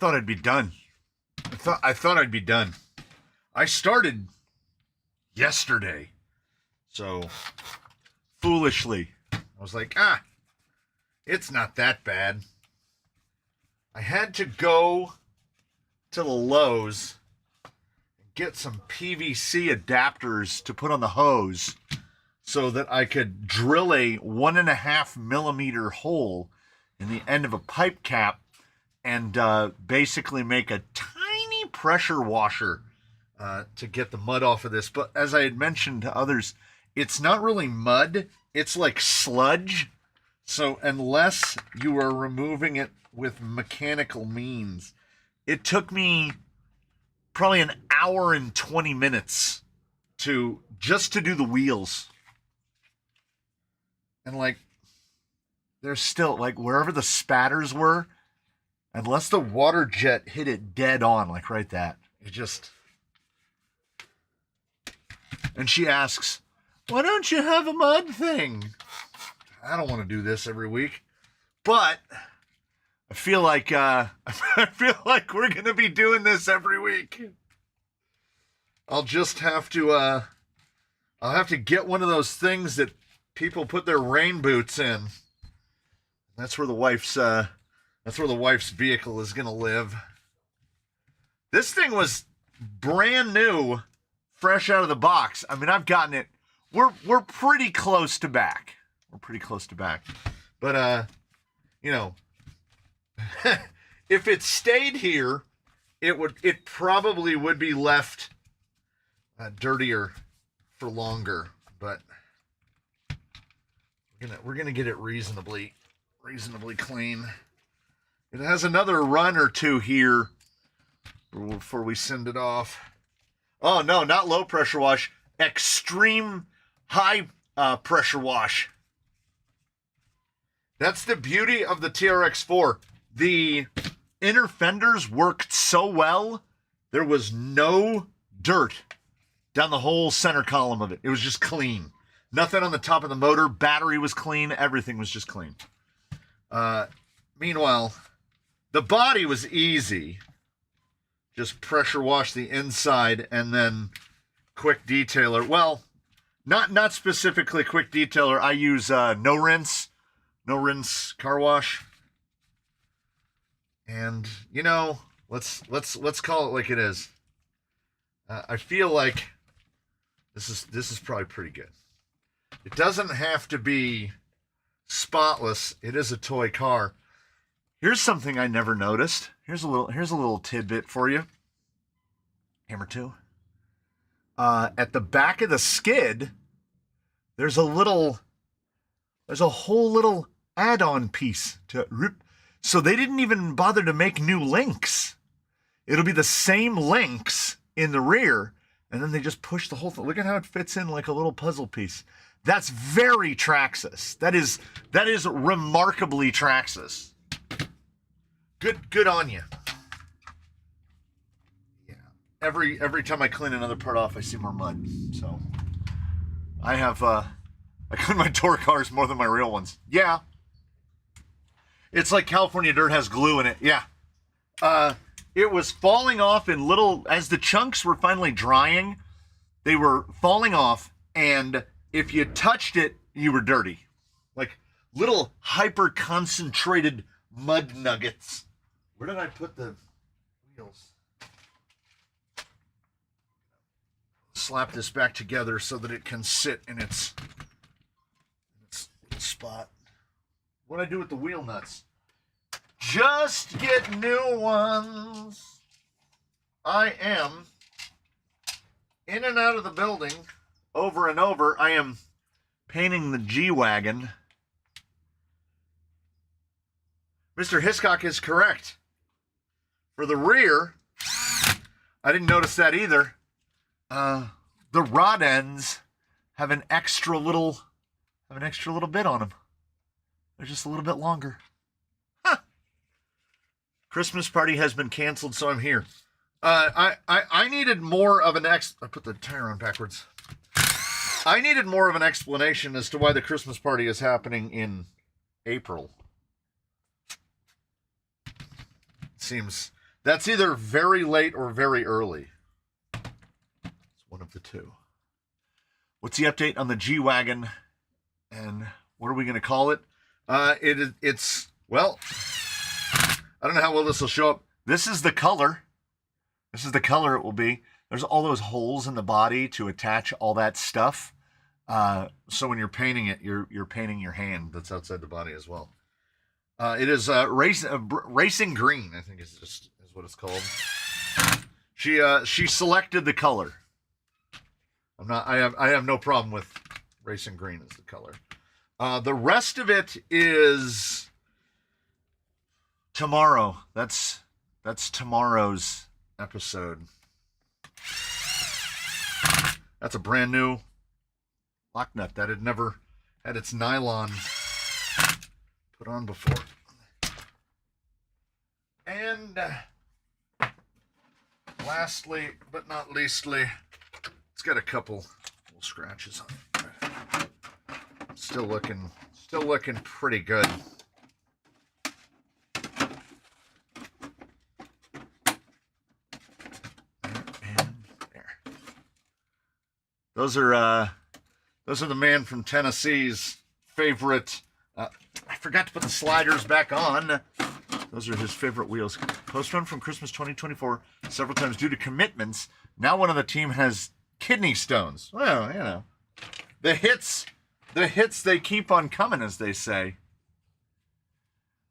thought I'd be done. I thought I'd be done. I started yesterday. So, foolishly, I was like, it's not that bad. I had to go to the Lowe's and get some PVC adapters to put on the hose so that I could drill a 1.5 millimeter hole in the end of a pipe cap and basically make a tiny pressure washer to get the mud off of this. But as I had mentioned to others, it's not really mud, it's like sludge. So unless you are removing it with mechanical means, it took me probably an hour and 20 minutes just to do the wheels. And like, there's still, like, wherever the spatters were, unless the water jet hit it dead on, like right that, it just... And she asks, why don't you have a mud thing? I don't want to do this every week, but I feel like we're going to be doing this every week. I'll just have to, I'll have to get one of those things that people put their rain boots in. That's where the wife's vehicle is going to live. This thing was brand new, fresh out of the box. I mean, I've gotten it. We're pretty close to back. We're pretty close to back. But, you know, if it stayed here, it probably would be left dirtier for longer. But we're gonna get it reasonably clean. It has another run or two here before we send it off. Oh no, not low pressure wash, extreme high pressure wash. That's the beauty of the TRX4. The inner fenders worked so well, there was no dirt down the whole center column of it. It was just clean. Nothing on the top of the motor. Battery was clean. Everything was just clean. Meanwhile, the body was easy. Just pressure wash the inside and then quick detailer. Well, not specifically quick detailer. I use no rinse car wash. And you know, let's call it like it is. I feel like this is probably pretty good. It doesn't have to be spotless. It is a toy car. Here's something I never noticed. Here's a little tidbit for you. Hammer 2. At the back of the skid, there's a whole little add-on piece to rip. So they didn't even bother to make new links. It'll be the same links in the rear, and then they just push the whole thing. Look at how it fits in like a little puzzle piece. That's very Traxxas. That is remarkably Traxxas. Good on you. Yeah. Every time I clean another part off, I see more mud. So I clean my tour cars more than my real ones. Yeah. It's like California dirt has glue in it. Yeah. It was falling off in little, as the chunks were finally drying, they were falling off, and if you touched it, you were dirty. Like little hyper concentrated mud nuggets. Where did I put the wheels? Slap this back together so that it can sit in its spot. What'd I do with the wheel nuts? Just get new ones. I am in and out of the building over and over. I am painting the G-Wagon. Mr. Hiscock is correct. For the rear, I didn't notice that either. The rod ends have an extra little bit on them. They're just a little bit longer. Huh. Christmas party has been canceled, so I'm here. I needed more of an I put the tire on backwards. I needed more of an explanation as to why the Christmas party is happening in April. Seems That's either very late or very early. It's one of the two. What's the update on the G-Wagon? And what are we going to call it? Well, I don't know how well this will show up. This is the color. This is the color it will be. There's all those holes in the body to attach all that stuff. So when you're painting it, you're painting your hand that's outside the body as well. It is racing green, I think is what it's called. She selected the color. I have no problem with racing green as the color. The rest of it is tomorrow. That's tomorrow's episode. That's a brand new lock nut that had never had its nylon put on before. And lastly, but not leastly, it's got a couple little scratches on it. Still looking pretty good. And there. Those are the man from Tennessee's favorite. I forgot to put the sliders back on. Those are his favorite wheels. Postponed from Christmas 2024 several times due to commitments. Now one of the team has kidney stones. Well, you know, the hits they keep on coming, as they say.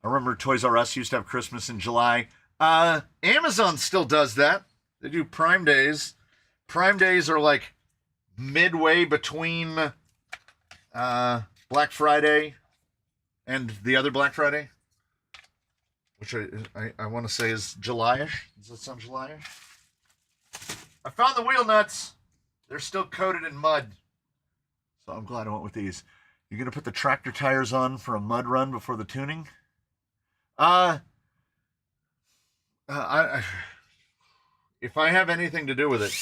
I remember Toys R Us used to have Christmas in July. Amazon still does that. They do Prime Days. Prime Days are like midway between Black Friday and the other Black Friday, which I want to say is July-ish. Does that sound July-ish? I found the wheel nuts. They're still coated in mud, so I'm glad I went with these. You're going to put the tractor tires on for a mud run before the tuning? If I have anything to do with it,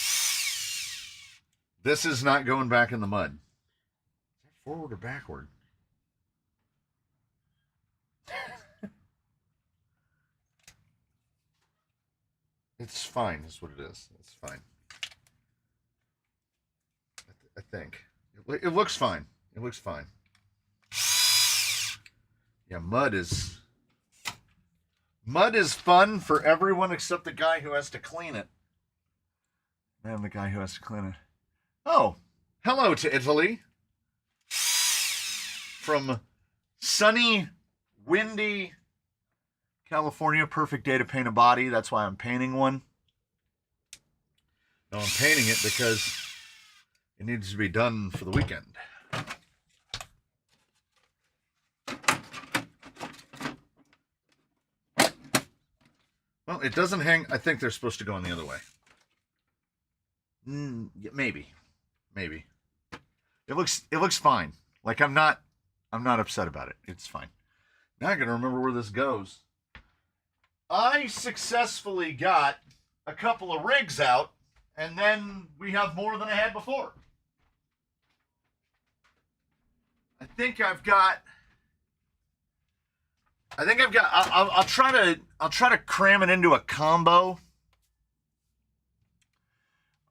this is not going back in the mud. Is that forward or backward? It's fine, is what it is. It's fine. I think. It looks fine. It looks fine. Yeah, mud is fun for everyone except the guy who has to clean it. And the guy who has to clean it. Oh, hello to Italy. From sunny, windy California. Perfect day to paint a body. That's why I'm painting one. No, I'm painting it because it needs to be done for the weekend. Well, it doesn't hang. I think they're supposed to go in the other way. Maybe. It looks fine. Like I'm not upset about it. It's fine. Now I gotta remember where this goes. I successfully got a couple of rigs out, and then we have more than I had before. I think I've got. I'll try to cram it into a combo.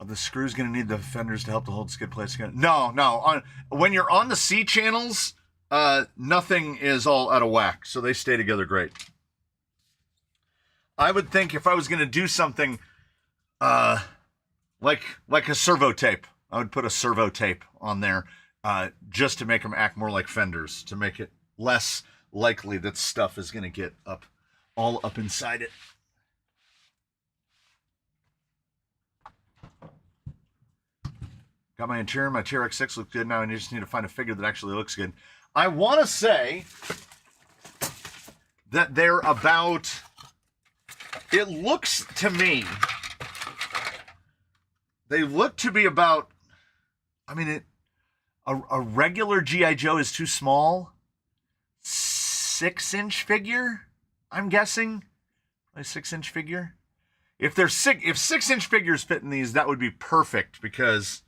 Are the screws going to need the fenders to help to hold skid plates together? No. When you're on the C channels, nothing is all out of whack, so they stay together great. I would think if I was going to do something like a servo tape, I would put a servo tape on there just to make them act more like fenders, to make it less likely that stuff is going to get all up inside it. Got my interior. My TRX6 looks good now, and I just need to find a figure that actually looks good. I want to say that they're about... It looks to me... They look to be about... I mean, a regular G.I. Joe is too small. 6-inch figure, I'm guessing. A 6-inch figure. If 6-inch figures fit in these, that would be perfect, because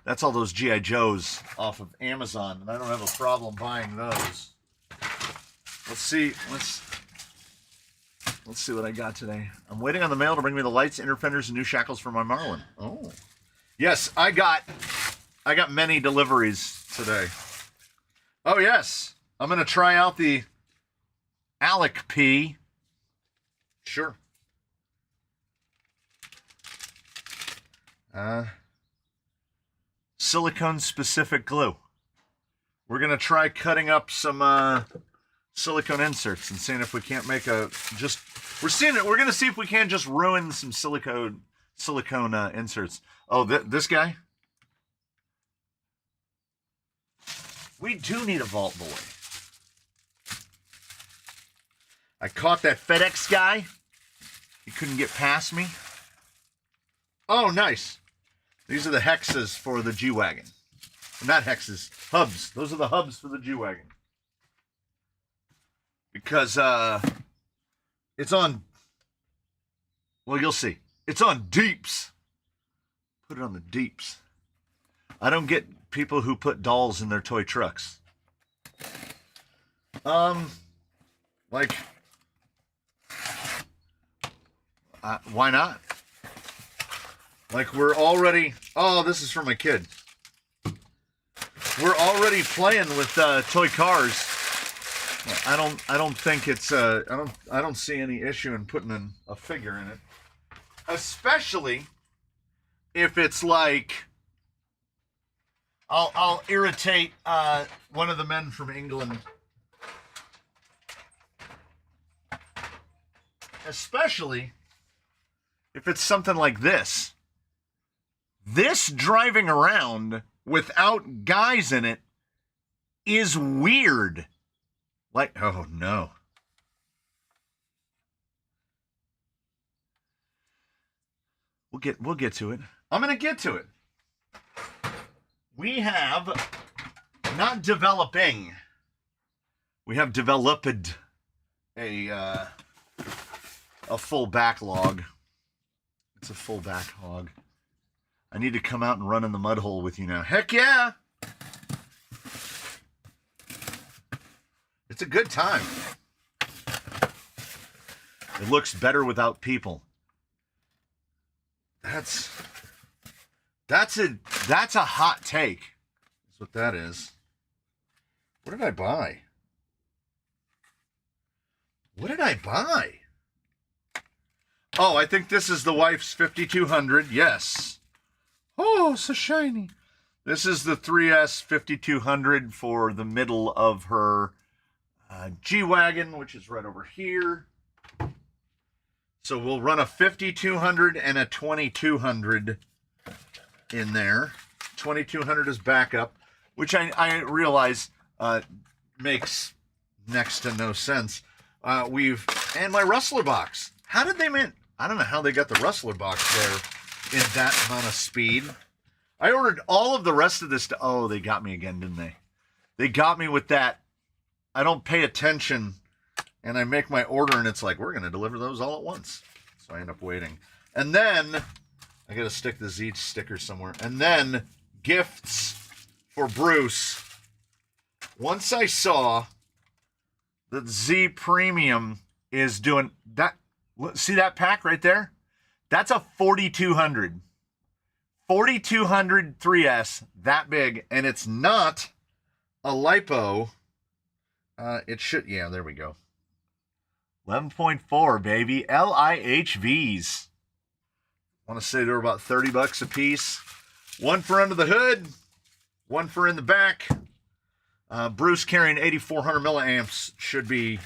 that's all those G.I. Joes off of Amazon, and I don't have a problem buying those. Let's see. Let's see what I got today. I'm waiting on the mail to bring me the lights, inner fenders, and new shackles for my Marlin. Oh. Yes, I got many deliveries today. Oh, yes. I'm going to try out the Alec P. Sure. Silicone-specific glue. We're going to try cutting up some silicone inserts and seeing if we can't make we're going to see if we can just ruin some silicone inserts. Oh, this guy? We do need a vault boy. I caught that FedEx guy. He couldn't get past me. Oh, nice. These are the hexes for the G-Wagon. Not hexes, hubs. Those are the hubs for the G-Wagon. Because it's on, well, you'll see. It's on deeps. Put it on the deeps. I don't get people who put dolls in their toy trucks. Like, why not? Like, we're already, oh, this is for my kid. We're already playing with toy cars. I don't think it's I don't see any issue in putting a figure in it, especially if it's like I'll irritate one of the men from England, especially if it's something like this. This driving around without guys in it is weird. Like, oh no. We'll get to it. I'm gonna get to it. We have not developing. We have developed a full backlog. It's a full backlog. I need to come out and run in the mud hole with you now. Heck yeah! It's a good time. It looks better without people. That's a hot take. That's what that is. What did I buy? What did I buy? Oh, I think this is the wife's 5200. Yes. Oh, so shiny. This is the 3S 5200 for the middle of her G-Wagon, which is right over here. So we'll run a 5200 and a 2200 in there. 2200 is backup, which I realize makes next to no sense. And my Rustler box. How did they I don't know how they got the Rustler box there in that amount of speed. I ordered all of the rest of this. Oh, they got me again, didn't they? They got me with that. I don't pay attention, and I make my order, and it's like, we're going to deliver those all at once. So I end up waiting. And then, I got to stick the Z sticker somewhere. And then, gifts for Bruce. Once I saw that Z Premium is doing that, see that pack right there? That's a 4200. 4200 3S, that big, and it's not a lipo. It should, yeah, there we go. 11.4, baby. LIHVs. I want to say they're about $30 a piece. One for under the hood, one for in the back. Bruce carrying 8400 milliamps should be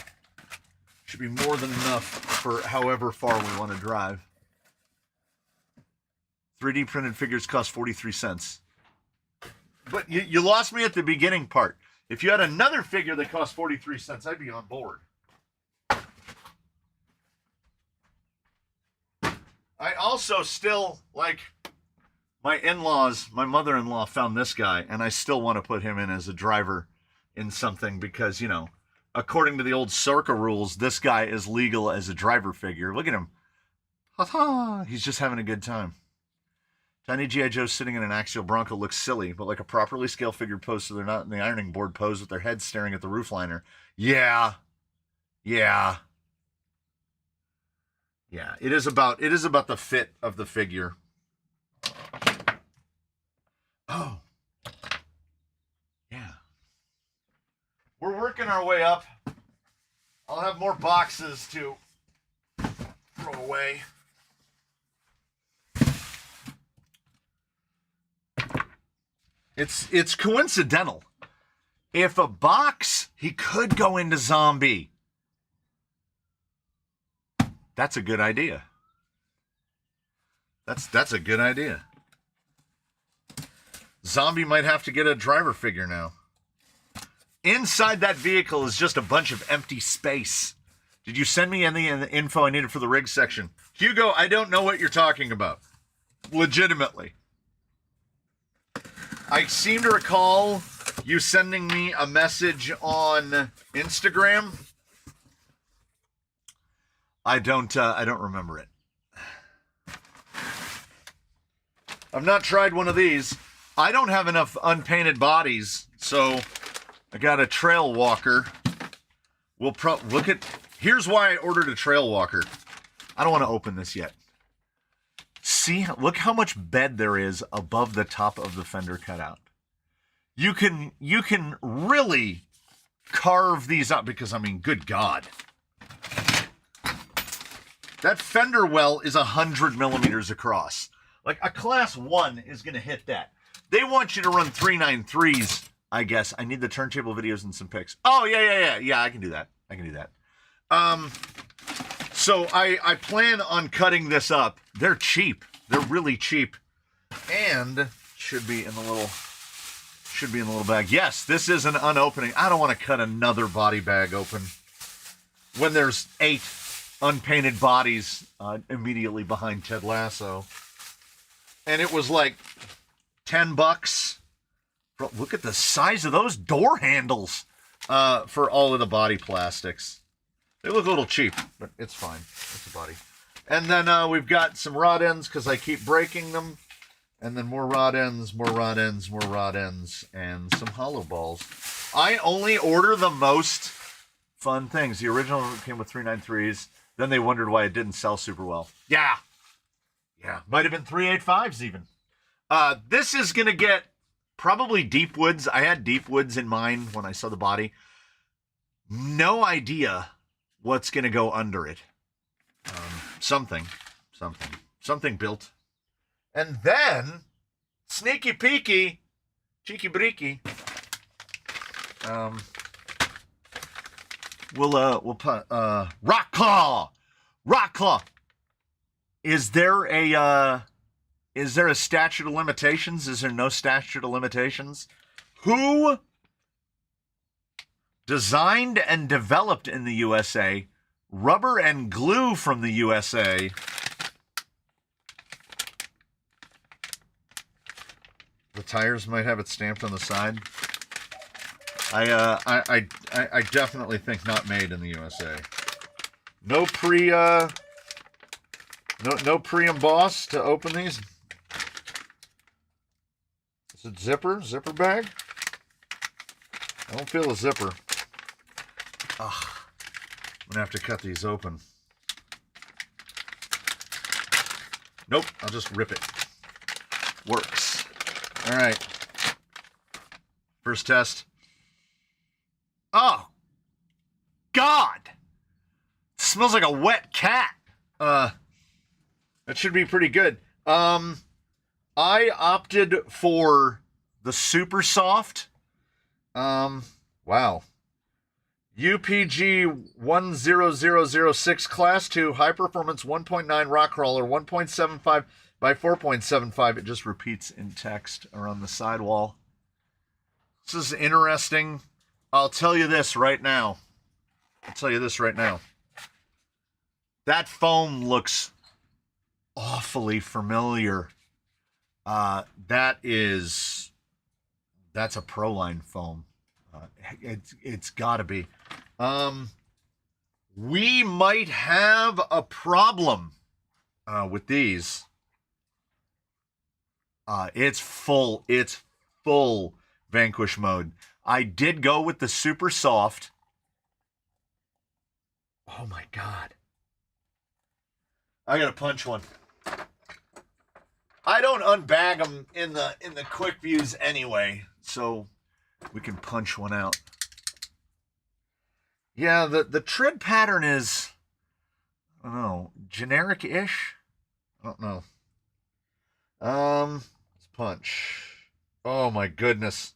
more than enough for however far we want to drive. 3D printed figures cost 43 cents. But you lost me at the beginning part. If you had another figure that cost 43 cents, I'd be on board. I also still, like, my in-laws, my mother-in-law found this guy, and I still want to put him in as a driver in something because, you know, according to the old Circa rules, this guy is legal as a driver figure. Look at him. Ha-ha! He's just having a good time. Tiny G.I. Joe sitting in an axial Bronco looks silly, but like a properly scale figure pose so they're not in the ironing board pose with their heads staring at the roof liner. Yeah. Yeah. Yeah, it is about the fit of the figure. Oh. Yeah. We're working our way up. I'll have more boxes to throw away. It's coincidental. If a box, he could go into zombie. That's a good idea. That's a good idea. Zombie might have to get a driver figure now. Inside that vehicle is just a bunch of empty space. Did you send me any info I needed for the rig section? Hugo, I don't know what you're talking about. Legitimately. I seem to recall you sending me a message on Instagram. I don't remember it. I've not tried one of these. I don't have enough unpainted bodies, so I got a trail walker. We'll here's why I ordered a trail walker. I don't want to open this yet. See, look how much bed there is above the top of the fender cutout. You can really carve these up because, I mean, good God. That fender well is 100 millimeters across. Like, a class 1 is going to hit that. They want you to run 393s, I guess. I need the turntable videos and some pics. Oh, yeah. Yeah, I can do that. So I plan on cutting this up. They're cheap. They're really cheap. And should be in the little bag. Yes, this is an unopening. I don't want to cut another body bag open when there's 8 unpainted bodies immediately behind Ted Lasso. And it was like $10. Bro, look at the size of those door handles for all of the body plastics. They look a little cheap, but it's fine. It's a body. And then we've got some rod ends because I keep breaking them. And then more rod ends, and some hollow balls. I only order the most fun things. The original came with 393s. Then they wondered why it didn't sell super well. Yeah. Might have been 385s even. This is going to get probably deep woods. I had deep woods in mind when I saw the body. No idea what's going to go under it. Something built. And then, sneaky peeky, cheeky breaky. We'll put Rock Claw. Is there a statute of limitations? Is there no statute of limitations? Who designed and developed in the USA rubber and glue from the USA? The tires might have it stamped on the side. I definitely think not made in the USA. No pre-emboss to open these. Is it zipper bag? I don't feel a zipper. I'm gonna have to cut these open. Nope, I'll just rip it. Works. All right. First test. Oh, God. It smells like a wet cat. That should be pretty good. I opted for the super soft. Wow. UPG 10006 Class 2 High Performance 1.9 Rock Crawler 1.75 by 4.75. It just repeats in text around the sidewall. This is interesting. I'll tell you this right now. That foam looks awfully familiar. That's a Proline foam. It's got to be. We might have a problem with these. It's full Vanquish mode. I did go with the super soft. Oh my God. I gotta punch one. I don't unbag them in the quick views anyway, so we can punch one out. Yeah, the tread pattern is, I don't know, generic-ish? I don't know. Let's punch. Oh my goodness.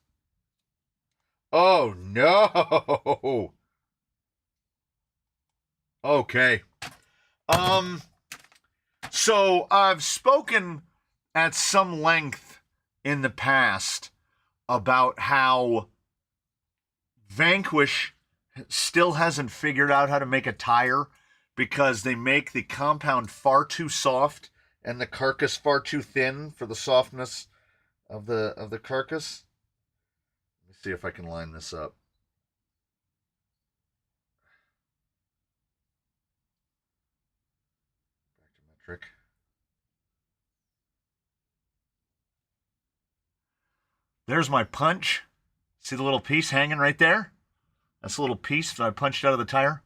Oh no. Okay. So I've spoken at some length in the past about how Vanquish still hasn't figured out how to make a tire because they make the compound far too soft and the carcass far too thin for the softness of the carcass. Let me see if I can line this up. Back to metric. There's my punch. See the little piece hanging right there? That's a little piece that I punched out of the tire.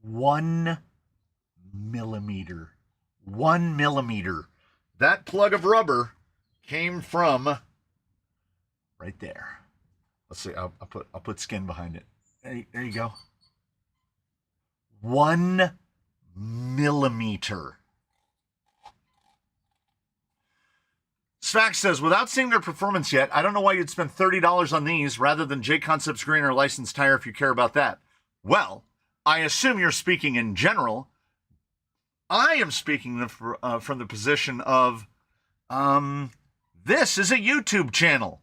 1 millimeter. 1 millimeter. That plug of rubber came from right there. Let's see. I'll put skin behind it. There you go. 1 millimeter. Svax says, without seeing their performance yet, I don't know why you'd spend $30 on these rather than J-Concepts Green or licensed tire if you care about that. Well, I assume you're speaking in general. I am speaking from the position of, this is a YouTube channel.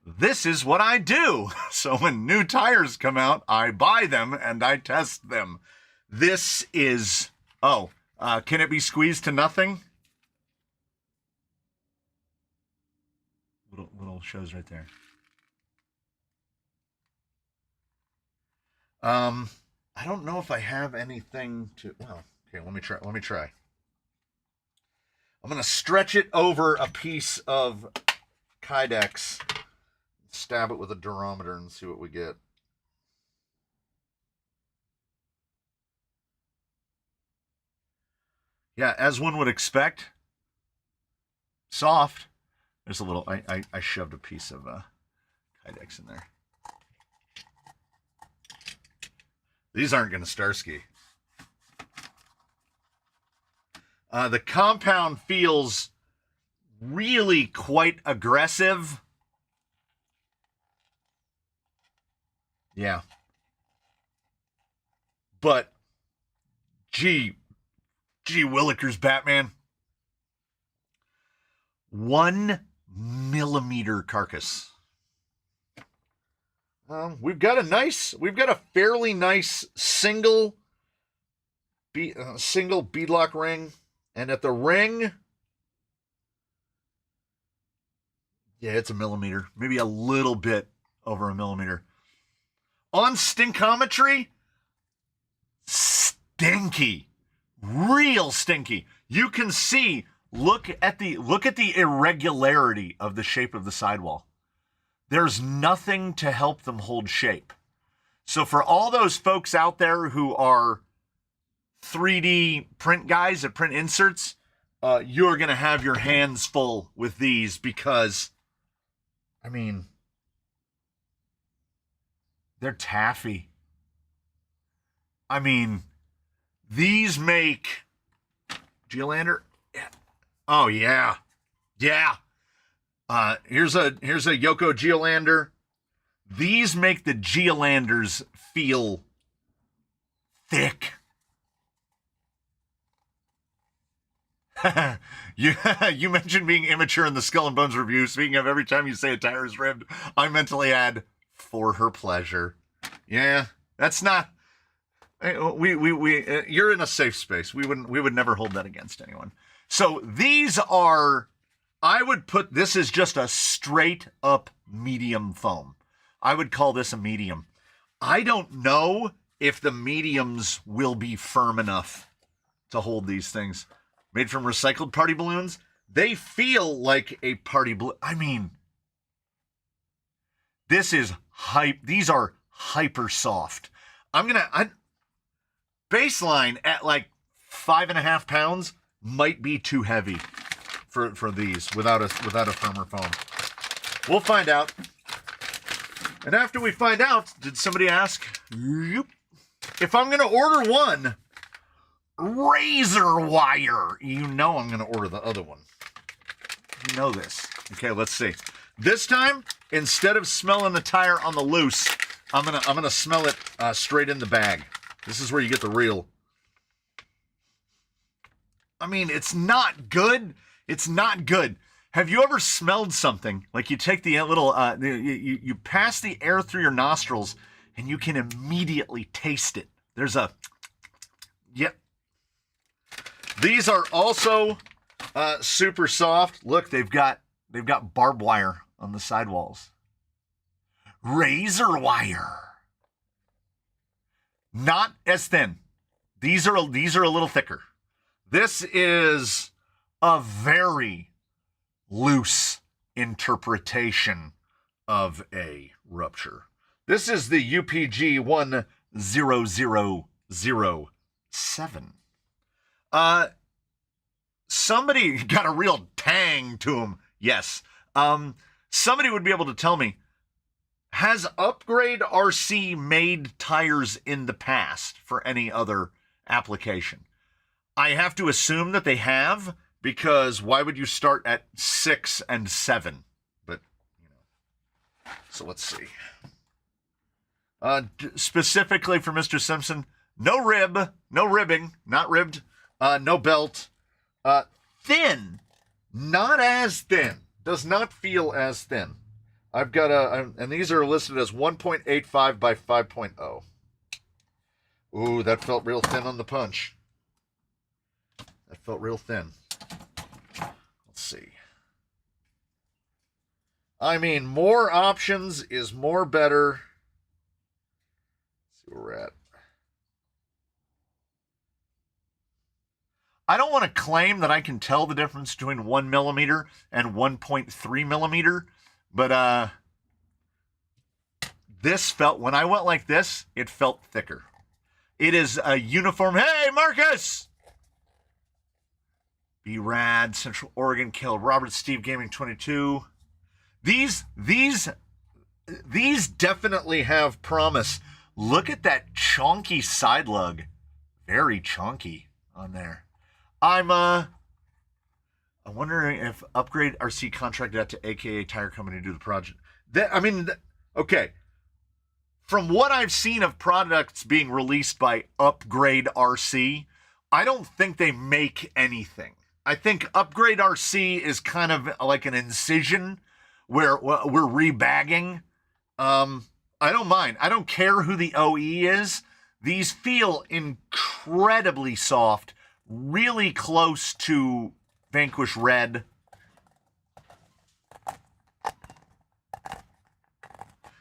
This is what I do. So when new tires come out, I buy them and I test them. This is, can it be squeezed to nothing? Little shows right there. I don't know if I have anything to, well, okay, let me try. I'm going to stretch it over a piece of Kydex, stab it with a durometer and see what we get. Yeah, as one would expect, soft. There's a little, I shoved a piece of Kydex in there. These aren't going to Starsky. The compound feels really quite aggressive. Yeah. But, gee Willikers, Batman. 1 millimeter carcass. We've got a fairly nice single beadlock ring, and at the ring, yeah, it's a millimeter, maybe a little bit over a millimeter. On stinkometry, stinky, real stinky. You can see. Look at the irregularity of the shape of the sidewall. There's nothing to help them hold shape. So for all those folks out there who are 3D print guys that print inserts, you're going to have your hands full with these because, I mean, they're taffy. I mean, these make Geolander. Oh yeah. Here's a Yoko Geolander. These make the Geolanders feel thick. You mentioned being immature in the Skull and Bones review. Speaking of, every time you say a tire is ribbed, I mentally add, for her pleasure. Yeah, that's not. You're in a safe space. We would never hold that against anyone. So these are, I would put this as just a straight up medium foam. I would call this a medium. I don't know if the mediums will be firm enough to hold these things. Made from recycled party balloons. They feel like a party balloon. I mean, this is hype. These are hyper soft. Baseline at like 5.5 pounds might be too heavy for these without a firmer foam. We'll find out. And after we find out, did somebody ask? Yep. If I'm going to order one razor wire, you know I'm going to order the other one. You know this. Okay, let's see. This time, instead of smelling the tire on the loose, I'm gonna smell it straight in the bag. This is where you get the real. I mean, it's not good. It's not good. Have you ever smelled something like you take the little you pass the air through your nostrils and you can immediately taste it? There's a yep. These are also super soft. Look, they've got barbed wire on the sidewalls. Razor wire. Not as thin. These are a little thicker. This is a very loose interpretation of a rupture. This is the UPG 10007. Somebody got a real tang to him. Yes. Somebody would be able to tell me, has Upgrade RC made tires in the past for any other application? I have to assume that they have, because why would you start at 6 and 7? But, you know. So let's see. Specifically for Mr. Simpson, no rib, no ribbing, not ribbed, no belt. Thin, not as thin. Does not feel as thin. I've got and these are listed as 1.85 by 5.0. Ooh, that felt real thin on the punch. That felt real thin. Let's see. I mean, more options is more better. Let's see where we're at. I don't want to claim that I can tell the difference between 1 millimeter and 1.3 millimeter, but this felt, when I went like this, it felt thicker. It is a uniform. Hey, Marcus! Be rad. Central Oregon killed Robert Steve Gaming 22. These definitely have promise. Look at that chonky side lug. Very chonky on there. I'm wondering if Upgrade RC contracted out to AKA Tire Company to do the project. Okay. From what I've seen of products being released by Upgrade RC, I don't think they make anything. I think Upgrade RC is kind of like an incision where we're rebagging. I don't mind. I don't care who the OE is. These feel incredibly soft, really close to Vanquish Red.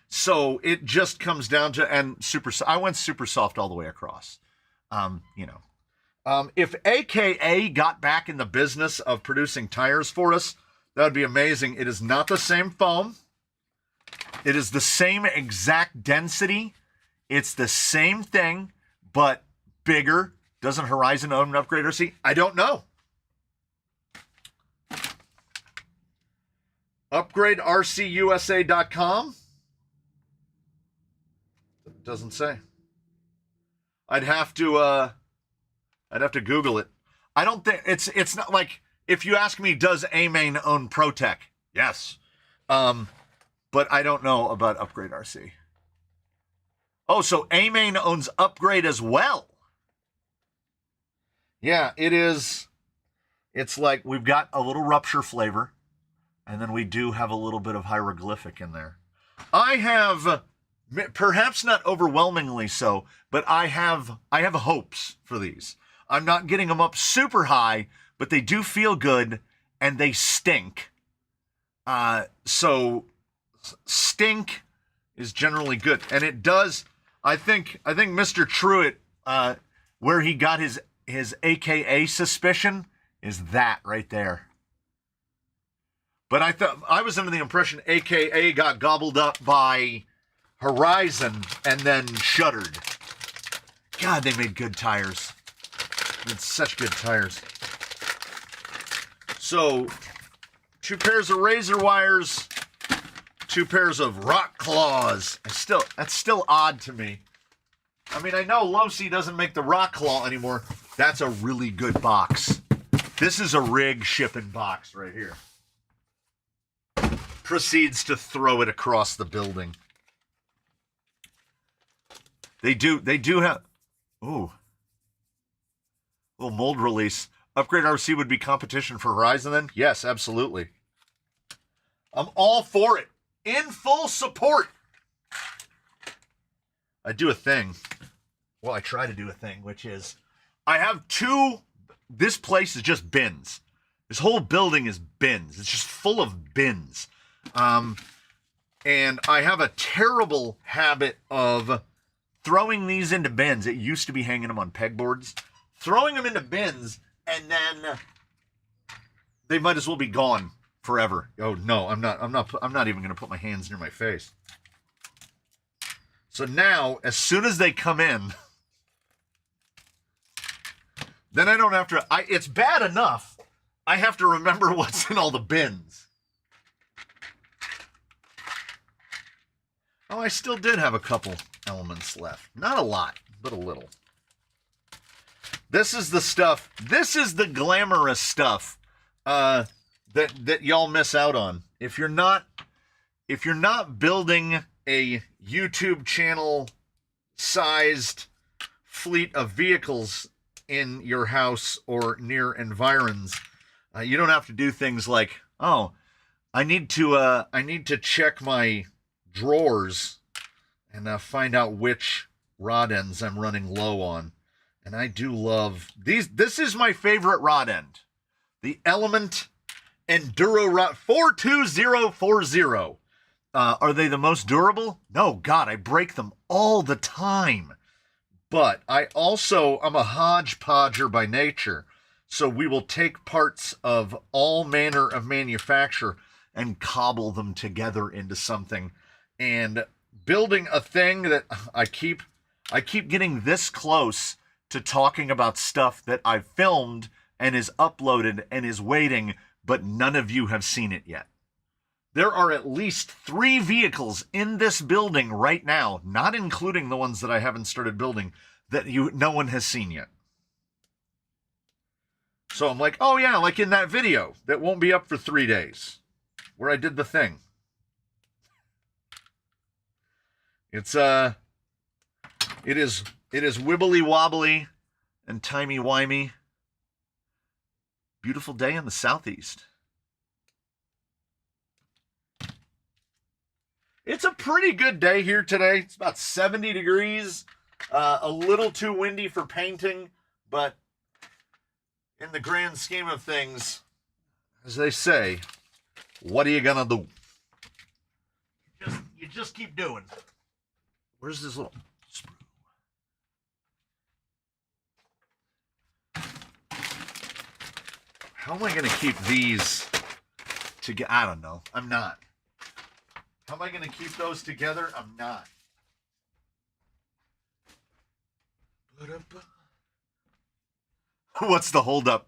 So it just comes down to, and I went super soft all the way across. If AKA got back in the business of producing tires for us, that would be amazing. It is not the same foam. It is the same exact density. It's the same thing, but bigger. Doesn't Horizon own an Upgrade RC? I don't know. UpgradeRCUSA.com? Doesn't say. I'd have to Google it. I don't think it's not like, if you ask me, does A-Main own ProTech? Yes. But I don't know about Upgrade RC. Oh, so A-Main owns Upgrade as well. Yeah, it is. It's like we've got a little rupture flavor, and then we do have a little bit of hieroglyphic in there. I have, perhaps not overwhelmingly so, but I have hopes for these. I'm not getting them up super high, but they do feel good, and they stink. So stink is generally good, and it does. I think Mr. Truitt, where he got his AKA suspicion is that right there. But I was under the impression AKA got gobbled up by Horizon and then shuttered. God, they made good tires. It's such good tires. So, 2 pairs of razor wires, 2 pairs of rock claws. That's still odd to me. I mean, I know Losi doesn't make the rock claw anymore. That's a really good box. This is a rig shipping box right here. Proceeds to throw it across the building. They do have, ooh, little mold release. Upgrade RC would be competition for Horizon then? Yes, absolutely. I'm all for it. In full support. I do a thing. Well, I try to do a thing, which is I have 2, this place is just bins. This whole building is bins. It's just full of bins. And I have a terrible habit of throwing these into bins. It used to be hanging them on pegboards. Throwing them into bins, and then they might as well be gone forever. Oh no, I'm not even going to put my hands near my face. So now, as soon as they come in, then I don't have to, it's bad enough I have to remember what's in all the bins. Oh, I still did have a couple elements left. Not a lot, but a little. This is the stuff, this is the glamorous stuff that y'all miss out on. If you're not building a YouTube channel sized fleet of vehicles in your house or near environs, you don't have to do things like, oh, I need to check my drawers and find out which rod ends I'm running low on. And I do love these. This is my favorite rod end. The Element Enduro rod 42040. Are they the most durable? No, God, I break them all the time. But I'm a hodgepodger by nature. So we will take parts of all manner of manufacture and cobble them together into something. And building a thing that I keep getting this close to talking about stuff that I've filmed and is uploaded and is waiting, but none of you have seen it yet. There are at least 3 vehicles in this building right now, not including the ones that I haven't started building, that no one has seen yet. So I'm like, oh yeah, like in that video that won't be up for 3 days, where I did the thing. It is wibbly wobbly and timey wimey. Beautiful day in the southeast. It's a pretty good day here today. It's about 70 degrees. A little too windy for painting, but in the grand scheme of things, as they say, what are you gonna do? You just keep doing. Where's this little sprue? How am I going to keep these together? I don't know. I'm not. How am I going to keep those together? I'm not. What's the holdup?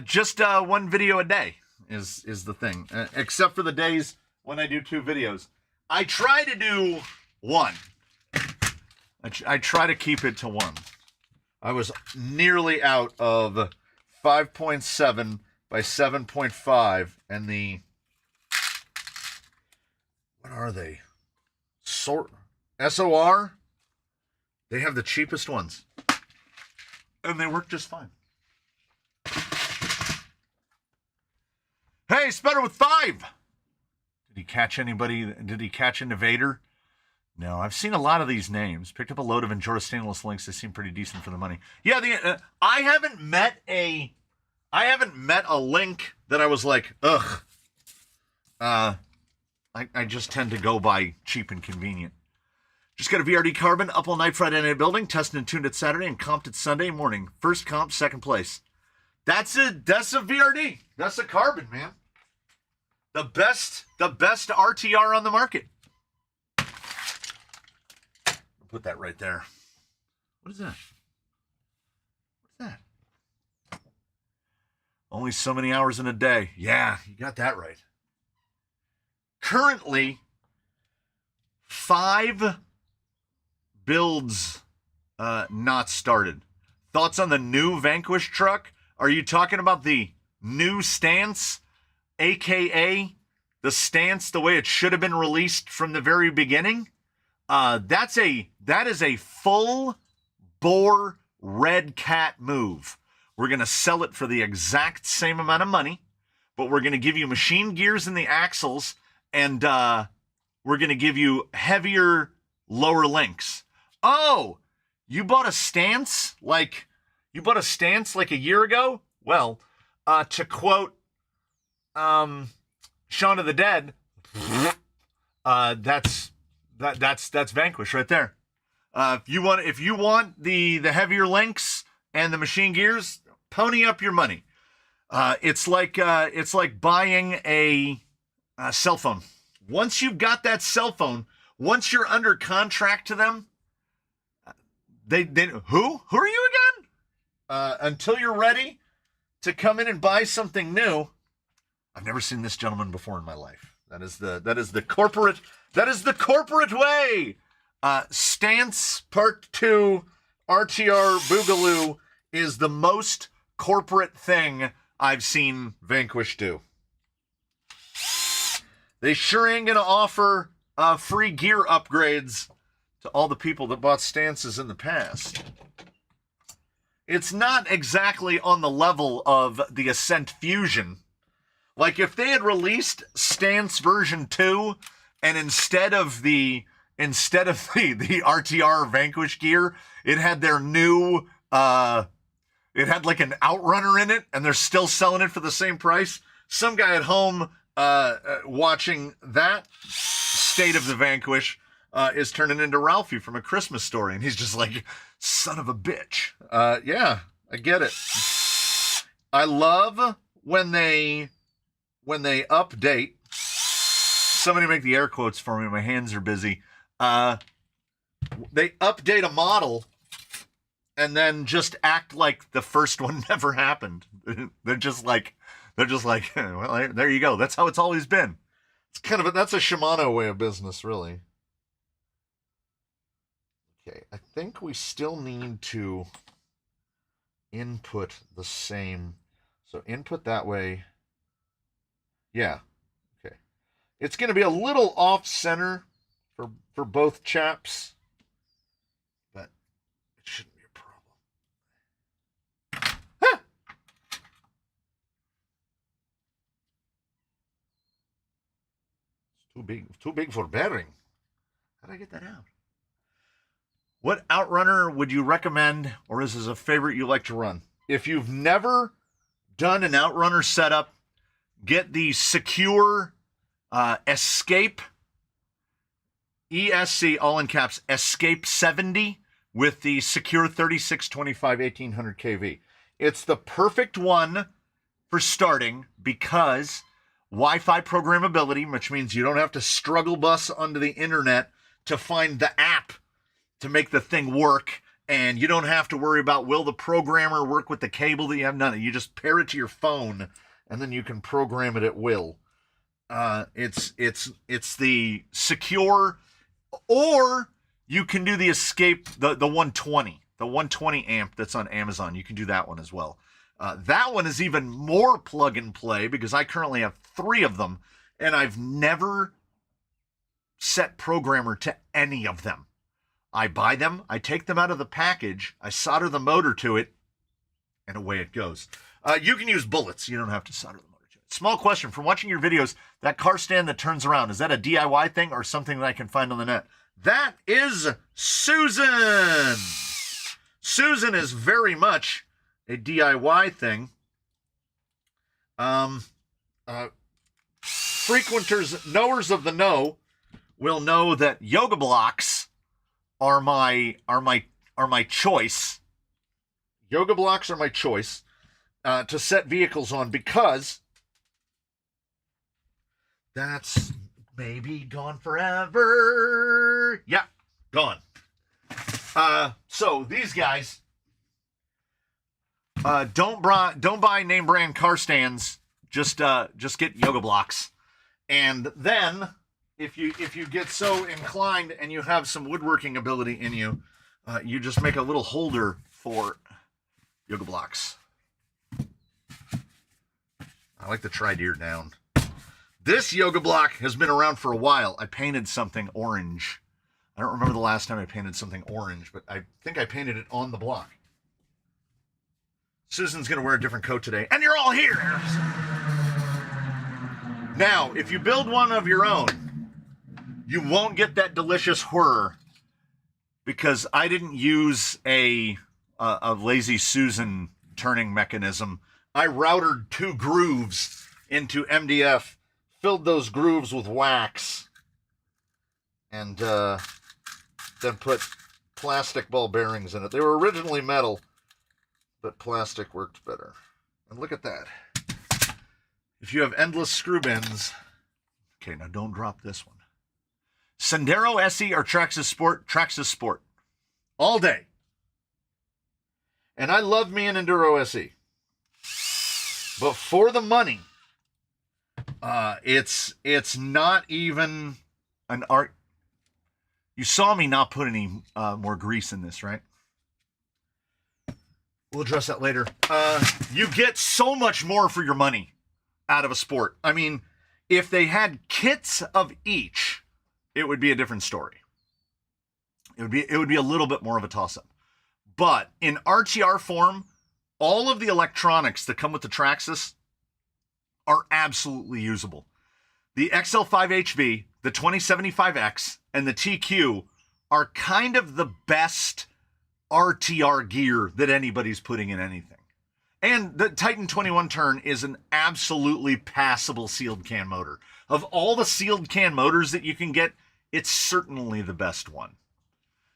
Just 1 video a day is the thing. Except for the days when I do 2 videos. I try to do 1. I try to keep it to 1. I was nearly out of 5.7 by 7.5, and what are they? SOR? They have the cheapest ones. And they work just fine. Hey, Sputter with 5! Did he catch anybody? Did he catch an Invader? No, I've seen a lot of these names. Picked up a load of Enduro stainless links. They seem pretty decent for the money. Yeah, I haven't met a link that I was like, ugh. I just tend to go by cheap and convenient. Just got a VRD Carbon up all night Friday night building, tested and tuned it Saturday and comped it Sunday morning. First comp, second place. That's a VRD. That's a Carbon, man. The best RTR on the market. I'll put that right there. What is that? What's that? Only so many hours in a day. Yeah, you got that right. Currently, 5 builds not started. Thoughts on the new Vanquish truck? Are you talking about the new stance, aka the stance the way it should have been released from the very beginning? That is a full bore red cat move. We're going to sell it for the exact same amount of money, but we're going to give you machine gears in the axles, and we're going to give you heavier lower links. Oh, you bought a stance like a year ago? Well, to quote Shaun of the Dead, that's Vanquish right there. If you want the heavier links and the machine gears, pony up your money. It's like buying a cell phone. Once you've got that cell phone, once you're under contract to them, they who are you again? Until you're ready to come in and buy something new. I've never seen this gentleman before in my life. That is the corporate way. Stance Part 2 RTR Boogaloo is the most corporate thing I've seen Vanquish do. They sure ain't gonna offer free gear upgrades to all the people that bought stances in the past. It's not exactly on the level of the Ascent Fusion. Like if they had released Stance version 2 and instead of the RTR Vanquish gear, it had their new it had like an Outrunner in it, and they're still selling it for the same price. Some guy at home watching that state of the Vanquish is turning into Ralphie from A Christmas Story, and he's just like, son of a bitch. Yeah, I get it. I love when they update. Somebody make the air quotes for me. My hands are busy. They update a model and then just act like the first one never happened. They're just like, well, there you go. That's how it's always been. It's kind of that's a Shimano way of business, really. Okay, I think we still need to input the same. So input that way. Yeah. Okay. It's going to be a little off center for both chaps, but it shouldn't be a problem. Ah! It's too big for bearing. How did I get that out? What outrunner would you recommend, or is this a favorite you like to run? If you've never done an outrunner setup, get the Secure Escape, ESC, all in caps, Escape 70 with the Secure 3625 1800 kV. It's the perfect one for starting because Wi-Fi programmability, which means you don't have to struggle bus onto the internet to find the app to make the thing work, and you don't have to worry about will the programmer work with the cable that you have. None of it. You just pair it to your phone, and then you can program it at will. It's the Secure, or you can do the Escape, the 120 amp that's on Amazon. You can do that one as well. That one is even more plug and play because I currently have 3 of them, and I've never set programmer to any of them. I buy them, I take them out of the package, I solder the motor to it, and away it goes. You can use bullets. You don't have to solder the motor to it. Small question. From watching your videos, that car stand that turns around, is that a DIY thing or something that I can find on the net? That is Susan. Susan is very much a DIY thing. Frequenters, knowers of the know, will know that yoga blocks are my choice. Yoga blocks are my choice to set vehicles on because that's maybe gone forever. Yeah, gone. So these guys Don't buy name brand car stands. Just get yoga blocks. And then if you get so inclined and you have some woodworking ability in you, you just make a little holder for yoga blocks. I like the tri-deer down. This yoga block has been around for a while. I painted something orange. I don't remember the last time I painted something orange, but I think I painted it on the block. Susan's going to wear a different coat today. And you're all here! Now, if you build one of your own, you won't get that delicious whir because I didn't use a Lazy Susan turning mechanism. I routed 2 grooves into MDF, filled those grooves with wax, and then put plastic ball bearings in it. They were originally metal, but plastic worked better. And look at that. If you have endless screw bins, okay, now don't drop this one. Sendero SE or Traxxas Sport? Traxxas Sport. All day. And I love me an Enduro SE. But for the money, it's not even an art. You saw me not put any more grease in this, right? We'll address that later. You get so much more for your money out of a sport. I mean, if they had kits of each, it would be a different story. It would be a little bit more of a toss-up. But in RTR form, all of the electronics that come with the Traxxas are absolutely usable. The XL5HB, the 2075X, and the TQ are kind of the best RTR gear that anybody's putting in anything. And the Titan 21 turn is an absolutely passable sealed can motor. Of all the sealed can motors that you can get, it's certainly the best one.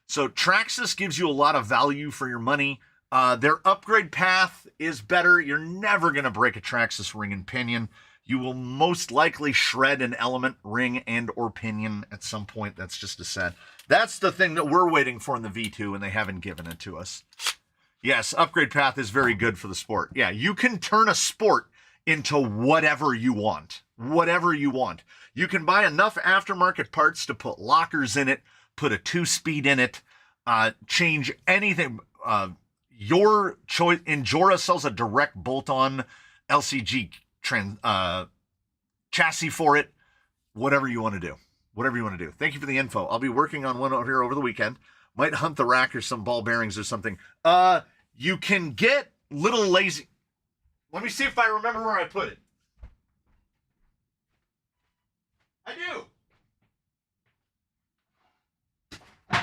So Traxxas gives you a lot of value for your money. Their upgrade path is better. You're never going to break a Traxxas ring and pinion. You will most likely shred an element ring and or pinion at some point. That's just a set. That's the thing that we're waiting for in the V2, and they haven't given it to us. Yes, upgrade path is very good for the sport. Yeah, you can turn a sport into whatever you want. Whatever you want. You can buy enough aftermarket parts to put lockers in it, put a 2-speed in it, change anything. Your choice. Enduro sells a direct bolt-on LCG chassis for it. Whatever you want to do. Whatever you want to do. Thank you for the info. I'll be working on one over here over the weekend. Might hunt the rack or some ball bearings or something. You can get little lazy. Let me see if I remember where I put it. I do.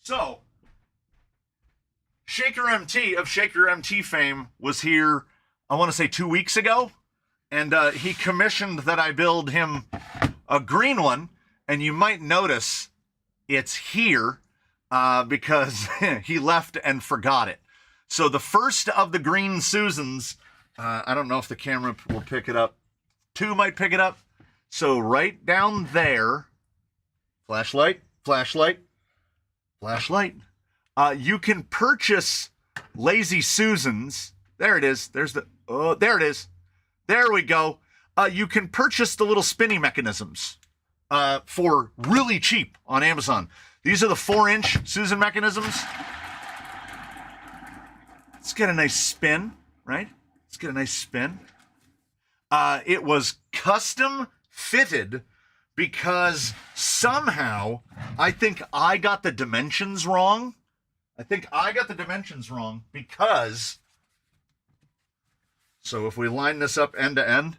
So, Shaker MT of Shaker MT fame was here, I want to say 2 weeks ago, and he commissioned that I build him a green one, and you might notice it's here because he left and forgot it. So the first of the green Susans, I don't know if the camera will pick it up. 2 might pick it up. So right down there, flashlight, flashlight, flashlight. You can purchase Lazy Susans. There it is. There's the, oh, there it is. There we go. You can purchase the little spinning mechanisms for really cheap on Amazon. These are the 4-inch Susan mechanisms. Let's get a nice spin, right? Let's get a nice spin. It was custom fitted because somehow I think I got the dimensions wrong. Because, so if we line this up end to end,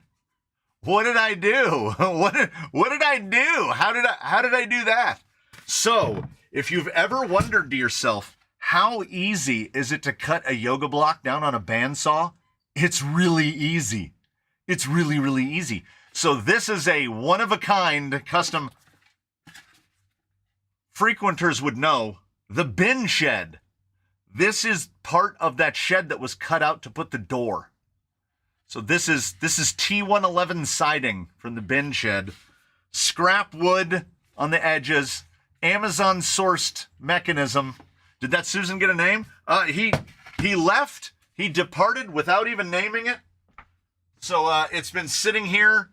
what did I do? What did I do? How did I do that? So if you've ever wondered to yourself, how easy is it to cut a yoga block down on a bandsaw? It's really easy. It's really, really easy. So this is a one-of-a-kind custom. Frequenters would know the bin shed. This is part of that shed that was cut out to put the door. So this is T111 siding from the bin shed. Scrap wood on the edges. Amazon sourced mechanism. Did that Susan get a name? He left. He departed without even naming it. So it's been sitting here,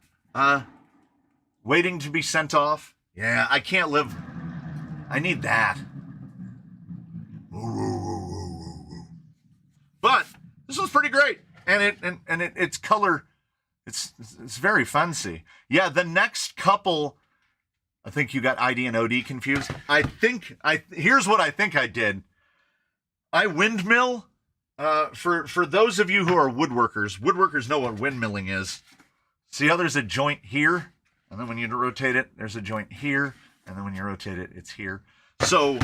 waiting to be sent off. Yeah, I can't live. I need that. But this was pretty great, and it's color. It's very fancy. Yeah, the next couple. I think you got ID and OD confused. Here's what I think I did. I windmill. For those of you who are woodworkers know what windmilling is. See how there's a joint here, and then when you rotate it, there's a joint here, and then when you rotate it, it's here. So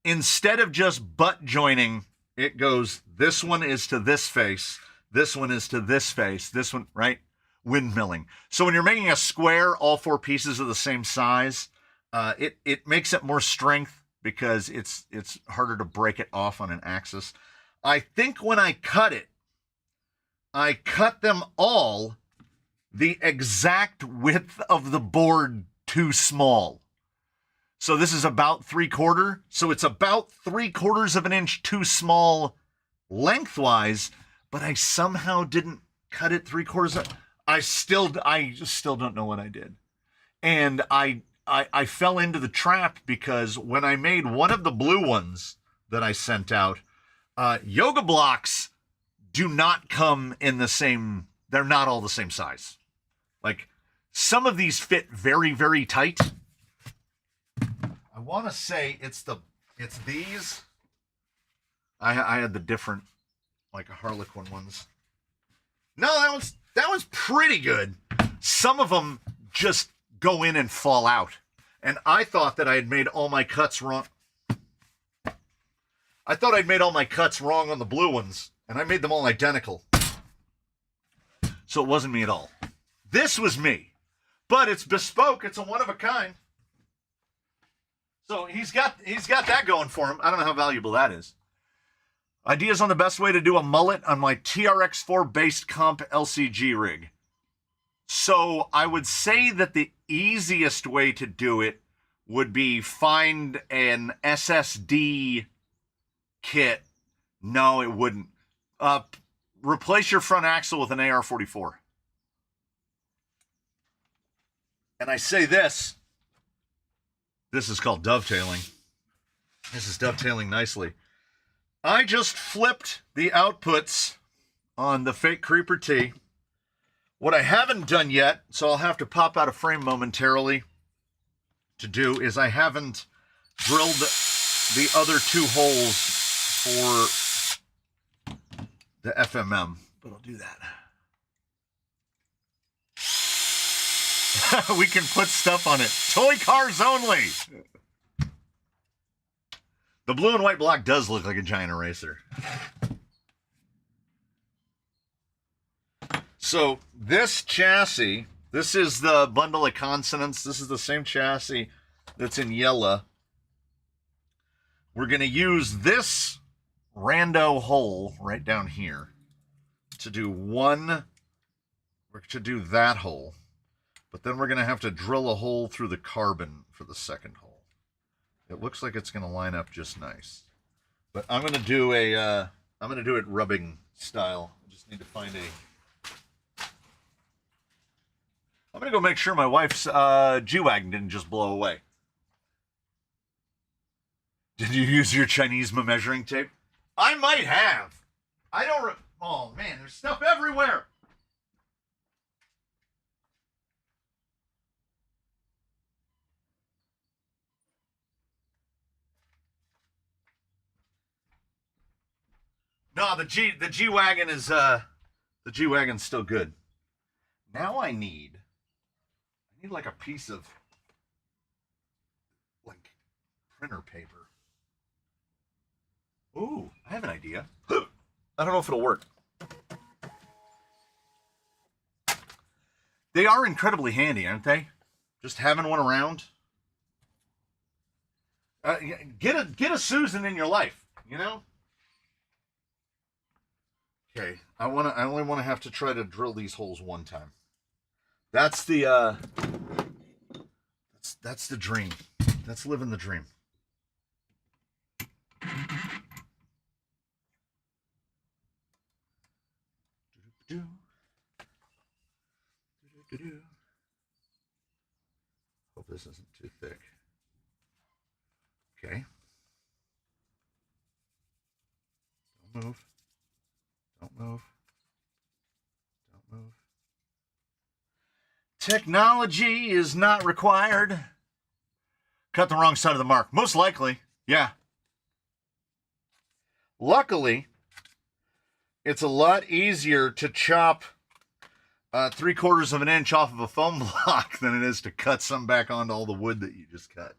instead of just butt joining, it goes, this one is to this face, this one is to this face, this one, right? Windmilling. So when you're making a square, all 4 pieces are the same size. It makes it more strength because it's harder to break it off on an axis. I think when I cut it, I cut them all the exact width of the board too small. So this is about 3/4. So it's about 3/4 of an inch too small lengthwise, but I somehow didn't cut it 3/4. I still don't know what I did. And I fell into the trap because when I made one of the blue ones that I sent out, yoga blocks do not come in the same, they're not all the same size. Like some of these fit very, very tight. I want to say it's these. I had the different, like Harlequin ones. No, that was pretty good. Some of them just go in and fall out. And I thought that I had made all my cuts wrong. I thought I'd made all my cuts wrong on the blue ones, and I made them all identical. So it wasn't me at all. This was me. But it's bespoke. It's a one of a kind. So he's got that going for him. I don't know how valuable that is. Ideas on the best way to do a mullet on my TRX4 based comp LCG rig. So I would say that the easiest way to do it would be find an SSD kit. No, it wouldn't. Replace your front axle with an AR-44. And I say this is called dovetailing. This is dovetailing nicely. I just flipped the outputs on the fake Creeper T. What I haven't done yet, so I'll have to pop out of frame momentarily to do, is I haven't drilled the other 2 holes for the FMM, but I'll do that. We can put stuff on it. Toy cars only. The blue and white block does look like a giant eraser. So this chassis, this is the bundle of consonants. This is the same chassis that's in yellow. We're going to use this rando hole right down here to do that hole. But then we're going to have to drill a hole through the carbon for the second hole. It looks like it's going to line up just nice. But I'm going to do it rubbing style. I just need to find I'm going to go make sure my wife's G-Wagon didn't just blow away. Did you use your Chinese measuring tape? I might have. I don't oh man, there's stuff everywhere. No, the G-Wagon is the G-Wagon's still good. Now I need like a piece of like printer paper. Ooh, I have an idea. I don't know if it'll work. They are incredibly handy, aren't they? Just having one around. Get a Susan in your life, you know? Okay, I only want to have to try to drill these holes one time. That's the that's the dream. That's living the dream. Hope this isn't too thick. Okay. Don't move. Don't move. Don't move. Technology is not required. Cut the wrong side of the mark. Most likely, yeah. Luckily, it's a lot easier to chop 3/4 of an inch off of a foam block than it is to cut some back onto all the wood that you just cut.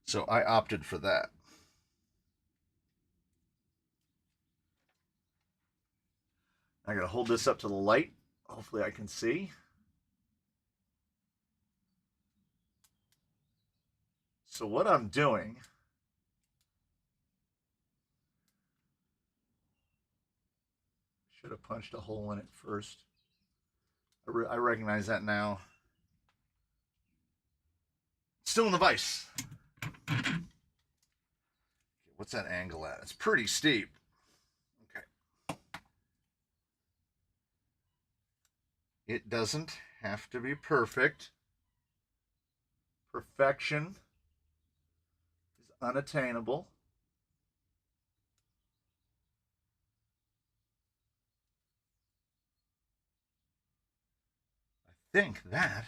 So I opted for that. I gotta hold this up to the light. Hopefully I can see. So what I'm doing, should have punched a hole in it first. I recognize that now. Still in the vise. What's that angle at? It's pretty steep. Okay. It doesn't have to be perfect. Perfection is unattainable. I think that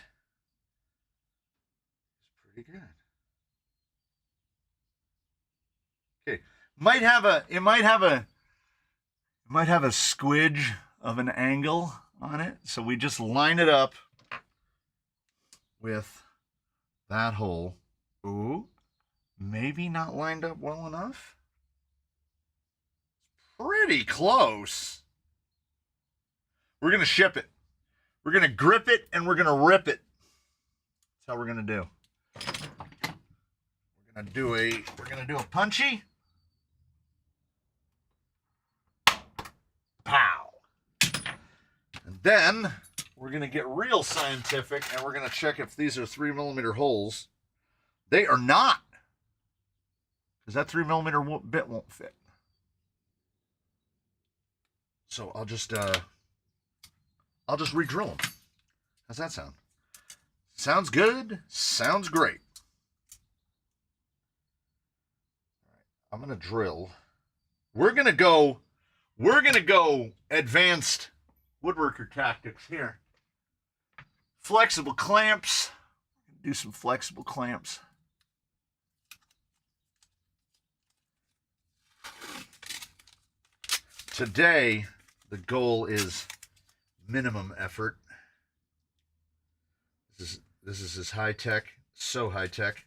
is pretty good. Okay, it might have a squidge of an angle on it, so we just line it up with that hole. Ooh, maybe not lined up well enough. Pretty close. We're gonna ship it. We're gonna grip it and we're gonna rip it. That's how we're gonna do. We're gonna do a punchy. Pow. And then we're gonna get real scientific and we're gonna check if these are 3mm holes. They are not, because that 3mm bit won't fit. So I'll just re-drill them. How's that sound? Sounds good. Sounds great. All right, I'm gonna drill. We're gonna go advanced woodworker tactics here. Flexible clamps. Do some flexible clamps. Today, the goal is minimum effort. This is as high tech, so high tech.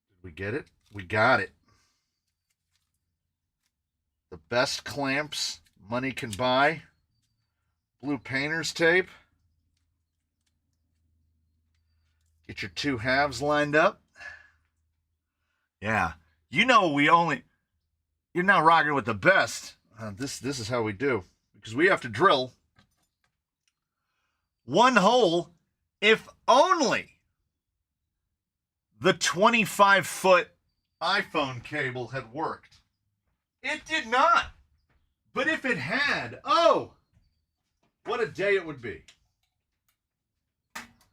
Did we get it? We got it. The best clamps money can buy. Blue painter's tape. Get your 2 halves lined up. Yeah, you know you're not rocking with the best. This is how we do, because we have to drill one hole if only the 25-foot iPhone cable had worked. It did not. But if it had, oh, what a day it would be.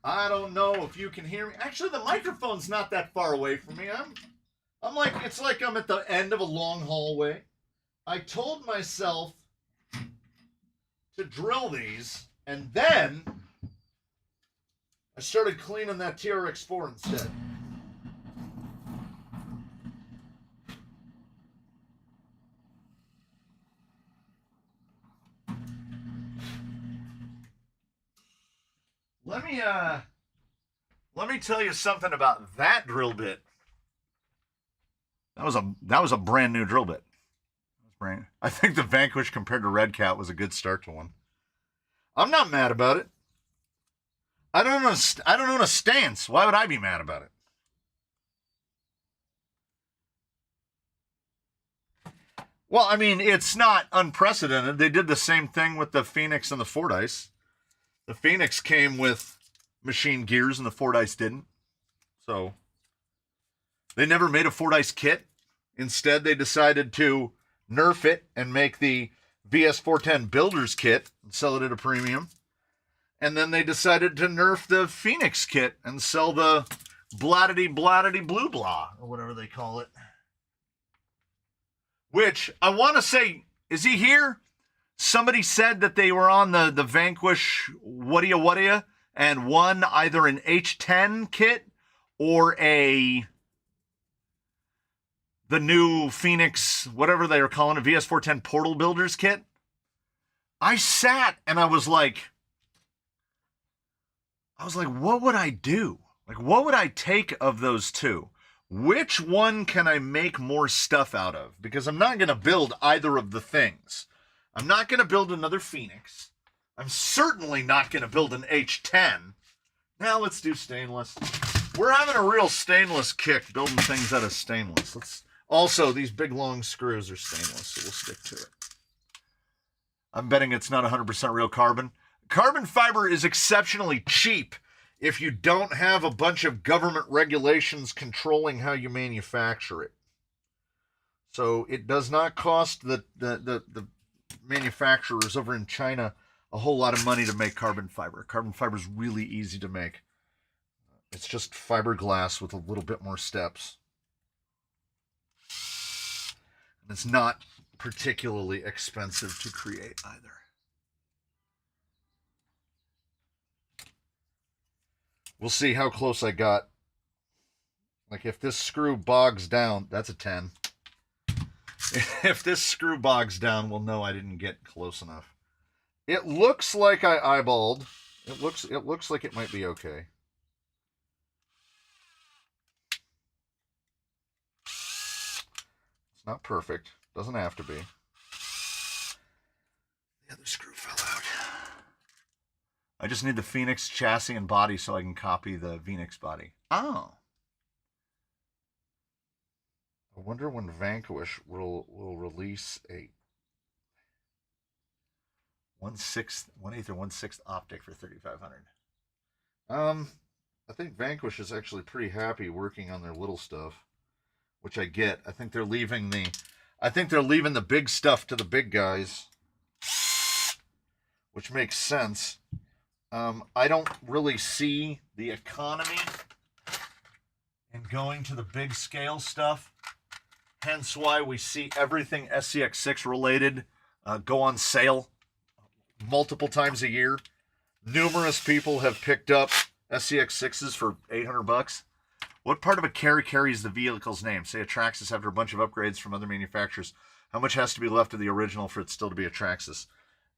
I don't know if you can hear me. Actually, the microphone's not that far away from me. It's like I'm at the end of a long hallway. I told myself to drill these, and then I started cleaning that TRX4 instead. Let me tell you something about that drill bit. That was a brand new drill bit. I think the Vanquish compared to Red Cat was a good start to one. I'm not mad about it. I don't own a stance. Why would I be mad about it? Well, I mean, it's not unprecedented. They did the same thing with the Phoenix and the Fordyce. The Phoenix came with machine gears and the Fordyce didn't. So they never made a Fordyce kit. Instead, they decided to nerf it and make the VS410 Builders Kit and sell it at a premium. And then they decided to nerf the Phoenix Kit and sell the Blattity Blue Blah, or whatever they call it. Which, I want to say, is he here? Somebody said that they were on the Vanquish Whatia and won either an H10 kit or the new Phoenix, whatever they were calling it, VS410 Portal Builders Kit. I sat and I was like, what would I do? Like, what would I take of those two? Which one can I make more stuff out of? Because I'm not going to build either of the things. I'm not going to build another Phoenix. I'm certainly not going to build an H10. Now let's do stainless. We're having a real stainless kick building things out of stainless. Also, these big long screws are stainless, so we'll stick to it. I'm betting it's not 100% real carbon. Carbon fiber is exceptionally cheap if you don't have a bunch of government regulations controlling how you manufacture it. So it does not cost the manufacturers over in China a whole lot of money to make carbon fiber. Carbon fiber is really easy to make. It's just fiberglass with a little bit more steps. And it's not particularly expensive to create either. We'll see how close I got. Like, if this screw bogs down, that's a 10. If this screw bogs down, we'll know I didn't get close enough. It looks like I eyeballed. It looks like it might be okay. It's not perfect. Doesn't have to be. The other screw fell out. I just need the Phoenix chassis and body so I can copy the Phoenix body. Oh. I wonder when Vanquish will release a 1/8 or 1/6 optic for $3,500. I think Vanquish is actually pretty happy working on their little stuff, which I get. I think they're leaving the big stuff to the big guys, which makes sense. I don't really see the economy in going to the big scale stuff. Hence why we see everything SCX6 related go on sale multiple times a year. Numerous people have picked up SCX6s for $800. What part of a carry carries the vehicle's name? Say a Traxxas after a bunch of upgrades from other manufacturers. How much has to be left of the original for it still to be a Traxxas?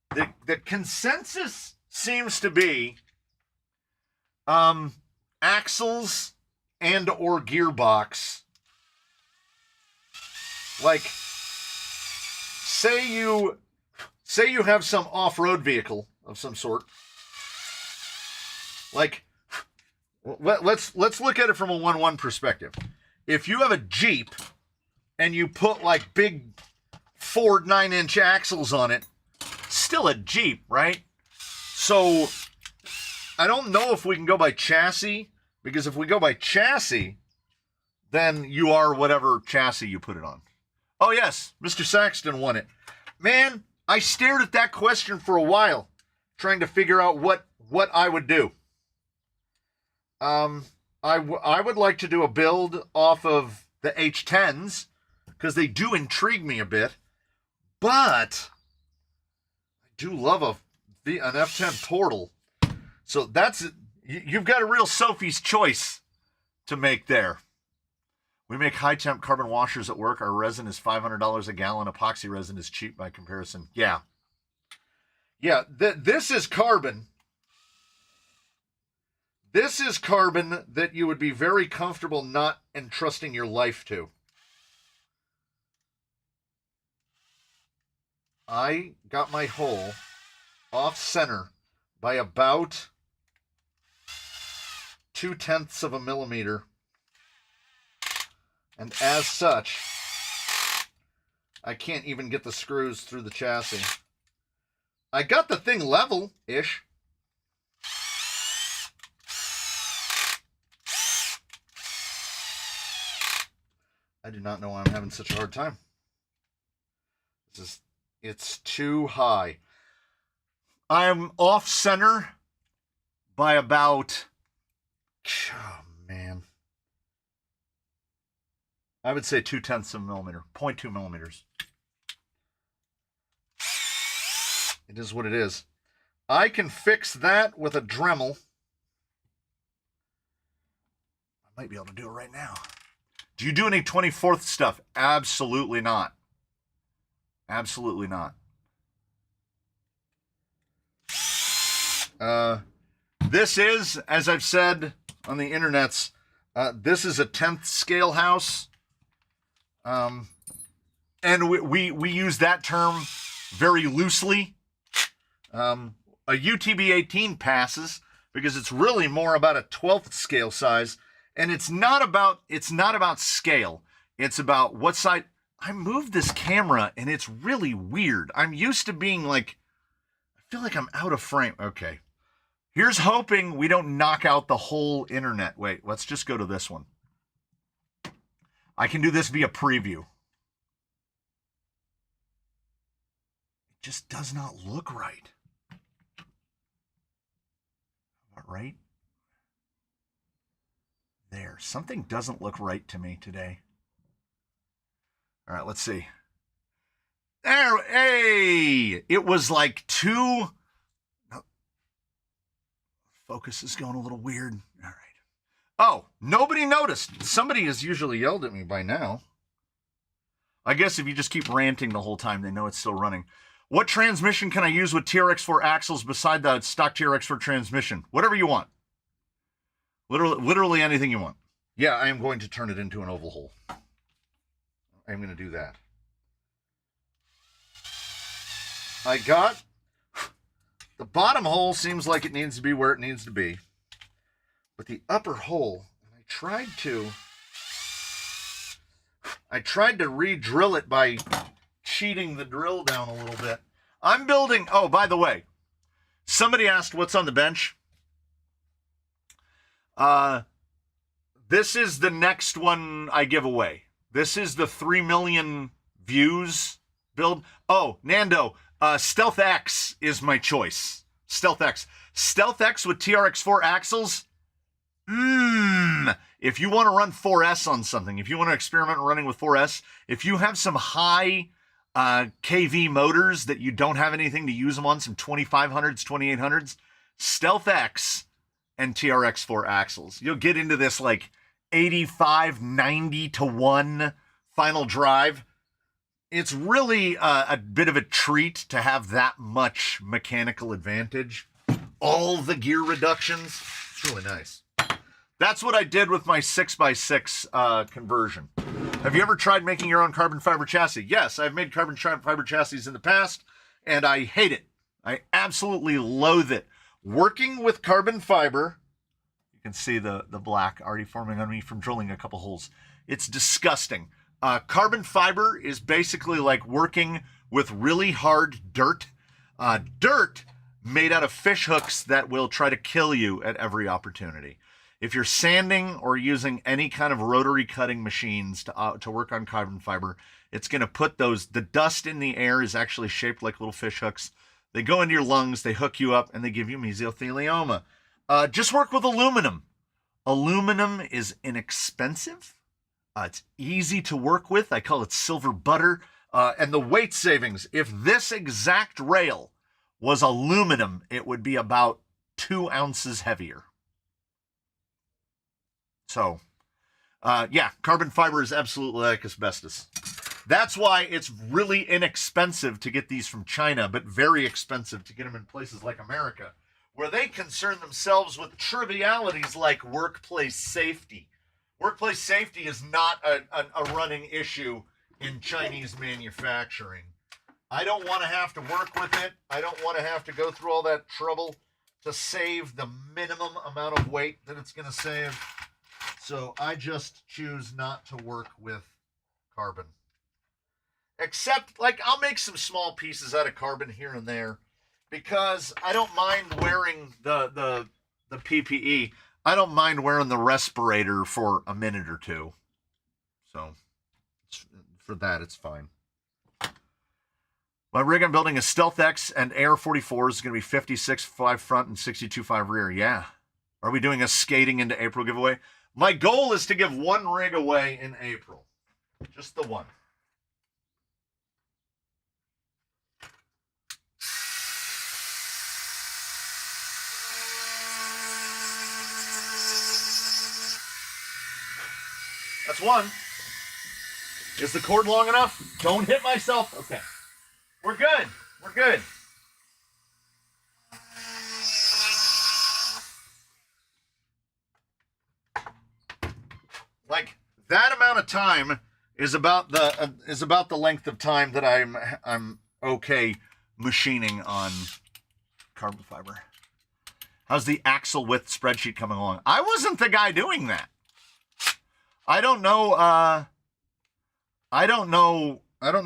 The consensus seems to be axles and or gearbox. Like, say you have some off-road vehicle of some sort. Like, let's look at it from a 1-1 perspective. If you have a Jeep and you put like big Ford 9-inch axles on it, still a Jeep, right? So I don't know if we can go by chassis, because if we go by chassis, then you are whatever chassis you put it on. Oh yes, Mr. Saxton won it. Man, I stared at that question for a while, trying to figure out what I would do. I would like to do a build off of the H10s, because they do intrigue me a bit. But I do love an F10 Portal. So you've got a real Sophie's choice to make there. We make high temp carbon washers at work. Our resin is $500 a gallon. Epoxy resin is cheap by comparison. Yeah. This is carbon. This is carbon that you would be very comfortable not entrusting your life to. I got my hole off center by about 0.2 of a millimeter. And as such, I can't even get the screws through the chassis. I got the thing level-ish. I do not know why I'm having such a hard time. It's too high. I'm off center by about, oh man, I would say 0.2 of a millimeter, 0.2 millimeters. It is what it is. I can fix that with a Dremel. I might be able to do it right now. Do you do any 24th stuff? Absolutely not. Absolutely not. This is, as I've said on the internets, this is a 10th scale house. And we use that term very loosely. A UTB 18 passes because it's really more about a 12th scale size, and it's not about scale. It's about what side. I moved this camera and it's really weird. I'm used to being like, I feel like I'm out of frame. Okay. Here's hoping we don't knock out the whole internet. Wait, let's just go to this one. I can do this via preview. It just does not look right. Right there. Something doesn't look right to me today. All right, let's see. There, hey! It was like two. Focus is going a little weird. All right. Oh, nobody noticed. Somebody has usually yelled at me by now. I guess if you just keep ranting the whole time, they know it's still running. What transmission can I use with TRX4 axles beside the stock TRX4 transmission? Whatever you want. Literally anything you want. Yeah, I am going to turn it into an oval hole. I'm going to do that. I got... The bottom hole seems like it needs to be where it needs to be. But the upper hole, I tried to re-drill it by cheating the drill down a little bit. I'm building... Oh, by the way, somebody asked what's on the bench. This is the next one I give away. This is the 3 million views build. Oh, Nando, Stealth X is my choice. Stealth X. Stealth X with TRX4 axles. If you want to run 4S on something, if you want to experiment running with 4S, if you have some high KV motors that you don't have anything to use them on, some 2500s, 2800s, Stealth X and TRX4 axles. You'll get into this like 85, 90 to 1 final drive. It's really a bit of a treat to have that much mechanical advantage. All the gear reductions. It's really nice. That's what I did with my 6x6 conversion. Have you ever tried making your own carbon fiber chassis? Yes, I've made carbon fiber chassis in the past, and I hate it. I absolutely loathe it. Working with carbon fiber, you can see the black already forming on me from drilling a couple holes. It's disgusting. Carbon fiber is basically like working with really hard dirt. Dirt made out of fish hooks that will try to kill you at every opportunity. If you're sanding or using any kind of rotary cutting machines to work on carbon fiber, it's going to put the dust in the air is actually shaped like little fish hooks. They go into your lungs, they hook you up, and they give you mesothelioma. Just work with aluminum. Aluminum is inexpensive. It's easy to work with. I call it silver butter. And the weight savings, if this exact rail was aluminum, it would be about 2 ounces heavier. So, yeah, carbon fiber is absolutely like asbestos. That's why it's really inexpensive to get these from China, but very expensive to get them in places like America, where they concern themselves with trivialities like workplace safety. Workplace safety is not a running issue in Chinese manufacturing. I don't want to have to work with it. I don't want to have to go through all that trouble to save the minimum amount of weight that it's going to save. So I just choose not to work with carbon. Except, like, I'll make some small pieces out of carbon here and there because I don't mind wearing the PPE. I don't mind wearing the respirator for a minute or two. So for that, it's fine. My rig I'm building is Stealth X and Air 44 is going to be 56.5 front and 62.5 rear. Yeah. Are we doing a skating into April giveaway? My goal is to give one rig away in April. Just the one. That's one. Is the cord long enough? Don't hit myself. Okay. We're good. We're good. Like that amount of time is about the length of time that I'm okay machining on carbon fiber. How's the axle width spreadsheet coming along? I wasn't the guy doing that. I don't know. I don't know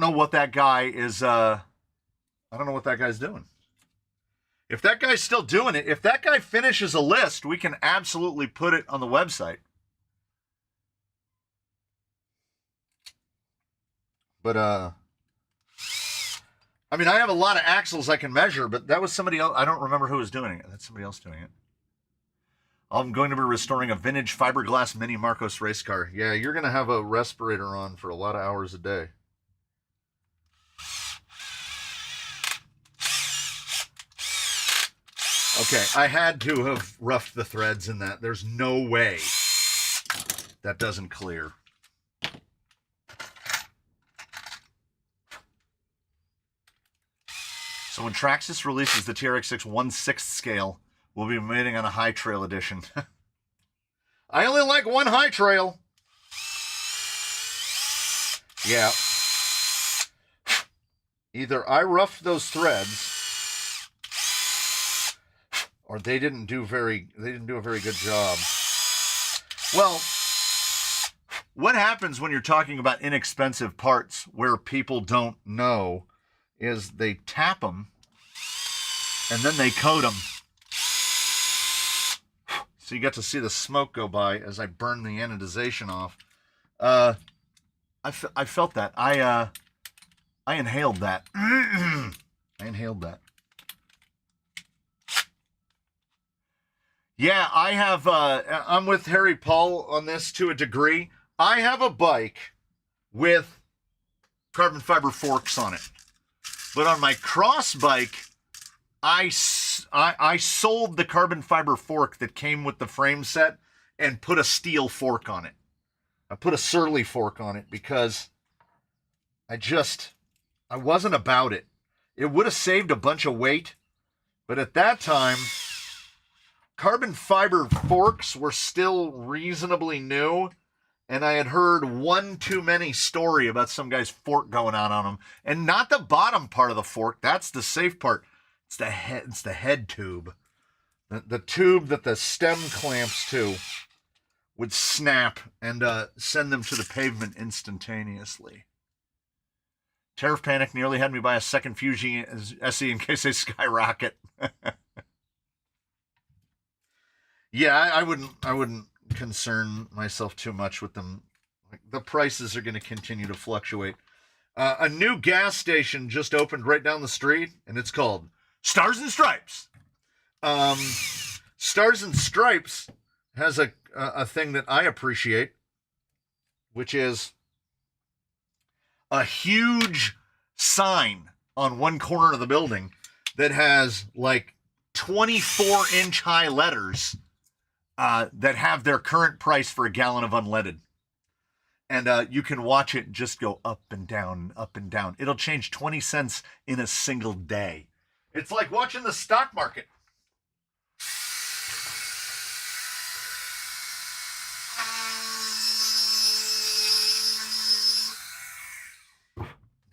what that guy is. I don't know what that guy's doing. If that guy's still doing it, if that guy finishes a list, we can absolutely put it on the website. But, I mean, I have a lot of axles I can measure, but that was somebody else. I don't remember who was doing it. That's somebody else doing it. I'm going to be restoring a vintage fiberglass Mini Marcos race car. Yeah, you're going to have a respirator on for a lot of hours a day. Okay, I had to have roughed the threads in that. There's no way that doesn't clear. So when Traxxas releases the TRX6 1/6 scale, we'll be waiting on a high trail edition. I only like one high trail. Yeah. Either I roughed those threads, or they didn't do a very good job. Well, what happens when you're talking about inexpensive parts where people don't know is they tap them and then they coat them. So you get to see the smoke go by as I burn the anodization off. I felt that. I inhaled that. I inhaled that. Yeah, I have, I'm with Harry Paul on this to a degree. I have a bike with carbon fiber forks on it. But on my cross bike, I sold the carbon fiber fork that came with the frame set and put a steel fork on it. I put a Surly fork on it because I wasn't about it. It would have saved a bunch of weight, but at that time, carbon fiber forks were still reasonably new, and I had heard one too many story about some guy's fork going on them. And not the bottom part of the fork. That's the safe part. It's the head tube. The tube that the stem clamps to would snap and send them to the pavement instantaneously. Tariff panic nearly had me buy a second Fuji SE in case they skyrocket. Yeah, I wouldn't concern myself too much with them. The prices are going to continue to fluctuate. A new gas station just opened right down the street, and it's called Stars and Stripes. Stars and Stripes has a thing that I appreciate, which is a huge sign on one corner of the building that has like 24-inch high letters that have their current price for a gallon of unleaded. And you can watch it just go up and down, up and down. It'll change 20 cents in a single day. It's like watching the stock market.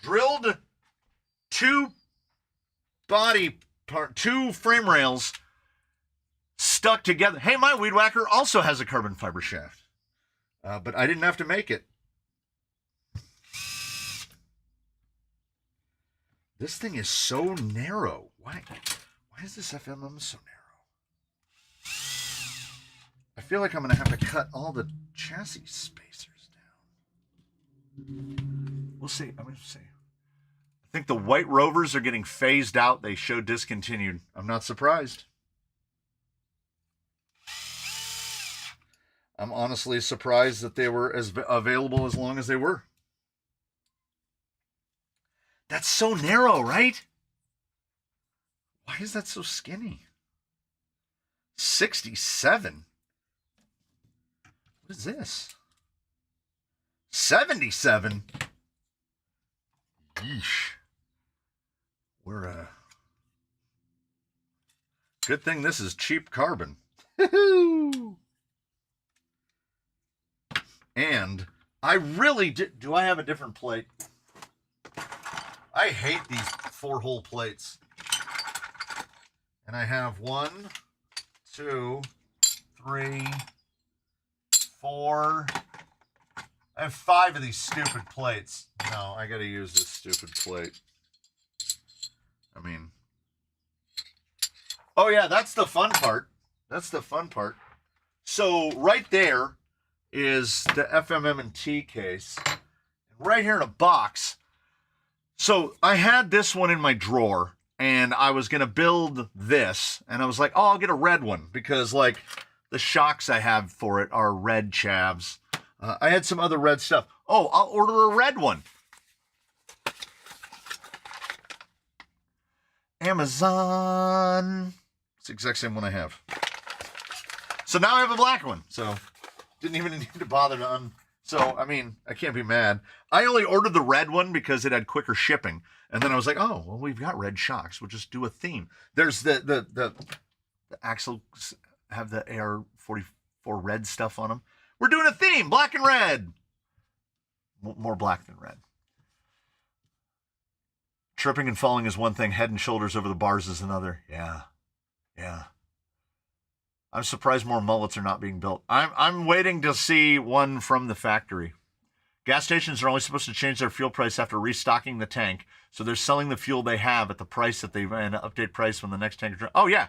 Drilled two frame rails stuck together. Hey, my weed whacker also has a carbon fiber shaft, but I didn't have to make it. This thing is so narrow. Why is this FMM so narrow? I feel like I'm going to have to cut all the chassis spacers down. We'll see. I'm going to see. I think the White Rovers are getting phased out. They show discontinued. I'm not surprised. I'm honestly surprised that they were as available as long as they were. That's so narrow, right? Why is that so skinny? 67. What is this? 77. Yeesh. We're good thing this is cheap carbon. And I really do I have a different plate? I hate these 4-hole plates. And I have 1, 2, 3, 4. I have 5 of these stupid plates. No, I gotta use this stupid plate. I mean, oh yeah, that's the fun part. That's the fun part. So right there is the FMM&T case. Right here in a box. So I had this one in my drawer, and I was gonna build this, and I was like, oh, I'll get a red one, because like the shocks I have for it are red chavs. I had some other red stuff. Oh, I'll order a red one. Amazon. It's the exact same one I have. So now I have a black one. So didn't even need to bother to So, I mean, I can't be mad. I only ordered the red one because it had quicker shipping. And then I was like, oh, well, we've got red shocks. We'll just do a theme. There's the axles have the AR-44 red stuff on them. We're doing a theme, black and red. More black than red. Tripping and falling is one thing. Head and shoulders over the bars is another. Yeah. I'm surprised more mullets are not being built. I'm waiting to see one from the factory. Gas stations are only supposed to change their fuel price after restocking the tank. So they're selling the fuel they have at the price that they ran, update price when the next tank. Oh, yeah.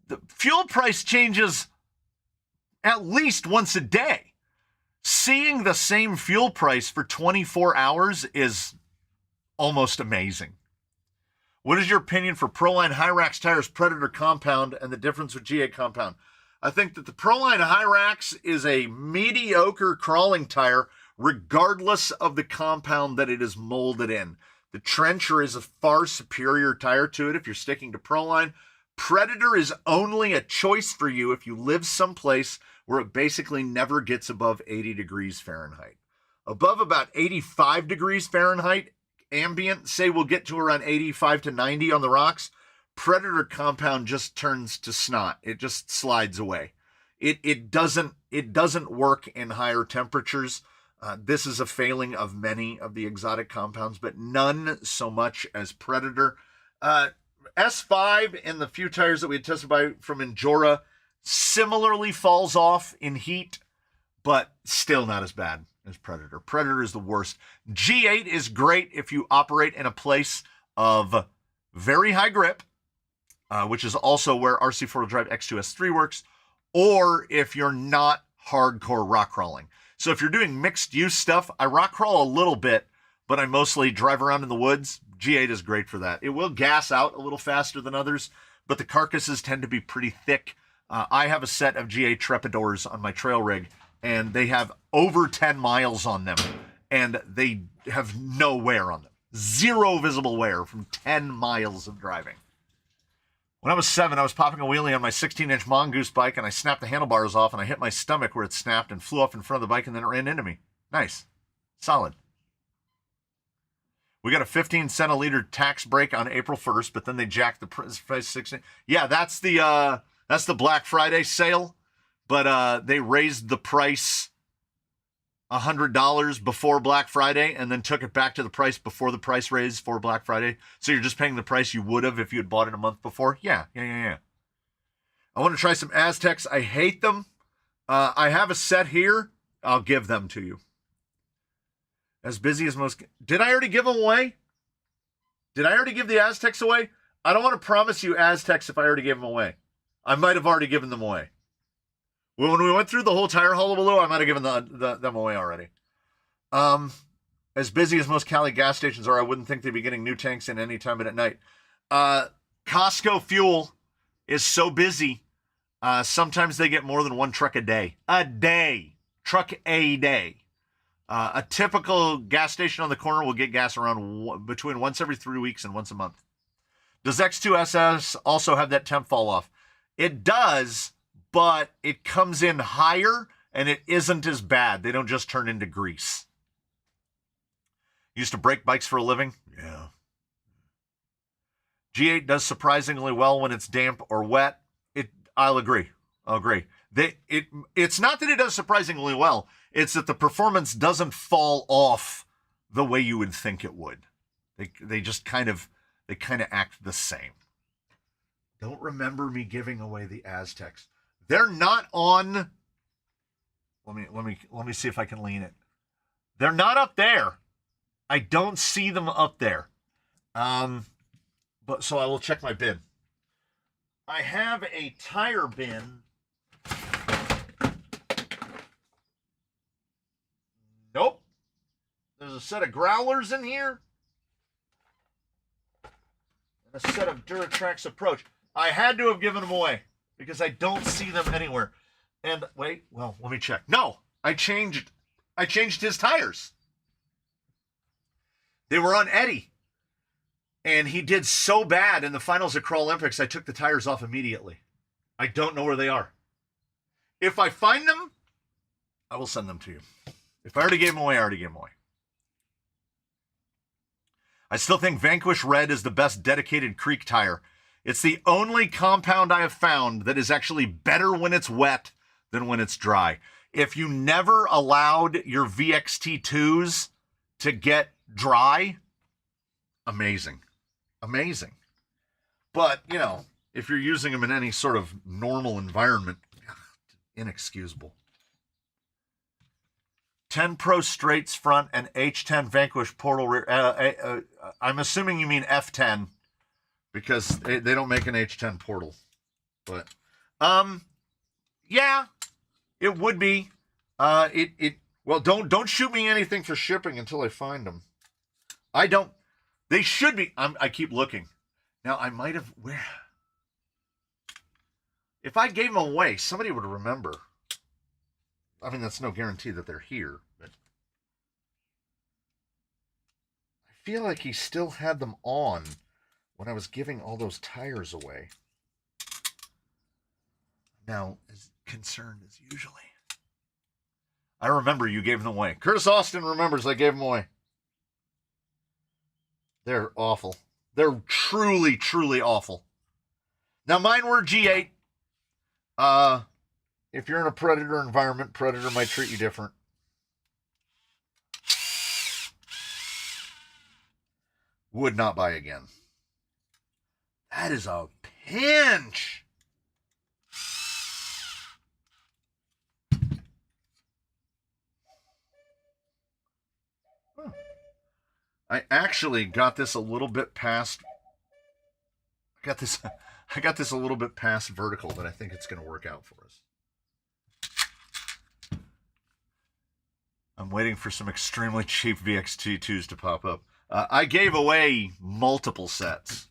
The fuel price changes at least once a day. Seeing the same fuel price for 24 hours is almost amazing. What is your opinion for Proline Hyrax tires, Predator compound, and the difference with G8 compound? I think that the Proline Hyrax is a mediocre crawling tire, regardless of the compound that it is molded in. The Trencher is a far superior tire to it if you're sticking to Proline. Predator is only a choice for you if you live someplace where it basically never gets above 80 degrees Fahrenheit. Above about 85 degrees Fahrenheit, ambient, say we'll get to around 85 to 90 on the rocks, Predator compound just turns to snot. It just slides away. It doesn't work in higher temperatures. This is a failing of many of the exotic compounds, but none so much as Predator. S5 and the few tires that we had tested by from Enduro similarly falls off in heat, but still not as bad as Predator. Predator is the worst. G8 is great if you operate in a place of very high grip, which is also where RC 4-wheel drive X2S3 works, or if you're not hardcore rock crawling. So if you're doing mixed use stuff, I rock crawl a little bit, but I mostly drive around in the woods. G8 is great for that. It will gas out a little faster than others, but the carcasses tend to be pretty thick. I have a set of G8 Trepidors on my trail rig, and they have over 10 miles on them, and they have no wear on them. Zero visible wear from 10 miles of driving. When I was 7, I was popping a wheelie on my 16-inch Mongoose bike, and I snapped the handlebars off, and I hit my stomach where it snapped and flew off in front of the bike, and then it ran into me. Nice. Solid. We got a 15 cent a liter tax break on April 1st, but then they jacked the price 16. Yeah, that's the Black Friday sale, but they raised the price $100 before Black Friday and then took it back to the price before the price raise for Black Friday. So you're just paying the price you would have if you had bought it a month before. Yeah. I want to try some Aztecs. I hate them. I have a set here. I'll give them to you. As busy as most. Did I already give them away? Did I already give the Aztecs away? I don't want to promise you Aztecs if I already gave them away. I might have already given them away. Well, when we went through the whole tire hullabaloo, I might have given them away already. as busy as most Cali gas stations are, I wouldn't think they'd be getting new tanks in any time but at night. Costco fuel is so busy. Sometimes they get more than one truck a day. Truck a day. A typical gas station on the corner will get gas around between once every 3 weeks and once a month. Does X2SS also have that temp fall off? It does, but it comes in higher and it isn't as bad. They don't just turn into grease. Used to brake bikes for a living? Yeah. G8 does surprisingly well when it's damp or wet. I'll agree. It's not that it does surprisingly well. It's that the performance doesn't fall off the way you would think it would. They just kind of act the same. Don't remember me giving away the Aztecs. They're not on. Let me see if I can lean it. They're not up there. I don't see them up there. But so I will check my bin. I have a tire bin. Nope. There's a set of growlers in here. And a set of Duratrax Approach. I had to have given them away because I don't see them anywhere. And wait, well, let me check. No, I changed his tires. They were on Eddie. And he did so bad in the finals of Crawl Olympics, I took the tires off immediately. I don't know where they are. If I find them, I will send them to you. If I already gave them away, I already gave them away. I still think Vanquish Red is the best dedicated creek tire. It's the only compound I have found that is actually better when it's wet than when it's dry. If you never allowed your VXT2s to get dry, amazing. Amazing. But, you know, if you're using them in any sort of normal environment, inexcusable. 10 Pro straights front and H10 Vanquish portal rear. I'm assuming you mean F10 because they don't make an H10 portal. But, yeah, it would be. Well, don't shoot me anything for shipping until I find them. I don't. They should be. I keep looking. Now, I might have. Where? If I gave them away, somebody would remember. I mean, that's no guarantee that they're here. But I feel like he still had them on when I was giving all those tires away. Now, as concerned as usually. I remember you gave them away. Curtis Austin remembers I gave them away. They're awful. They're truly, truly awful. Now, mine were G8. If you're in a Predator environment, Predator might treat you different. Would not buy again. That is a pinch. Huh. I actually got this a little bit past. I got this a little bit past vertical, but I think it's going to work out for us. I'm waiting for some extremely cheap VXT2s to pop up. I gave away multiple sets.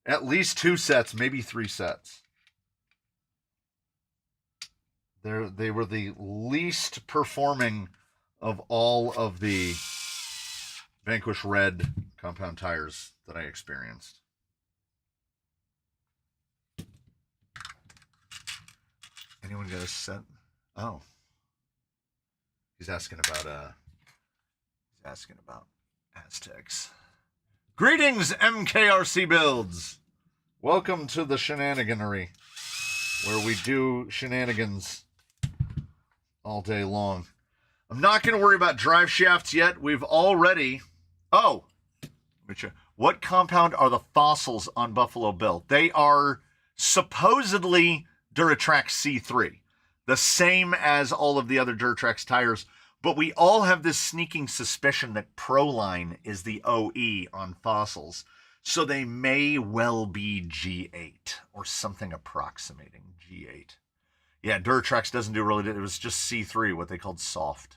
At least 2 sets, maybe 3 sets. They were the least performing of all of the Vanquish Red compound tires that I experienced. Anyone got a set? Oh. He's asking about Aztecs. Greetings, MKRC builds. Welcome to the shenaniganery, where we do shenanigans all day long. I'm not going to worry about drive shafts yet. We've already. Oh, what compound are the fossils on Buffalo Bill? They are supposedly Duratrax C3. The same as all of the other Duratrax tires, but we all have this sneaking suspicion that Proline is the OE on fossils, so they may well be G8 or something approximating G8. Yeah, Duratrax doesn't do really. It was just C3, what they called soft.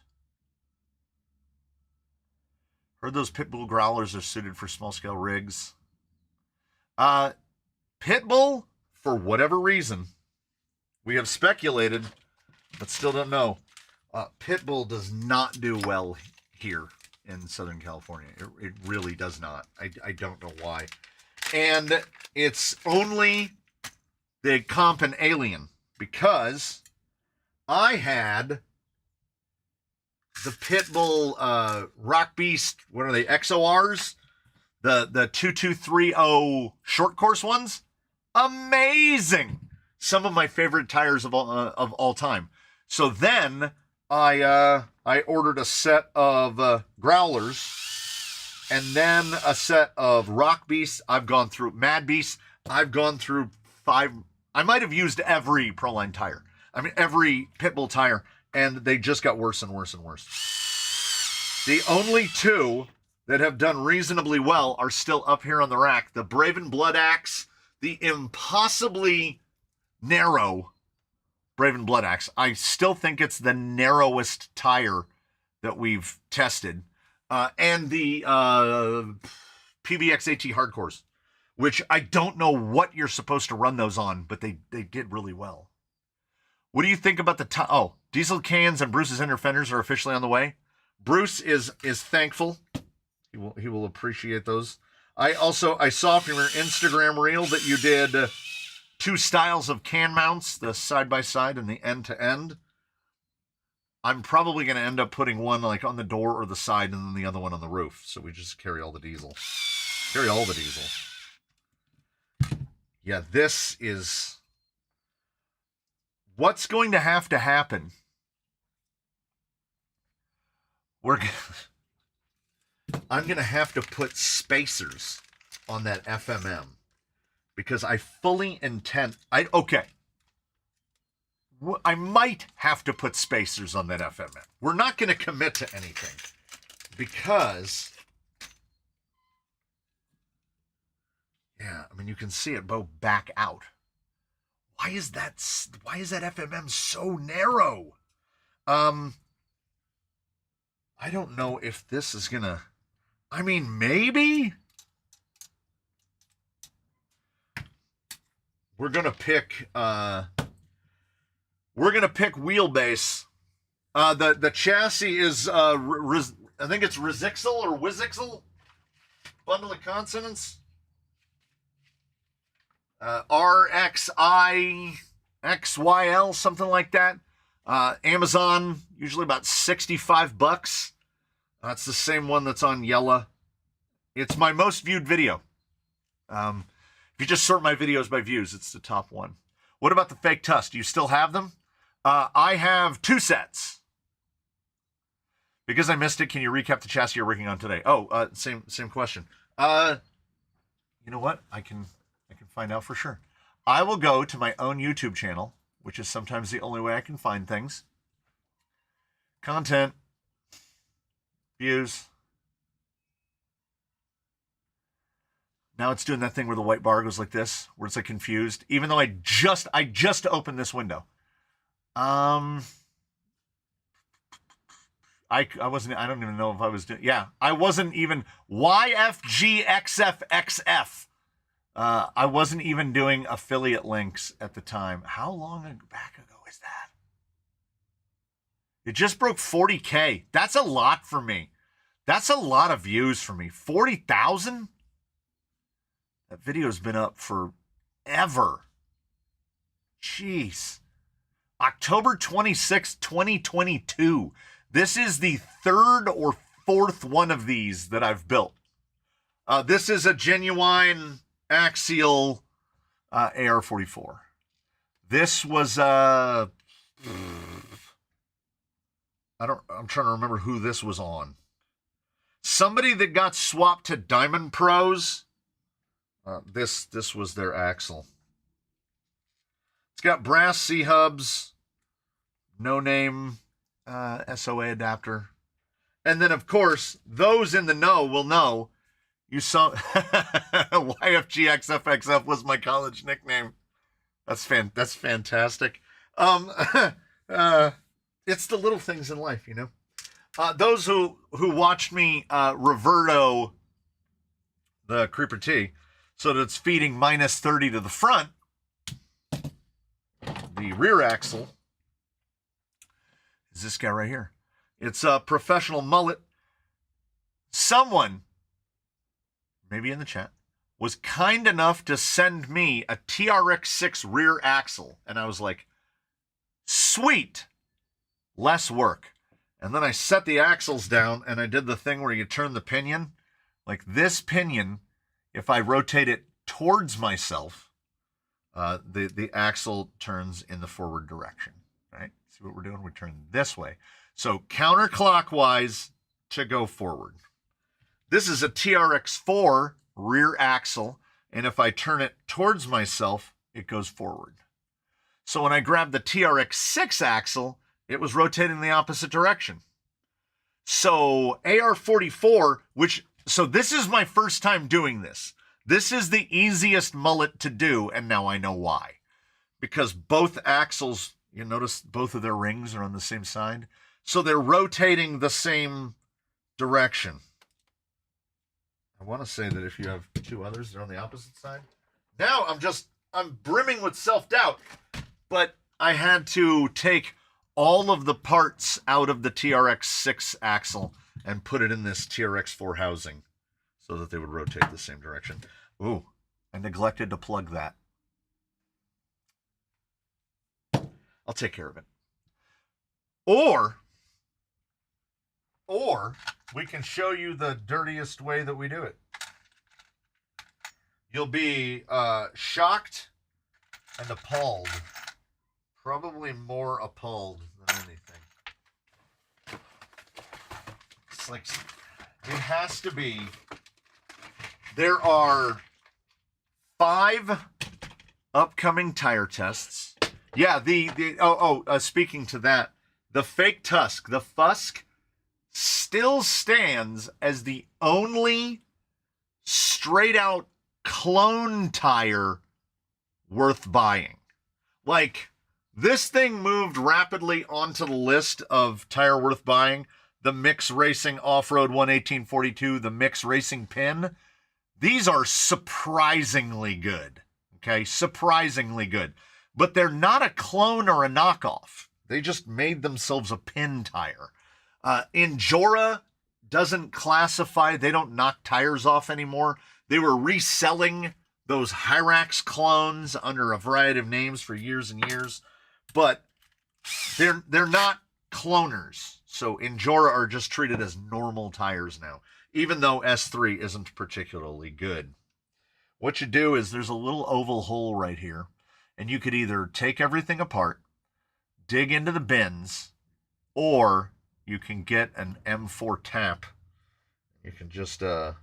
Heard those Pitbull growlers are suited for small-scale rigs. Pitbull, for whatever reason, we have speculated, but still don't know. Pitbull does not do well here in Southern California. It really does not. I don't know why. And it's only the Comp and Alien, because I had the Pitbull Rock Beast, what are they, XORs? The 2230 short course ones. Amazing. Some of my favorite tires of all time. So then I ordered a set of growlers, and then a set of Rock Beasts. I've gone through Mad Beasts. I've gone through 5. I might have used every Proline tire. I mean, every Pitbull tire, and they just got worse and worse and worse. The only 2 that have done reasonably well are still up here on the rack. The Brave and Blood Axe, the impossibly narrow Brave and Blood Axe. I still think it's the narrowest tire that we've tested. And the PBX AT Hardcores, which I don't know what you're supposed to run those on, but they did really well. What do you think about the diesel cans and Bruce's inner fenders are officially on the way? Bruce is thankful. He will appreciate those. I saw from your Instagram reel that you did 2 styles of can mounts, the side-by-side and the end-to-end. I'm probably going to end up putting one like on the door or the side and then the other one on the roof. So we just carry all the diesel. Carry all the diesel. Yeah, this is what's going to happen. I'm going to have to put spacers on that FMM because I fully intend. I might have to put spacers on that FMM. We're not going to commit to anything because, yeah, I mean, you can see it bow back out. Why is that FMM so narrow? I don't know if this is going to, I mean, maybe we're going to pick wheelbase. The chassis is I think it's Rizixel or Wizixel, bundle of consonants. RXI XYL, something like that. Amazon, usually about $65. That's the same one that's on Yella. It's my most viewed video. If you just sort my videos by views, it's the top one. What about the fake tusk? Do you still have them? I have 2 sets. Because I missed it, can you recap the chassis you're working on today? Oh, same question. You know what? I can find out for sure. I will go to my own YouTube channel, which is sometimes the only way I can find things. Content. Views. Now it's doing that thing where the white bar goes like this, where it's like confused, even though I just opened this window. I wasn't, I don't even know if I was doing, yeah, I wasn't even, YFGXFXF. I wasn't even doing affiliate links at the time. How long back ago is that? It just broke 40K. That's a lot for me. That's a lot of views for me. 40,000? That video's been up forever. Jeez. October 26, 2022. This is the 3rd or 4th one of these that I've built. This is a genuine axial AR-44. This was I'm trying to remember who this was on. Somebody that got swapped to Diamond Pros. This was their axle. It's got brass C-hubs, no name SOA adapter. And then, of course, those in the know will know you saw YFGXFXF was my college nickname. That's fantastic. It's the little things in life, you know. Those who watched me reverto the Creeper T so that it's feeding minus 30 to the front, the rear axle is this guy right here. It's a professional mullet. Someone, maybe in the chat, was kind enough to send me a TRX6 rear axle. And I was like, sweet, less work. And then I set the axles down and I did the thing where you turn the pinion. Like this pinion, if I rotate it towards myself, the axle turns in the forward direction, right? See what we're doing? We turn this way. So counterclockwise to go forward. This is a TRX4 rear axle, and if I turn it towards myself, it goes forward. So when I grabbed the TRX6 axle, it was rotating the opposite direction. So AR44, so this is my first time doing this. This is the easiest mullet to do, and now I know why. Because both axles, you notice both of their rings are on the same side. So they're rotating the same direction. I want to say that if you have two others, they're on the opposite side. Now I'm brimming with self-doubt, but I had to take all of the parts out of the TRX6 axle and put it in this TRX4 housing so that they would rotate the same direction. Ooh, I neglected to plug that. I'll take care of it. Or we can show you the dirtiest way that we do it. You'll be shocked and appalled. Probably more appalled than anything. It's like, it has to be. There are 5 upcoming tire tests. Yeah, speaking to that, the fake Tusk, the Fusk, still stands as the only straight out clone tire worth buying. Like, this thing moved rapidly onto the list of tire worth buying. The Mix Racing Off-Road 11842, the Mix Racing Pin. These are surprisingly good. Okay, surprisingly good. But they're not a clone or a knockoff. They just made themselves a pin tire. Enduro doesn't classify. They don't knock tires off anymore. They were reselling those Hyrax clones under a variety of names for years and years. But they're not cloners. So Enduro are just treated as normal tires now, even though S3 isn't particularly good. What you do is there's a little oval hole right here, and you could either take everything apart, dig into the bins, or you can get an M4 tap. You can just run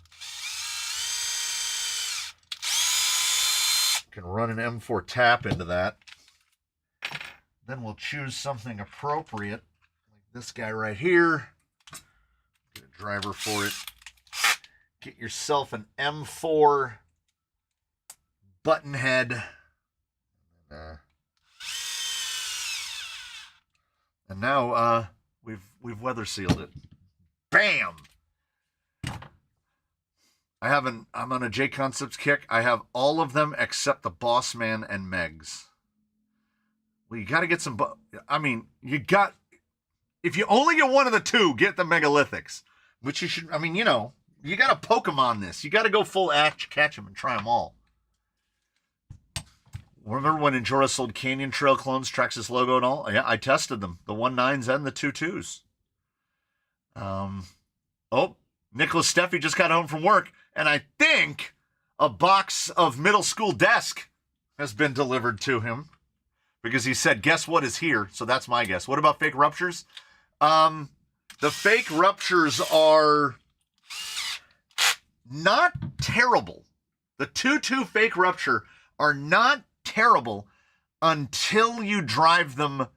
an M4 tap into that. Then we'll choose something appropriate, like this guy right here. Get a driver for it. Get yourself an M4 button head. And now we've weather sealed it. Bam! I'm on a J Concepts kick. I have all of them except the Bossman and Megs. Well, you got to get some. If you only get one of the two, get the megalithics. Which you should. You got to Pokemon this. You got to go full catch them and try them all. Remember when Enduro sold Canyon Trail clones, Traxxas logo and all? Yeah, I tested them. The 1.9s and the 2.2s. Nicholas Steffi just got home from work, and I think a box of middle school desk has been delivered to him because he said, guess what is here? So that's my guess. What about fake ruptures? The fake ruptures are not terrible. The 2.2 fake rupture are not terrible until you drive them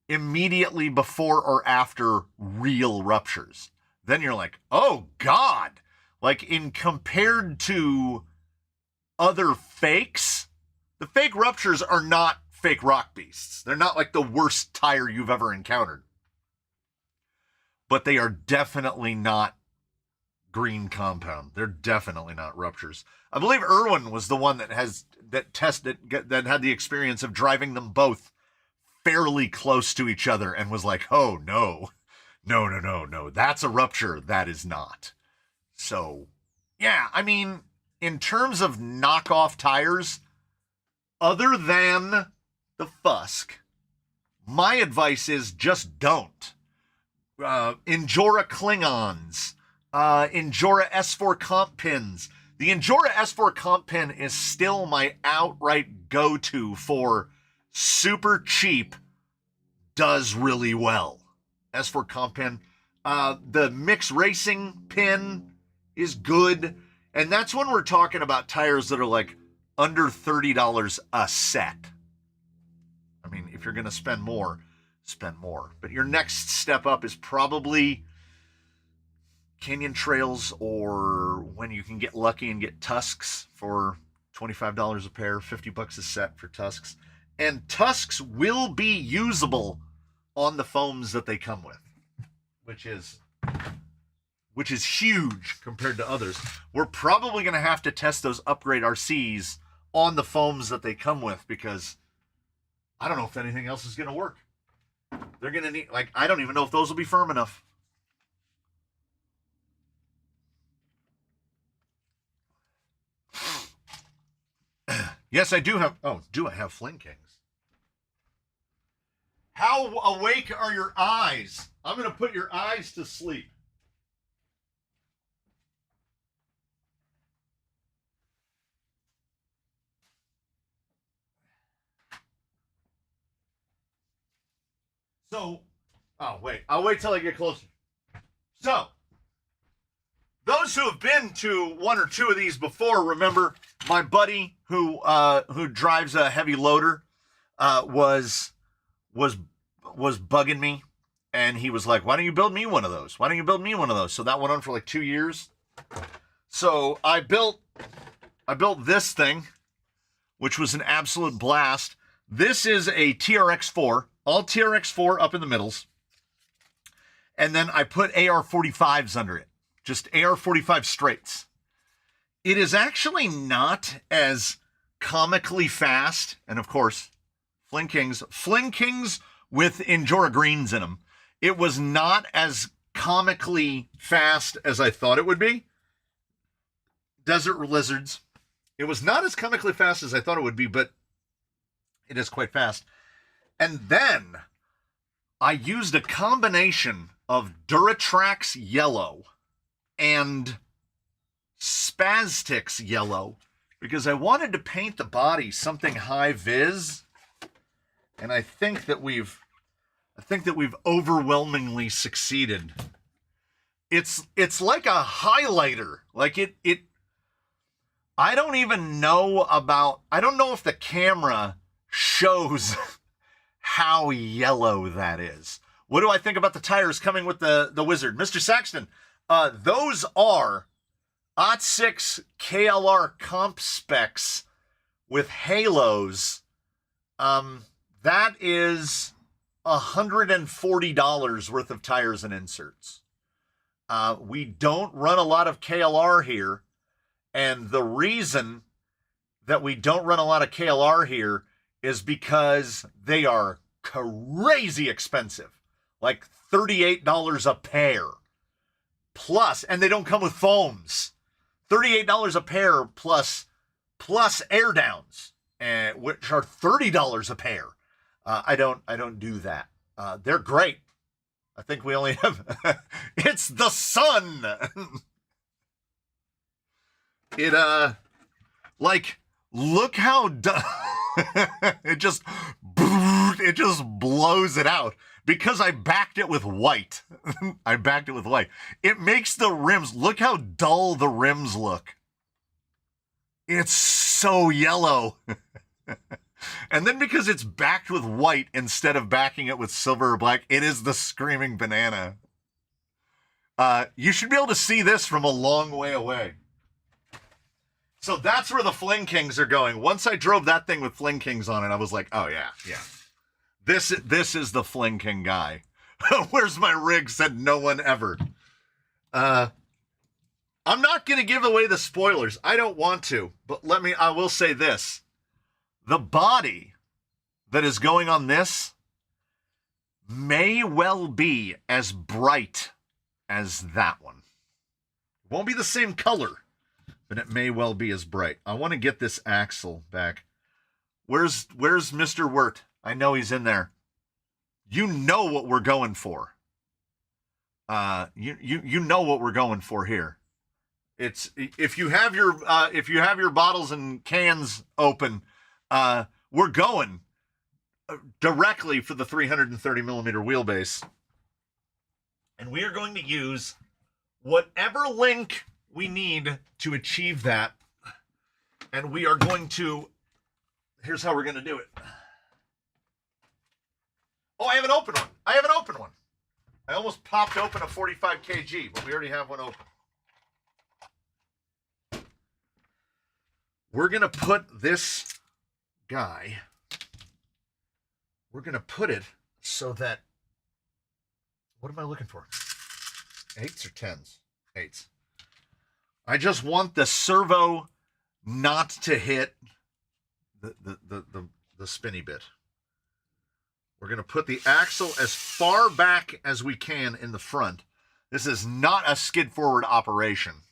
immediately before or after real ruptures. Then you're like, oh God, like in compared to other fakes, the fake ruptures are not fake rock beasts. They're not like the worst tire you've ever encountered. but they are definitely not green compound. They're definitely not ruptures. I believe Irwin was the one that had the experience of driving them both fairly close to each other and was like, oh, no, that's a rupture. That is not. So, yeah, I mean, in terms of knockoff tires, other than the Fusk, my advice is just don't. Enduro Klingons, Enduro S4 comp pins. The Enduro S4 comp pin is still my outright go-to for super cheap, does really well. S4 comp pin. The Mix Racing pin is good. And that's when we're talking about tires that are like under $30 a set. I mean, if you're going to spend more, spend more. But your next step up is probably Canyon Trails, or when you can get lucky and get Tusks for $25 a pair, $50 a set for Tusks. And Tusks will be usable on the foams that they come with, which is huge compared to others. We're probably going to have to test those upgrade RCs on the foams that they come with, because I don't know if anything else is going to work. They're going to need, like, I don't even know if those will be firm enough. Yes, I do have, do I have Fling Kings? How awake are your eyes? I'm going to put your eyes to sleep. So, I'll wait till I get closer. So, those who have been to one or two of these before remember my buddy who drives a heavy loader was bugging me, and he was like, "Why don't you build me one of those? Why don't you build me one of those?" So that went on for like 2 years. So I built this thing, which was an absolute blast. This is a TRX4, all TRX4 up in the middles. And then I put AR45s under it, just AR45 straights. It is actually not as comically fast. And of course, Fling Kings with Enduro greens in them. It was not as comically fast as I thought it would be. Desert Lizards. It was not as comically fast as I thought it would be, but it is quite fast. And then I used a combination of Duratrax yellow and Spaztix yellow because I wanted to paint the body something high vis. And I think that we've overwhelmingly succeeded. It's like a highlighter. Like it I don't know if the camera shows how yellow that is. What do I think about the tires coming with the Wizard? Mr. Saxton, those are OT6 KLR comp specs with halos. That is $140 worth of tires and inserts. We don't run a lot of KLR here. And the reason that we don't run a lot of KLR here is because they are crazy expensive. Like $38 a pair. Plus, and they don't come with foams. $38 a pair plus air downs, which are $30 a pair. I don't do that. They're great. I think we only have it's the sun. Look how it just blows it out because I backed it with white. It makes the rims, look how dull the rims look. It's so yellow. And then because it's backed with white instead of backing it with silver or black, it is the screaming banana. You should be able to see this from a long way away. So that's where the Fling Kings are going. Once I drove that thing with Fling Kings on it, I was like, oh yeah. This is the Fling King guy. Where's my rig? Said no one ever. I'm not going to give away the spoilers. I don't want to, but I will say this. The body that is going on this may well be as bright as that one. It won't be the same color, but it may well be as bright. I want to get this axle back. Where's Mr. Wirt? I know he's in there. You know what we're going for. You know what we're going for here. It's if you have your bottles and cans open, we're going directly for the 330 millimeter wheelbase, and we are going to use whatever link we need to achieve that, and we are going to. Here's how we're going to do it. Oh, I have an open one. I almost popped open a 45 kg, but we already have one open. We're going to put this guy, we're going to put it so that, what am I looking for? 8s or 10s? 8s. I just want the servo not to hit the spinny bit. We're going to put the axle as far back as we can in the front. This is not a skid forward operation.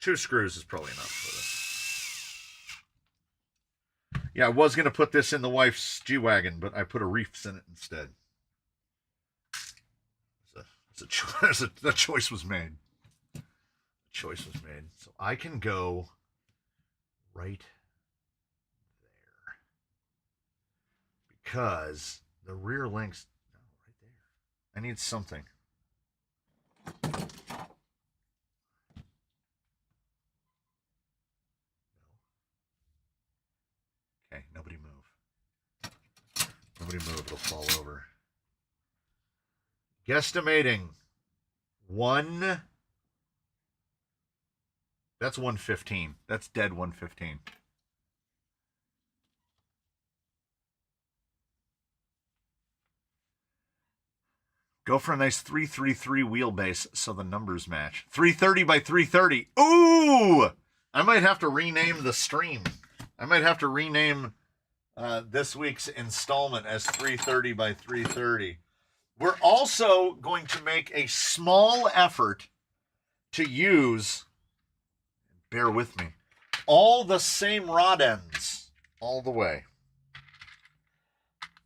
2 screws is probably enough for this. Yeah, I was going to put this in the wife's G-Wagon, but I put a reefs in it instead. The choice was made. The choice was made. So I can go right there. Because the rear link's right there. I need something. Okay, nobody move. Nobody move, it'll fall over. Guesstimating that's 115. That's dead 115. Go for a nice 333 wheelbase so the numbers match. 330 by 330. Ooh! I might have to rename the stream. I might have to rename this week's installment as 330 by 330. We're also going to make a small effort to use, bear with me, all the same rod ends all the way.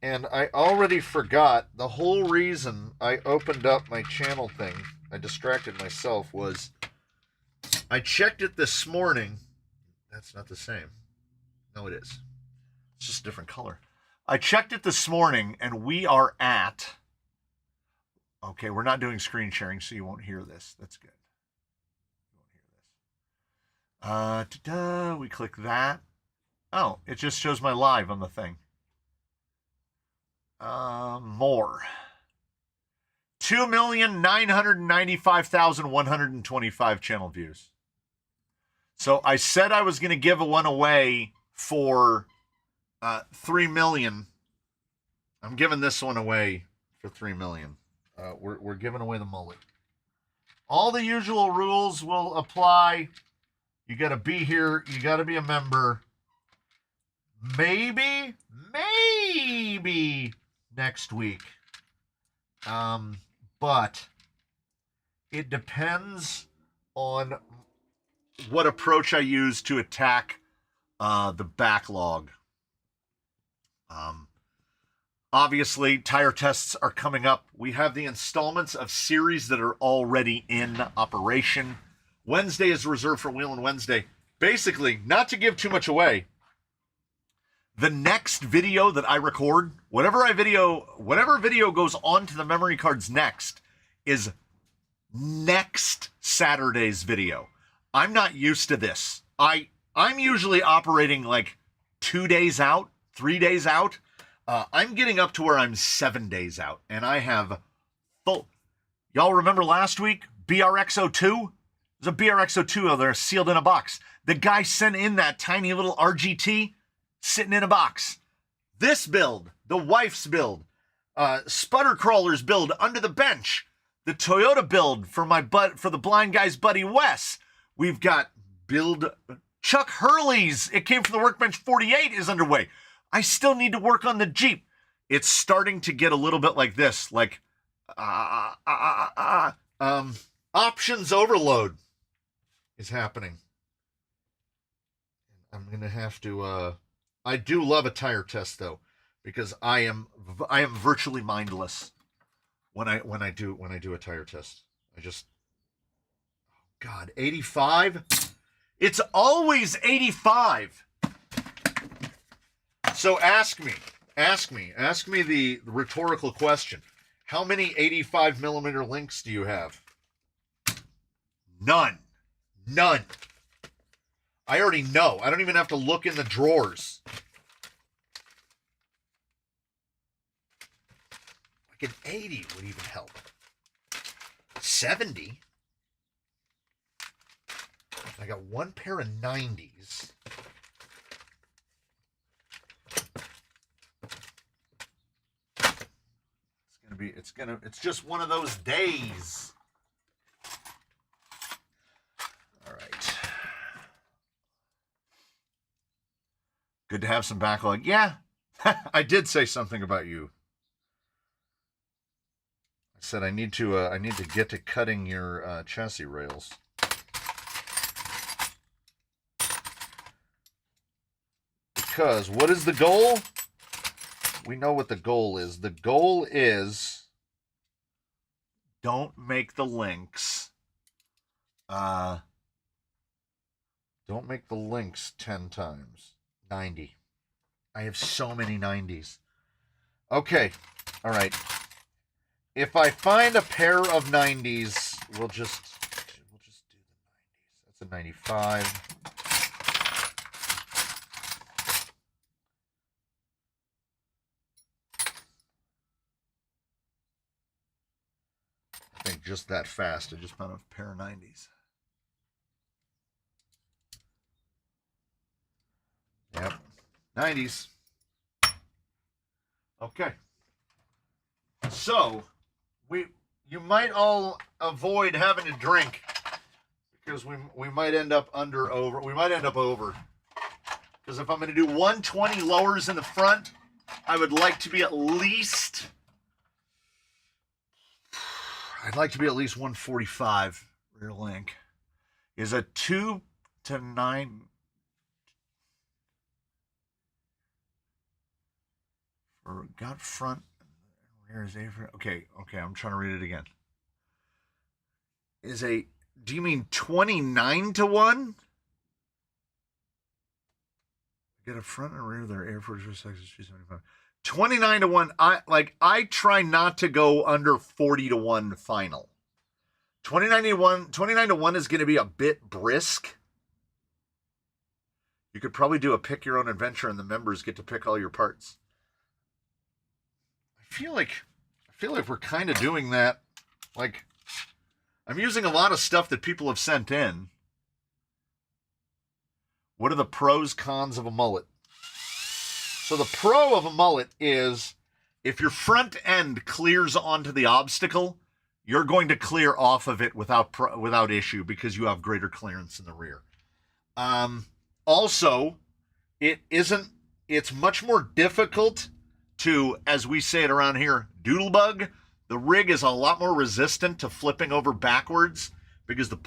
And I already forgot the whole reason I opened up my channel thing. I distracted myself was I checked it this morning. That's not the same. No, it is. It's just a different color. I checked it this morning and we are at, okay, we're not doing screen sharing, so you won't hear this. That's good. You won't hear this. We click that. Oh, it just shows my live on the thing. More. 2,995,125 channel views. So I said I was going to give one away for 3 million. I'm giving this one away for 3 million. We're giving away the mullet. All the usual rules will apply. You got to be here. You got to be a member. Maybe next week. But it depends on what approach I use to attack the backlog. Obviously, tire tests are coming up. We have the installments of series that are already in operation. Wednesday is reserved for Wheel and Wednesday. Basically, not to give too much away, the next video that I record, whatever video goes onto the memory cards next, is next Saturday's video. I'm not used to this. I'm usually operating like 2 days out, 3 days out. I'm getting up to where I'm 7 days out, and I have full. Y'all remember last week, BRX02? There's a BRX02 out there sealed in a box. The guy sent in that tiny little RGT sitting in a box. This build, the wife's build, Sputter Crawlers build under the bench. The Toyota build for the blind guy's buddy Wes. We've got build Chuck Hurley's. It came from the Workbench 48 is underway. I still need to work on the Jeep. It's starting to get a little bit like this, like options overload is happening. I'm gonna have to. I do love a tire test though, because I am virtually mindless when I do a tire test. I just, God, 85. It's always 85. So ask me the rhetorical question. How many 85 millimeter links do you have? None. I already know. I don't even have to look in the drawers. Like an 80 would even help. 70. I got one pair of 90s. It's just one of those days. All right. Good to have some backlog. Yeah, I did say something about you. I said I need to get to cutting your chassis rails. Because what is the goal? We know what the goal is. The goal is don't make the links. Don't make the links 10 times. 90. I have so many 90s. Okay. All right. If I find a pair of 90s, we'll just do the 90s. That's a 95. I think just that fast. I just found a pair of 90s. Yep. 90s. Okay. So, you might all avoid having to drink because we might end up over. We might end up over. Because if I'm going to do 120 lowers in the front, I would like to be at least 145 rear link. Is a 2 to 9 or got front rear is a for, okay, I'm trying to read it again. Do you mean 29 to 1? Get a front and rear there, Air Force Texas 275. 29 to 1. I try not to go under 40 to 1 final. 29 to 1 is going to be a bit brisk. You could probably do a pick your own adventure and the members get to pick all your parts. I feel like we're kind of doing that. Like, I'm using a lot of stuff that people have sent in. What are the pros, cons of a mullet? So the pro of a mullet is if your front end clears onto the obstacle, you're going to clear off of it without issue because you have greater clearance in the rear. Also, it's much more difficult to, as we say it around here, doodlebug. The rig is a lot more resistant to flipping over backwards because the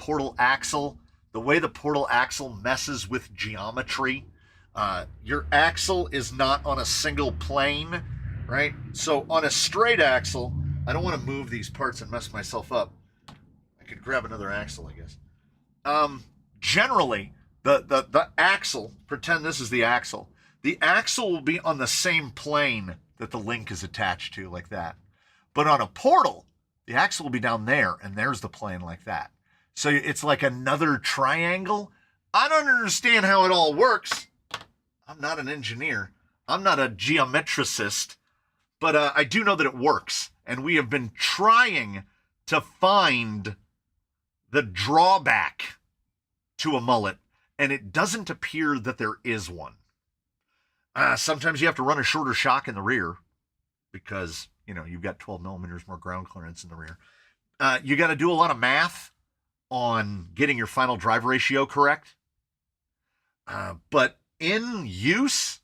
way the portal axle messes with geometry. Your axle is not on a single plane, right? So on a straight axle, I don't want to move these parts and mess myself up. I could grab another axle, I guess. Generally, the axle, pretend this is the axle. The axle will be on the same plane that the link is attached to, like that. But on a portal, the axle will be down there, and there's the plane like that. So it's like another triangle. I don't understand how it all works. I'm not an engineer. I'm not a geometricist. But I do know that it works. And we have been trying to find the drawback to a mullet. And it doesn't appear that there is one. Sometimes you have to run a shorter shock in the rear because you know, you've got 12 millimeters more ground clearance in the rear. You got to do a lot of math on getting your final drive ratio correct. But in use,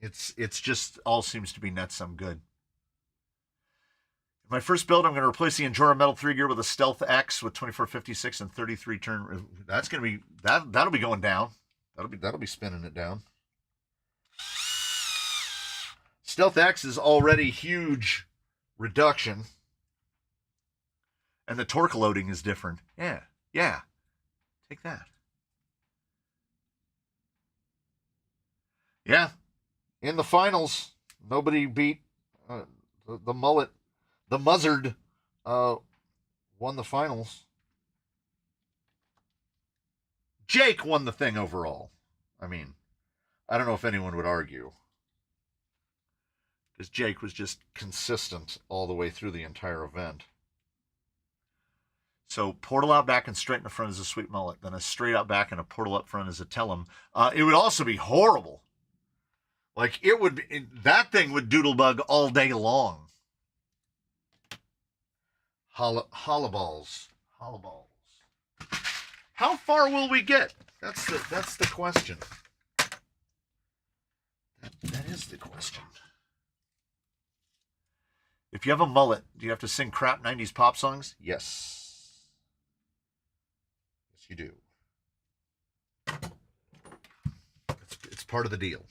it's just all seems to be net some good. My first build, I'm going to replace the Enduro Metal 3 gear with a Stealth X with 2456 and 33 turn. That's going to be that'll be going down. That'll be spinning it down. Stealth X is already huge reduction, and the torque loading is different. Yeah. Take that. Yeah. In the finals, nobody beat the Mullet. The Muzzard won the finals. Jake won the thing overall. I mean, I don't know if anyone would argue. Because Jake was just consistent all the way through the entire event. So portal out back and straight in the front is a sweet Mullet. Then a straight out back and a portal up front is a Tellum. It would also be horrible. Like, it would be, that thing would doodlebug all day long. Hollaballs. How far will we get? That's the question. That is the question. If you have a Mullet, do you have to sing crap 90s pop songs? Yes. Yes, you do. It's part of the deal.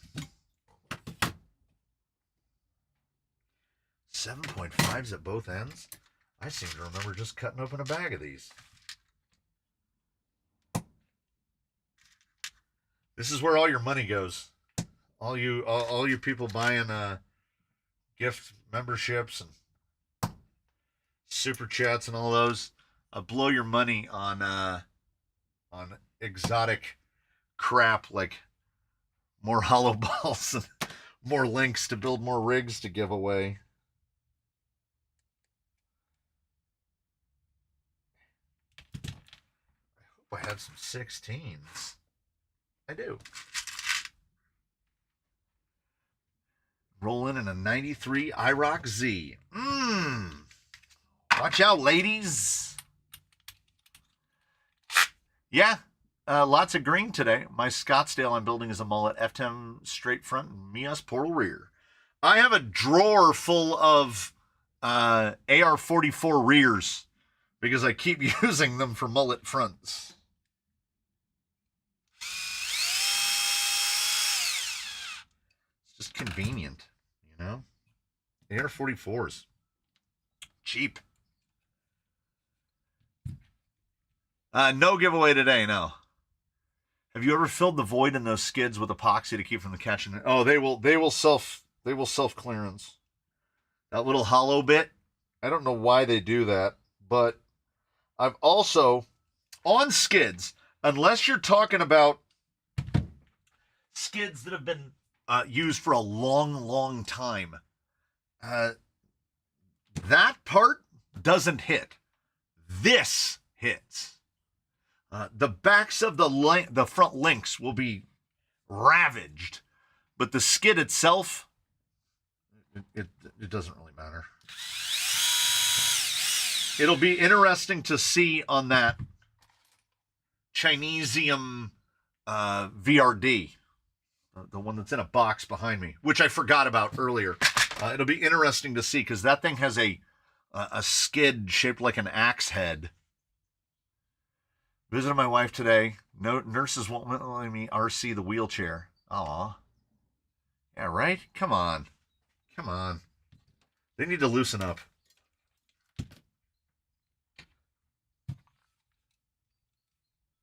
7.5s at both ends? I seem to remember just cutting open a bag of these. This is where all your money goes. All you people buying gift memberships and super chats and all those. Blow your money on exotic crap like more hollow balls and more links to build more rigs to give away. I hope I had some 16s. I do. Rolling in a 93 IROC Z. Watch out, ladies. Yeah, lots of green today. My Scottsdale I'm building is a Mullet F10 straight front and Mias portal rear. I have a drawer full of AR-44 rears because I keep using them for Mullet fronts. Just convenient, you know? The AR-44s. Cheap. No giveaway today, no. Have you ever filled the void in those skids with epoxy to keep from the catching? Oh, they will self clearance. That little hollow bit, I don't know why they do that, but I've also, on skids, unless you're talking about skids that have been used for a long time, that part doesn't hit. This hits. The backs of the front links will be ravaged, but the skid itself, it doesn't really matter. It'll be interesting to see on that Chinesium VRD, the one that's in a box behind me, which I forgot about earlier. It'll be interesting to see because that thing has a skid shaped like an axe head. Visited my wife today. No nurses won't let me RC the wheelchair. Aw. Yeah, right? Come on. They need to loosen up.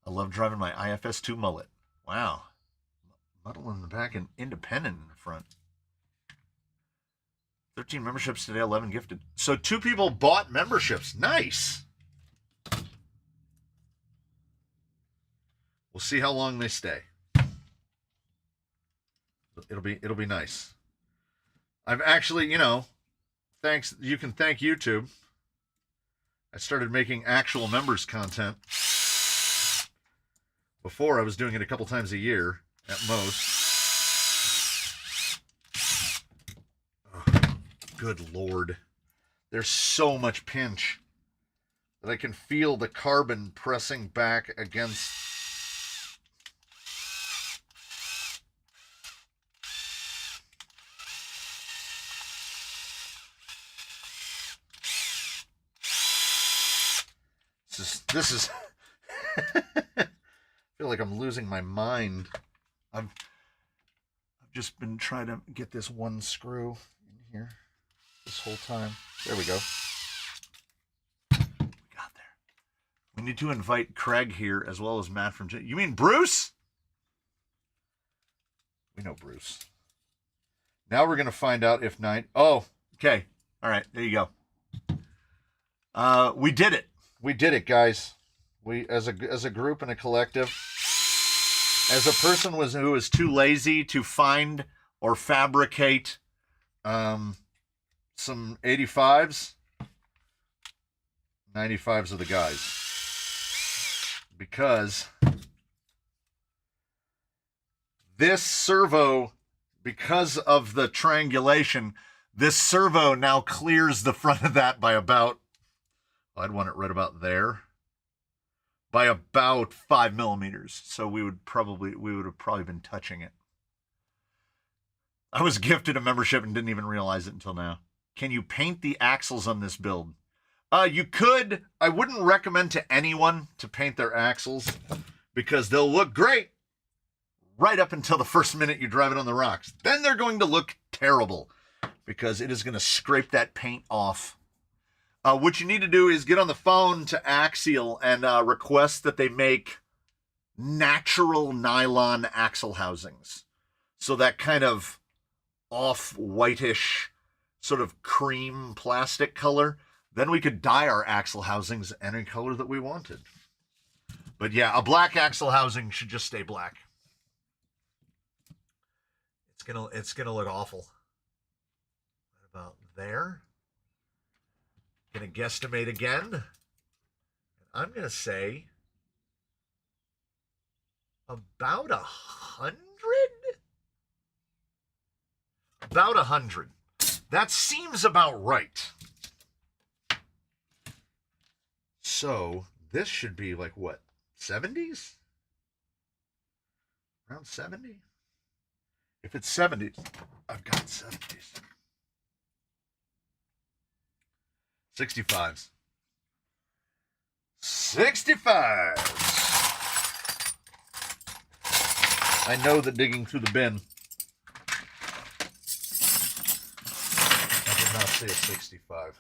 I love driving my IFS2 Mullet. Wow. Muddle in the back and independent in the front. 13 memberships today, 11 gifted. So 2 people bought memberships. Nice. We'll see how long they stay. It'll be nice. I've actually, you can thank YouTube. I started making actual members content. Before I was doing it a couple times a year at most. Oh, good Lord. There's so much pinch that I can feel the carbon pressing back against. This is I feel like I'm losing my mind. I've just been trying to get this one screw in here this whole time. There we go. We got there. We need to invite Craig here as well as Matt from... You mean Bruce? We know Bruce. Now we're going to find out if night... Oh, okay. All right, there you go. We did it. We did it, guys. We, as a group and a collective, as a person who was too lazy to find or fabricate some 85s, 95s are the guys. Because this servo, because of the triangulation, this servo now clears the front of that by about, I'd want it right about there, by about 5 millimeters. So we would have probably been touching it. I was gifted a membership and didn't even realize it until now. Can you paint the axles on this build? You could. I wouldn't recommend to anyone to paint their axles because they'll look great right up until the first minute you drive it on the rocks. Then they're going to look terrible because it is going to scrape that paint off. What you need to do is get on the phone to Axial and request that they make natural nylon axle housings. So that kind of off-whitish sort of cream plastic color. Then we could dye our axle housings any color that we wanted. But yeah, a black axle housing should just stay black. It's gonna look awful. What about there? Gonna guesstimate again. I'm gonna say about 100. About 100. That seems about right. So this should be like what? 70s? Around 70? If it's 70s, I've got 70s. 65s. 65s. I know that digging through the bin. I did not say a 65.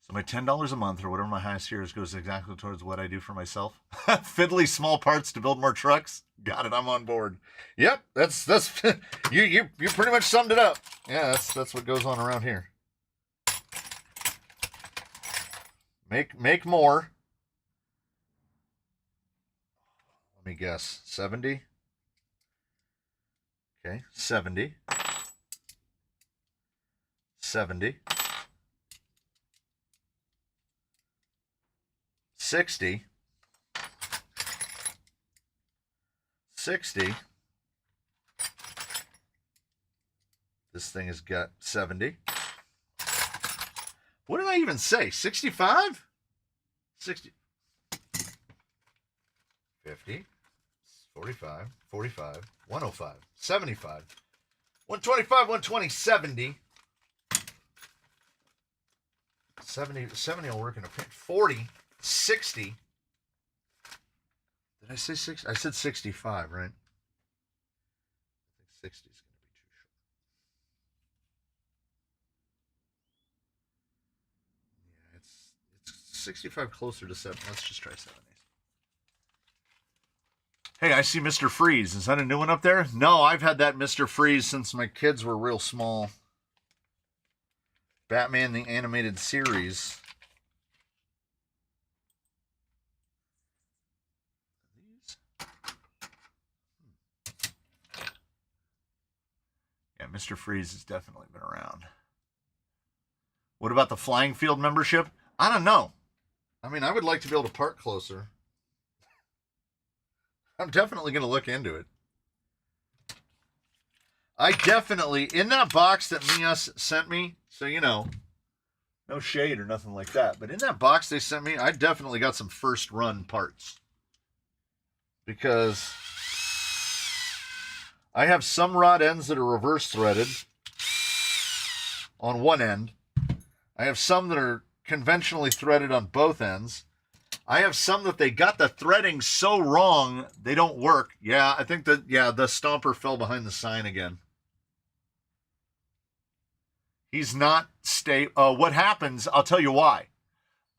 So my $10 a month or whatever my highest tier is goes exactly towards what I do for myself. Fiddly small parts to build more trucks. Got it. I'm on board. Yep, that's you pretty much summed it up. Yeah, that's what goes on around here. Make more. Let me guess. 70. Okay, 70. 70. 60. 60. This thing has got 70. What did I even say? 65? 60. 50. 45. 45. 105. 75. 125, 120, 70. 70 will work in a print. 40. 60. Did I say 60? I said 65, right? I think 60 is going to be too short. Yeah, it's 65 closer to 70. Let's just try 70. Hey, I see Mr. Freeze. Is that a new one up there? No, I've had that Mr. Freeze since my kids were real small. Batman the Animated Series. Yeah, Mr. Freeze has definitely been around. What about the Flying Field membership? I don't know. I mean, I would like to be able to park closer. I'm definitely going to look into it. I definitely, in that box that Mias sent me, so you know, no shade or nothing like that, but in that box they sent me, I definitely got some first run parts. Because I have some rod ends that are reverse threaded on one end. I have some that are conventionally threaded on both ends. I have some that they got the threading so wrong they don't work. Yeah, I think that, yeah, the stomper fell behind the sign again. He's not what happens, I'll tell you why.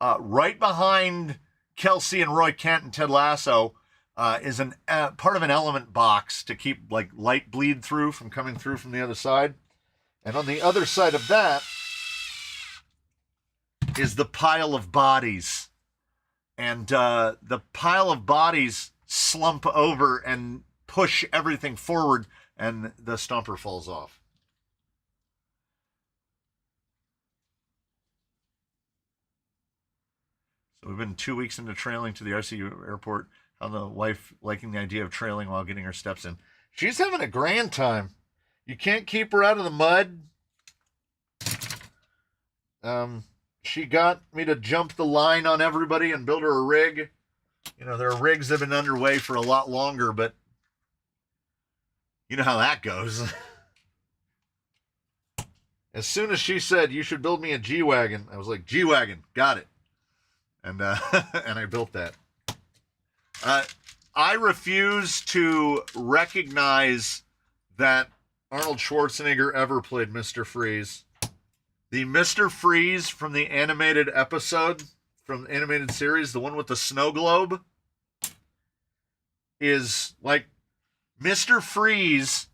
Right behind Kelsey and Roy Kent and Ted Lasso is an part of an element box to keep like light bleed through from coming through from the other side. And on the other side of that is the pile of bodies. And the pile of bodies slump over and push everything forward, and the stomper falls off. So we've been 2 weeks into trailing to the RCU airport. How the wife liking the idea of trailing while getting her steps in. She's having a grand time. You can't keep her out of the mud. She got me to jump the line on everybody and build her a rig. You know, there are rigs that have been underway for a lot longer, but you know how that goes. As soon as she said, you should build me a G-Wagon, I was like, G-Wagon, got it. And and I built that. I refuse to recognize that Arnold Schwarzenegger ever played Mr. Freeze. The Mr. Freeze from the animated episode, from the animated series, the one with the snow globe, is like Mr. Freeze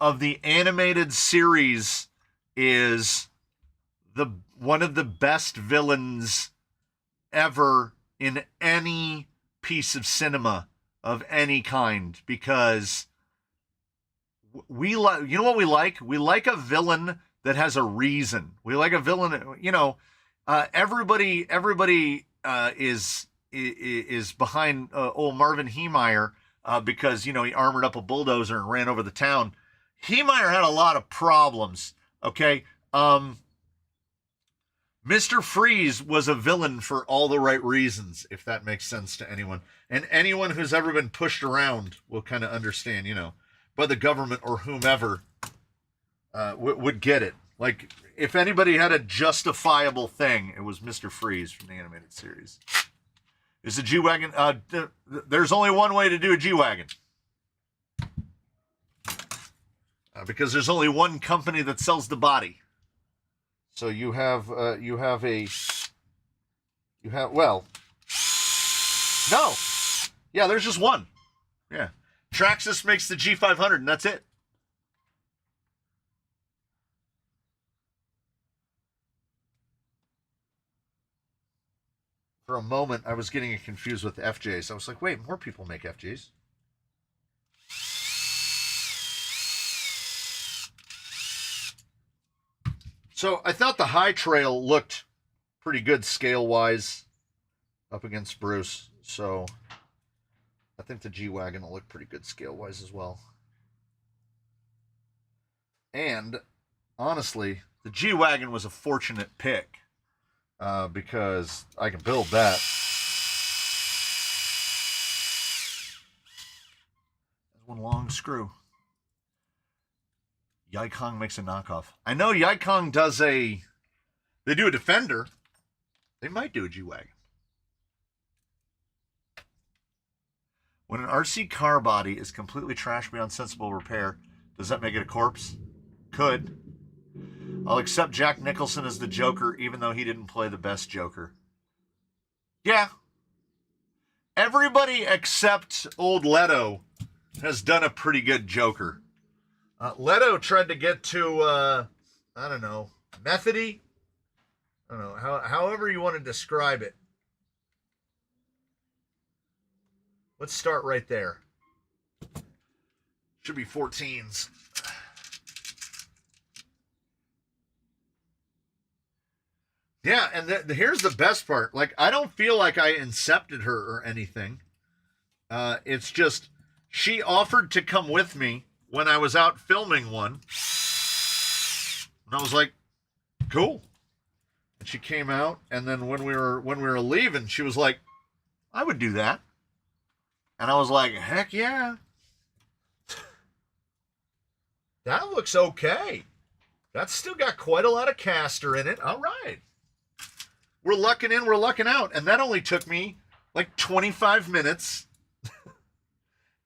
of the animated series is one of the best villains ever in any piece of cinema of any kind, because we like, you know what we like? We like a villain that has a reason. We like a villain, you know, everybody is behind old Marvin Heemeyer because, you know, he armored up a bulldozer and ran over the town. Heemeyer had a lot of problems, okay? Mr. Freeze was a villain for all the right reasons, if that makes sense to anyone. And anyone who's ever been pushed around will kind of understand, you know, by the government or whomever would get it. Like, if anybody had a justifiable thing, it was Mr. Freeze from the animated series. Is a G-Wagon... there's only one way to do a G-Wagon. Because there's only one company that sells the body. So you have, well, no. Yeah, there's just one. Yeah. Traxxas makes the G500, and that's it. For a moment, I was getting it confused with FJs. I was like, wait, more people make FJs. So I thought the High Trail looked pretty good scale-wise up against Bruce. So I think the G-Wagon will look pretty good scale-wise as well. And honestly, the G-Wagon was a fortunate pick because I can build that. There's one long screw. Yikong makes a knockoff. I know Yikong does they do a Defender. They might do a G-Wagon. When an RC car body is completely trashed beyond sensible repair, does that make it a corpse? Could. I'll accept Jack Nicholson as the Joker, even though he didn't play the best Joker. Yeah. Everybody except old Leto has done a pretty good Joker. Leto tried to get to, I don't know, methody? I don't know, however you want to describe it. Let's start right there. Should be 14s. Yeah, and here's the best part. Like, I don't feel like I incepted her or anything. It's just, she offered to come with me when I was out filming one. And I was like, cool. And she came out, and then when we were leaving, she was like, I would do that. And I was like, heck yeah. That looks okay. That's still got quite a lot of caster in it. All right. We're lucking in, we're lucking out. And that only took me like 25 minutes.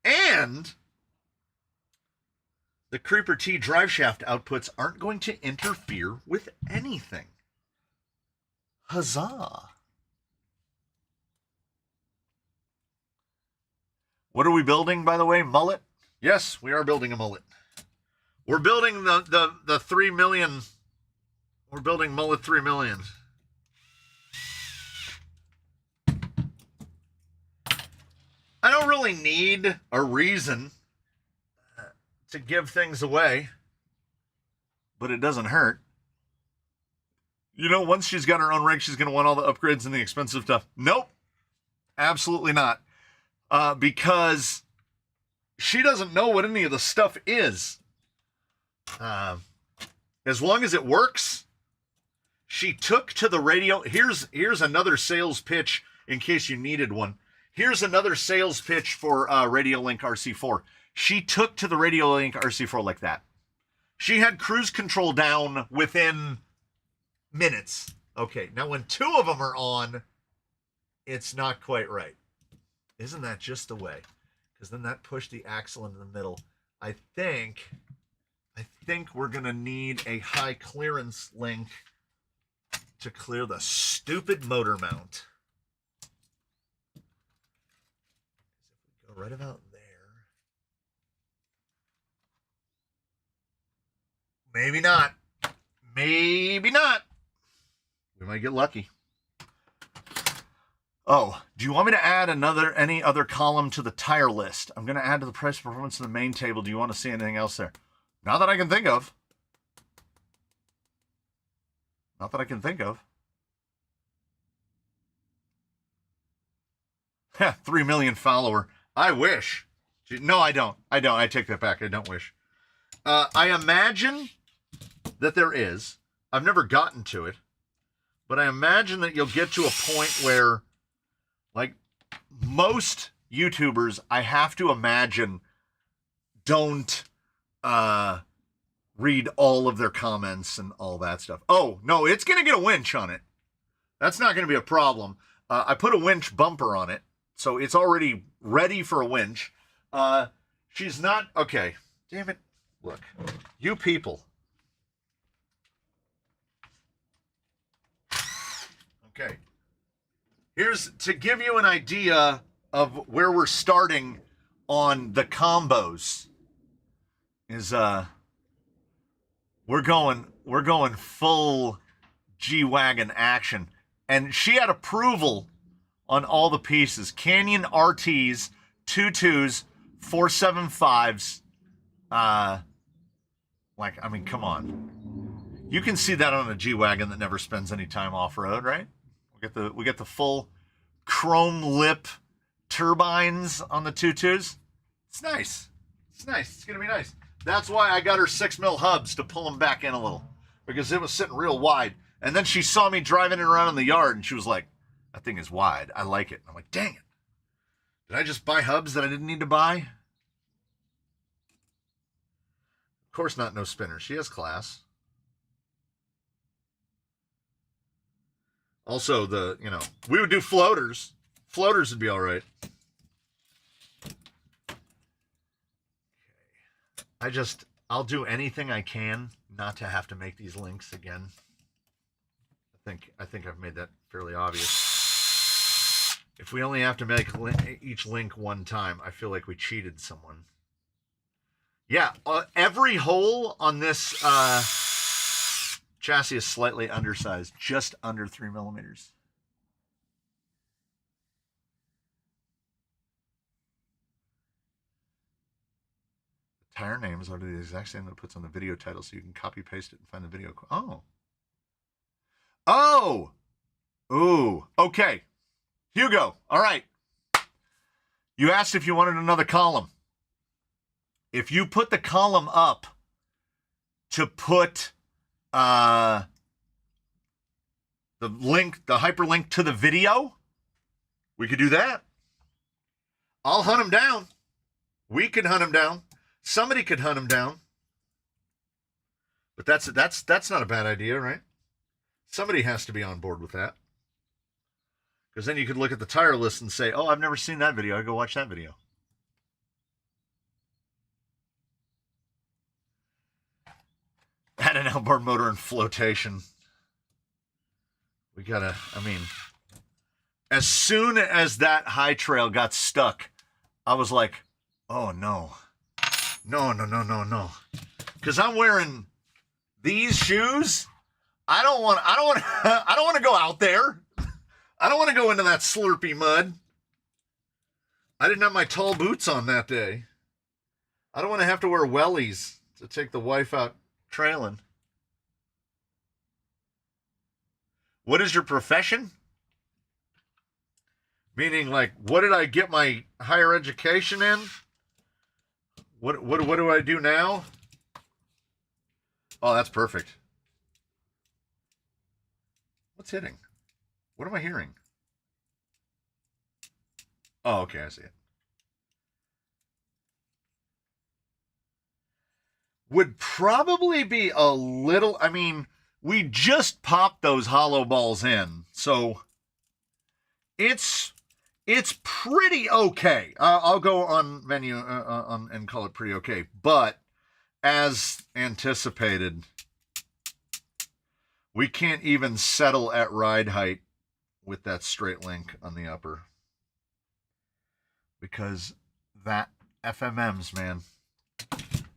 And the Creeper T drive shaft outputs aren't going to interfere with anything. Huzzah. What are we building, by the way? Mullet? Yes, we are building a mullet. We're building the 3 million. We're building Mullet 3 million. I don't really need a reason to give things away, but it doesn't hurt. You know, once she's got her own rig, she's going to want all the upgrades and the expensive stuff. Nope. Absolutely not. Because she doesn't know what any of the stuff is. As long as it works, she took to the radio. Here's another sales pitch in case you needed one. Here's another sales pitch for RadioLink RC4. She took to the RadioLink RC4 like that. She had cruise control down within minutes. Okay, now when two of them are on, it's not quite right. Isn't that just the way? Because then that pushed the axle into the middle. I think we're going to need a high clearance link to clear the stupid motor mount. If we go right about there. Maybe not. Maybe not. We might get lucky. Oh, do you want me to add any other column to the tire list? I'm going to add to the price performance in the main table. Do you want to see anything else there? Not that I can think of. Not that I can think of. 3 million follower. I wish. No, I don't. I take that back. I don't wish. I imagine that there is. I've never gotten to it. But I imagine that you'll get to a point where, like, most YouTubers, I have to imagine, don't read all of their comments and all that stuff. Oh, no, it's going to get a winch on it. That's not going to be a problem. I put a winch bumper on it, so it's already ready for a winch. She's not... Okay, damn it. Look, you people. Okay. Here's to give you an idea of where we're starting on the combos. Is we're going full G-Wagon action. And she had approval on all the pieces. Canyon RTs, 22s, 475s. Like, I mean, come on. You can see that on a G-Wagon that never spends any time off-road, right? We get the full chrome lip turbines on the 22s. It's nice. It's nice. It's going to be nice. That's why I got her 6mm hubs to pull them back in a little, because it was sitting real wide. And then she saw me driving it around in the yard, and she was like, that thing is wide. I like it. I'm like, dang it. Did I just buy hubs that I didn't need to buy? Of course not, no spinner. She has class. Also, we would do floaters. Floaters would be all right. Okay. I'll do anything I can not to have to make these links again. I think I've made that fairly obvious. If we only have to make each link one time, I feel like we cheated someone. Yeah, every hole on this chassis is slightly undersized, just under 3 millimeters. The tire names are the exact same that it puts on the video title, so you can copy paste it and find the video. Oh! Ooh, okay. Hugo, all right. You asked if you wanted another column. If you put the column up to put the hyperlink to the video, we could do that. I'll hunt him down. We could hunt him down. Somebody could hunt him down. But that's not a bad idea, right? Somebody has to be on board with that. Because then you could look at the tire list and say, oh, I've never seen that video. I go watch that video. Add an outboard motor and flotation. We gotta, as soon as that high trail got stuck, I was like, oh no. No. Because I'm wearing these shoes. I don't want to go out there. I don't want to go into that slurpy mud. I didn't have my tall boots on that day. I don't want to have to wear wellies to take the wife out trailing. What is your profession? Meaning, like, what did I get my higher education in? What do I do now? Oh, that's perfect. What's hitting? What am I hearing? Oh, okay, I see it. Would probably be a little, we just popped those hollow balls in, so it's pretty okay. I'll go on menu and call it pretty okay, but as anticipated, we can't even settle at ride height with that straight link on the upper. Because that FMMs, man.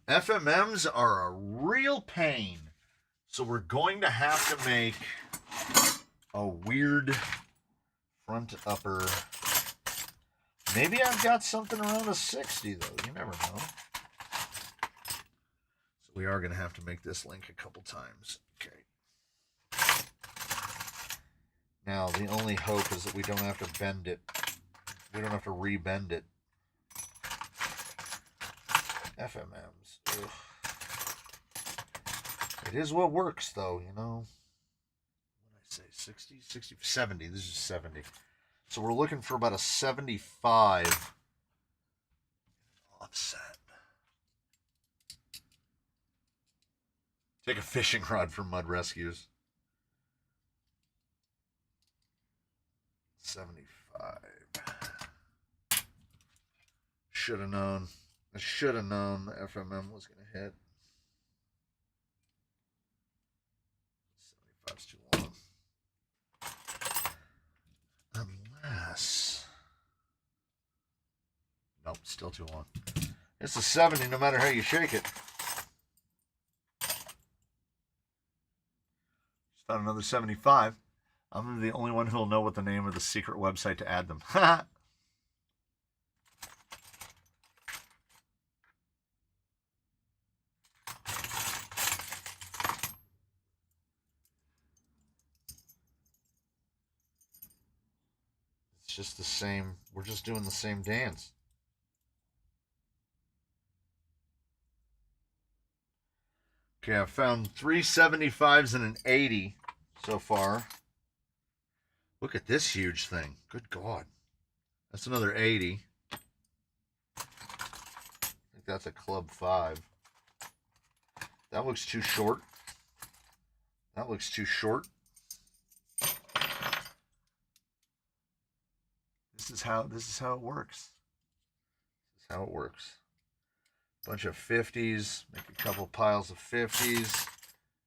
FMMs are a real pain. So we're going to have to make a weird front upper. Maybe I've got something around a 60, though. You never know. So we are going to have to make this link a couple times. Okay. Now, the only hope is that we don't have to bend it. We don't have to re-bend it. FMMs. Ugh. It is what works, though, you know. What did I say? 60, 60, 70. This is 70. So we're looking for about a 75 offset. Take a fishing rod for mud rescues. 75. Should have known. I should have known the FMM was going to hit. 75's too long. Unless... Nope, still too long. It's a 70 no matter how you shake it. Just found another 75. I'm the only one who'll know what the name of the secret website to add them. It's just the same. We're just doing the same dance. Okay, I've found 3 75s and an 80 so far. Look at this huge thing. Good God. That's another 80. I think that's a Club 5. That looks too short. That looks too short. This is how it works. This is how it works. Bunch of 50s. Make a couple piles of 50s.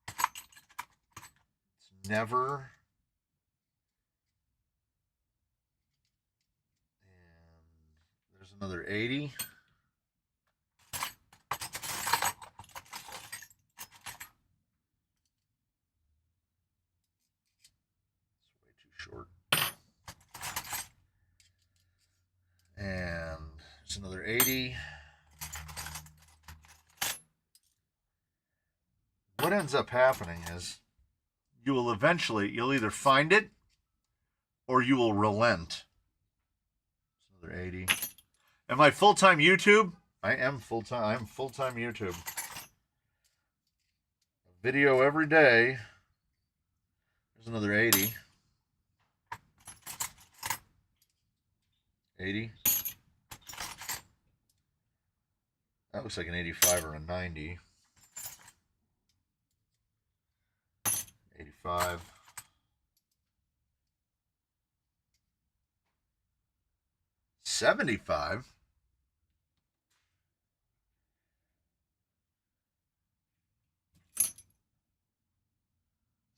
It's never... Another 80. It's way too short. And it's another 80. What ends up happening is you'll either find it or you will relent. It's another 80. Am I full-time YouTube? I am full-time. I'm full-time YouTube. Video every day. There's another 80. 80. That looks like an 85 or a 90. 85. 75.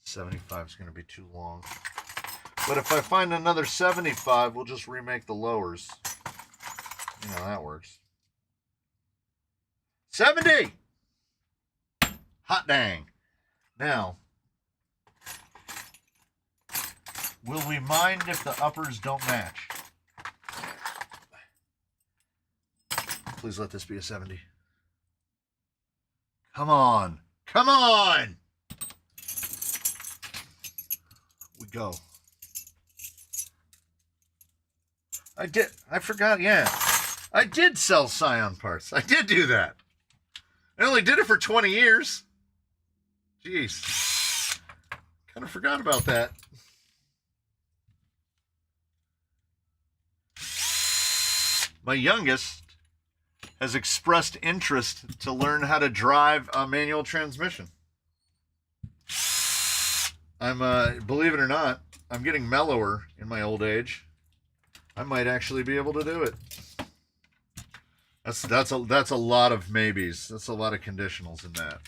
$75 is going to be too long. But if I find another 75, we'll just remake the lowers. You know, that works. 70! Hot dang. Now, will we mind if the uppers don't match? Please let this be a 70. Come on. Come on! We go. I forgot, yeah. I did sell Scion parts. I did do that. I only did it for 20 years. Jeez. Kind of forgot about that. My youngest has expressed interest to learn how to drive a manual transmission. Believe it or not, I'm getting mellower in my old age. I might actually be able to do it. That's a lot of maybes. That's a lot of conditionals in that.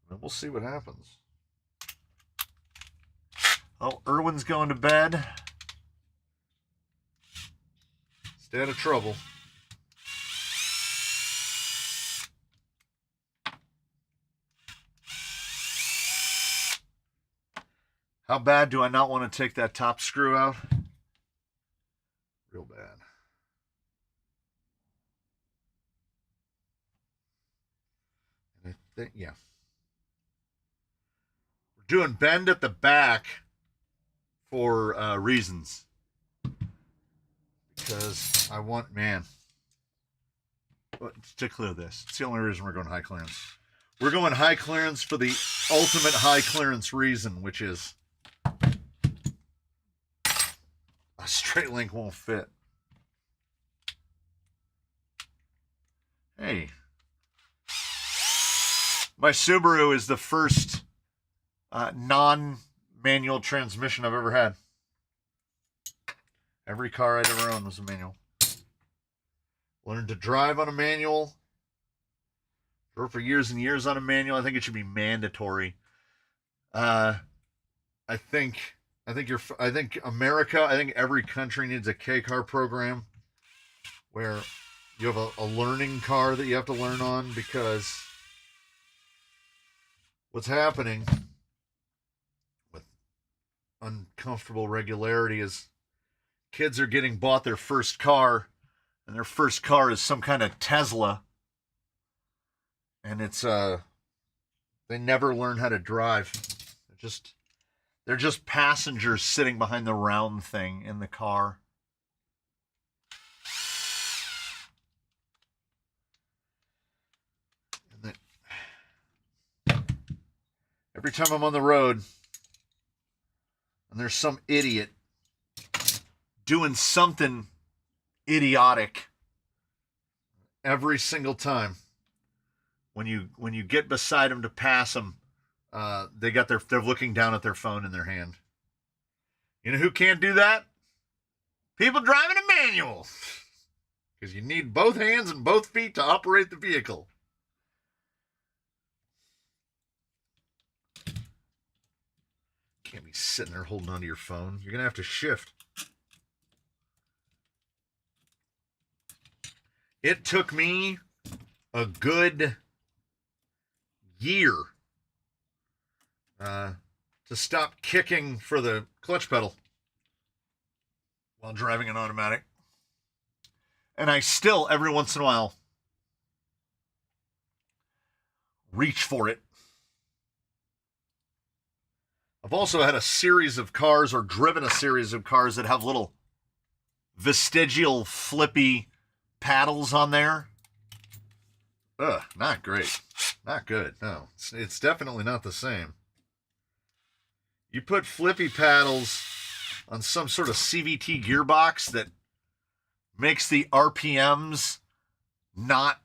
But we'll see what happens. Oh, Irwin's going to bed. Stay out of trouble. How bad do I not want to take that top screw out? Real bad. And I think, yeah. We're doing bend at the back for reasons. Because I want, man, to clear this. It's the only reason we're going high clearance. We're going high clearance for the ultimate high clearance reason, which is a straight link won't fit. Hey. My Subaru is the first non-manual transmission I've ever had. Every car I'd ever owned was a manual. Learned to drive on a manual. Drove for years and years on a manual. I think it should be mandatory. I think America, I think every country needs a K-car program where you have a learning car that you have to learn on, because what's happening with uncomfortable regularity is kids are getting bought their first car, and their first car is some kind of Tesla, and it's they never learn how to drive. They're just passengers sitting behind the round thing in the car. And then, every time I'm on the road and there's some idiot doing something idiotic, every single time when you get beside them to pass them, they're looking down at their phone in their hand. You know who can't do that? People driving a manual. Because you need both hands and both feet to operate the vehicle. Can't be sitting there holding onto your phone. You're going to have to shift. It took me a good year to stop kicking for the clutch pedal while driving an automatic. And I still, every once in a while, reach for it. I've also had a series of cars, or driven a series of cars, that have little vestigial flippy paddles on there. Ugh, not great. Not good. No, it's definitely not the same. You put flippy paddles on some sort of CVT gearbox that makes the RPMs not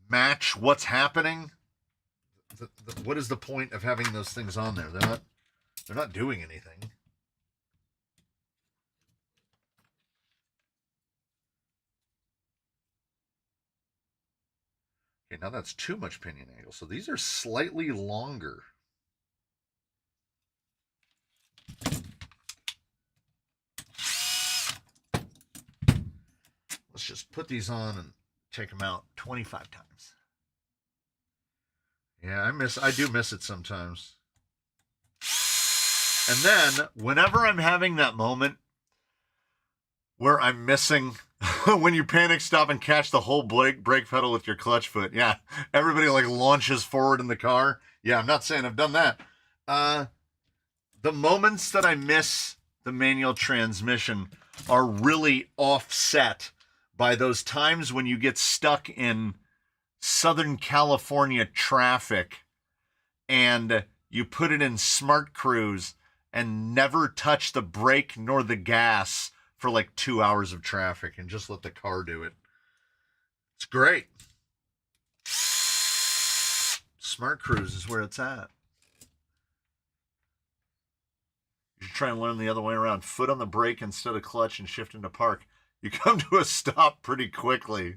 match what's happening. What is the point of having those things on there? They're not doing anything. Okay, now that's too much pinion angle. So these are slightly longer. Let's just put these on and take them out 25 times. Yeah, I do miss it sometimes. And then, whenever I'm having that moment where I'm missing, when you panic stop and catch the whole brake pedal with your clutch foot, yeah, everybody like launches forward in the car. Yeah, I'm not saying I've done that. The moments that I miss the manual transmission are really offset by those times when you get stuck in Southern California traffic and you put it in Smart Cruise and never touch the brake nor the gas for like 2 hours of traffic and just let the car do it. It's great. Smart Cruise is where it's at. You should try and learn the other way around. Foot on the brake instead of clutch and shift into park. You come to a stop pretty quickly.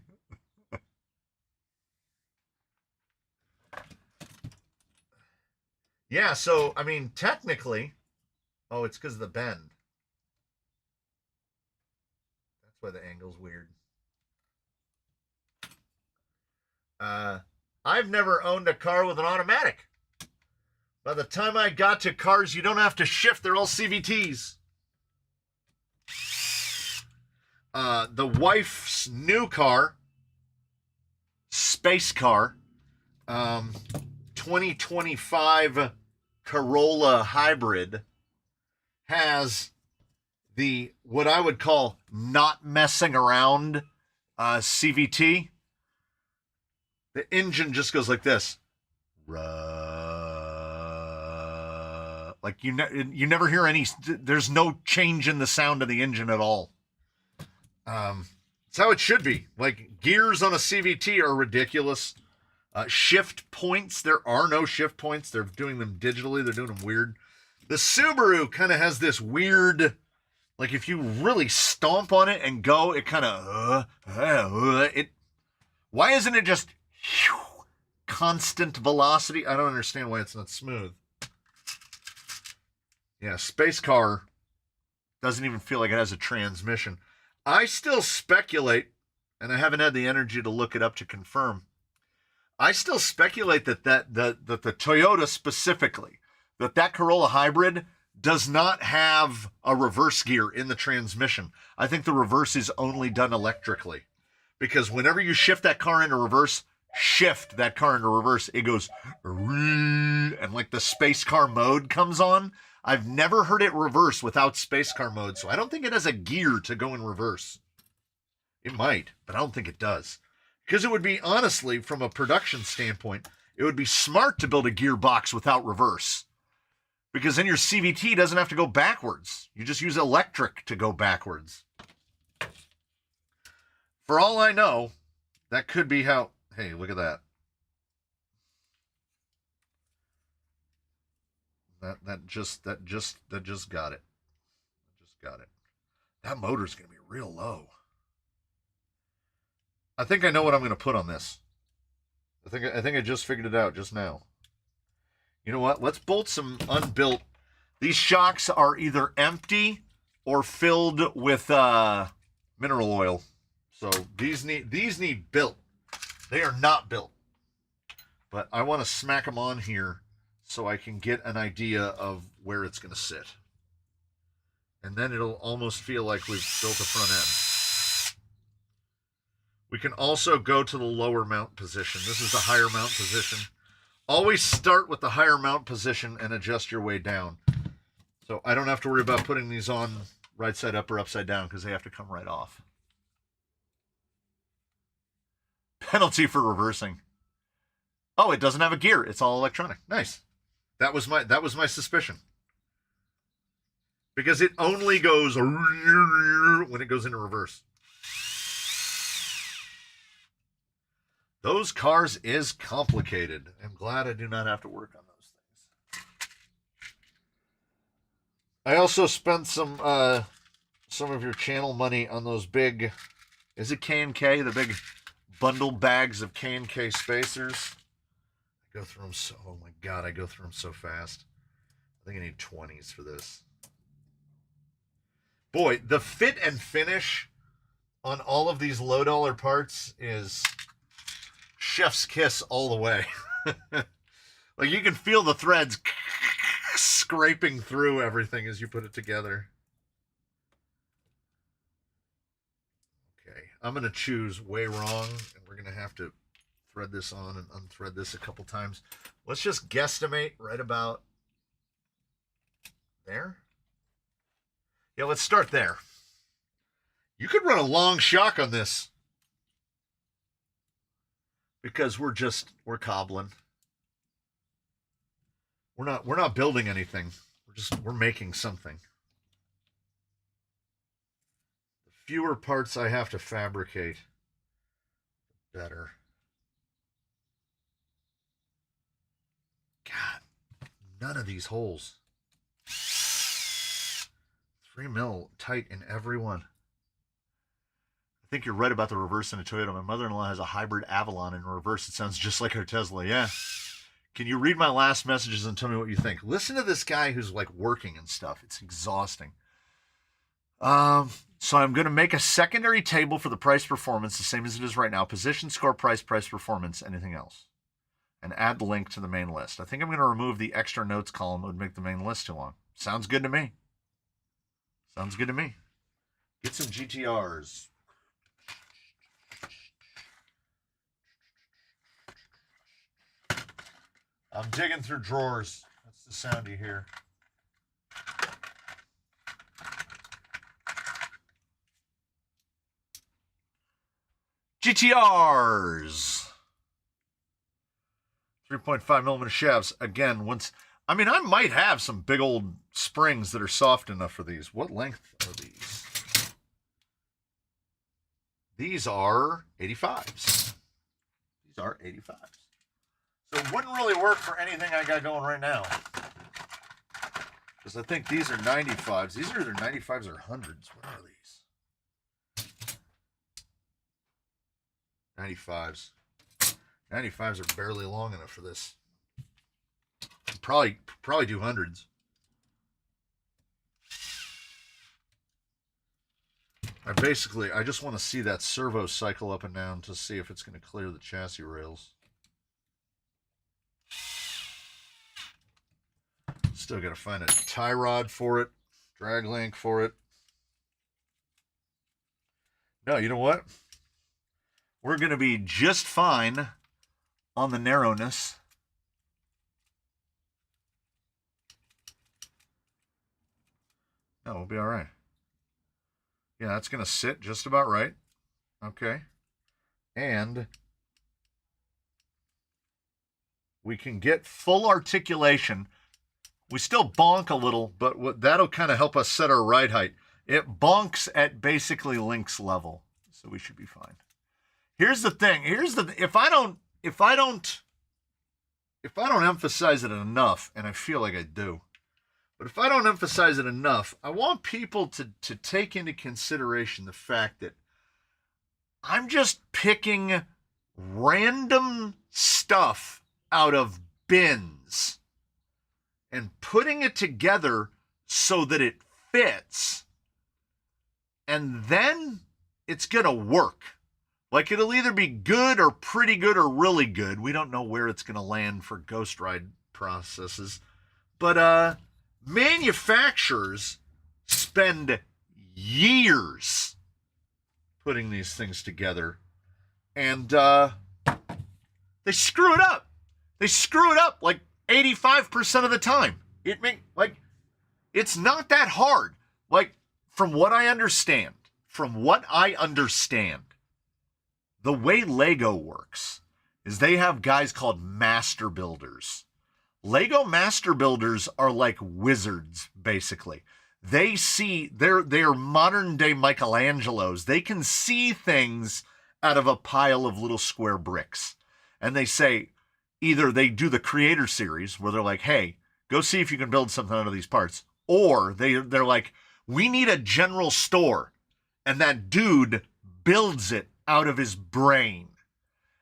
Yeah, so, I mean, technically... Oh, it's because of the bend. That's why the angle's weird. I've never owned a car with an automatic. By the time I got to cars you don't have to shift, they're all CVTs. The wife's new car, space car, 2025 Corolla hybrid, has the, what I would call not messing around CVT. The engine just goes like this. Like you never hear any, there's no change in the sound of the engine at all. It's how it should be. Like, gears on a CVT are ridiculous. Shift points, there are no shift points. They're doing them digitally. They're doing them weird. The Subaru kind of has this weird, like if you really stomp on it and go, it kind of, why isn't it just constant velocity? I don't understand why it's not smooth. Yeah, space car doesn't even feel like it has a transmission. I still speculate, and I haven't had the energy to look it up to confirm. I still speculate that the Toyota specifically, that Corolla hybrid does not have a reverse gear in the transmission. I think the reverse is only done electrically. Because whenever you shift that car into reverse, it goes, and like the space car mode comes on. I've never heard it reverse without space car mode, so I don't think it has a gear to go in reverse. It might, but I don't think it does. Because it would be, honestly, from a production standpoint, it would be smart to build a gearbox without reverse. Because then your CVT doesn't have to go backwards. You just use electric to go backwards. For all I know, that could be how... Hey, look at that. That just got it. Just got it. That motor's going to be real low. I think I know what I'm going to put on this. I think I just figured it out just now. You know what? Let's bolt some unbuilt. These shocks are either empty or filled with mineral oil. So these need built. They are not built. But I want to smack them on here so I can get an idea of where it's going to sit. And then it'll almost feel like we've built a front end. We can also go to the lower mount position. This is the higher mount position. Always start with the higher mount position and adjust your way down. So I don't have to worry about putting these on right side up or upside down because they have to come right off. penalty for reversing. Oh, it doesn't have a gear. It's all electronic. Nice. That was my suspicion. Because it only goes when it goes into reverse. Those cars is complicated. I'm glad I do not have to work on those things. I also spent some of your channel money on those big, is it K&K? The big bundle bags of K&K spacers. I go through them so, oh my God, I go through them so fast. I think I need 20s for this. Boy, the fit and finish on all of these low dollar parts is chef's kiss all the way. Like you can feel the threads scraping through everything as you put it together. Okay, I'm going to choose way wrong, and we're going to have to thread this on and unthread this a couple times. Let's just guesstimate right about there. Yeah, let's start there. You could run a long shock on this because we're cobbling. We're not building anything. We're making something. The fewer parts I have to fabricate, the better. God, none of these holes. 3 mil tight in every one. I think you're right about the reverse in a Toyota. My mother-in-law has a hybrid Avalon in reverse. It sounds just like her Tesla. Yeah. Can you read my last messages and tell me what you think? Listen to this guy who's like working and stuff. It's exhausting. So I'm going to make a secondary table for the price performance, the same as it is right now. Position, score, price performance, anything else. And add the link to the main list. I think I'm going to remove the extra notes column. It would make the main list too long. Sounds good to me. Sounds good to me. Get some GTRs. I'm digging through drawers. That's the sound you hear. GTRs. 3.5 millimeter shafts. Again, I might have some big old springs that are soft enough for these. What length are these? These are 85s. These are 85s. So it wouldn't really work for anything I got going right now. Because I think these are 95s. These are either 95s or 100s. What are these? 95s. 95s are barely long enough for this. Probably do 100s. I just want to see that servo cycle up and down to see if it's going to clear the chassis rails. Still got to find a tie rod for it, drag link for it. No, you know what? We're going to be just fine on the narrowness. No, we'll be all right. Yeah, that's going to sit just about right. Okay. And we can get full articulation. We still bonk a little, but that'll kind of help us set our ride height. It bonks at basically Link's level, so we should be fine. Here's the thing. If I don't emphasize it enough, and I feel like I do, but if I don't emphasize it enough, I want people to take into consideration the fact that I'm just picking random stuff out of bins and putting it together so that it fits. And then it's going to work. Like it'll either be good or pretty good or really good. We don't know where it's going to land for ghost ride processes. But manufacturers spend years putting these things together. And they screw it up. They screw it up like 85% of the time. It's not that hard. Like, from what I understand, the way Lego works is they have guys called master builders. Lego master builders are like wizards, basically. They are modern day Michelangelos. They can see things out of a pile of little square bricks. And they say, either they do the creator series where they're like, hey, go see if you can build something out of these parts. Or they're like, we need a general store. And that dude builds it out of his brain.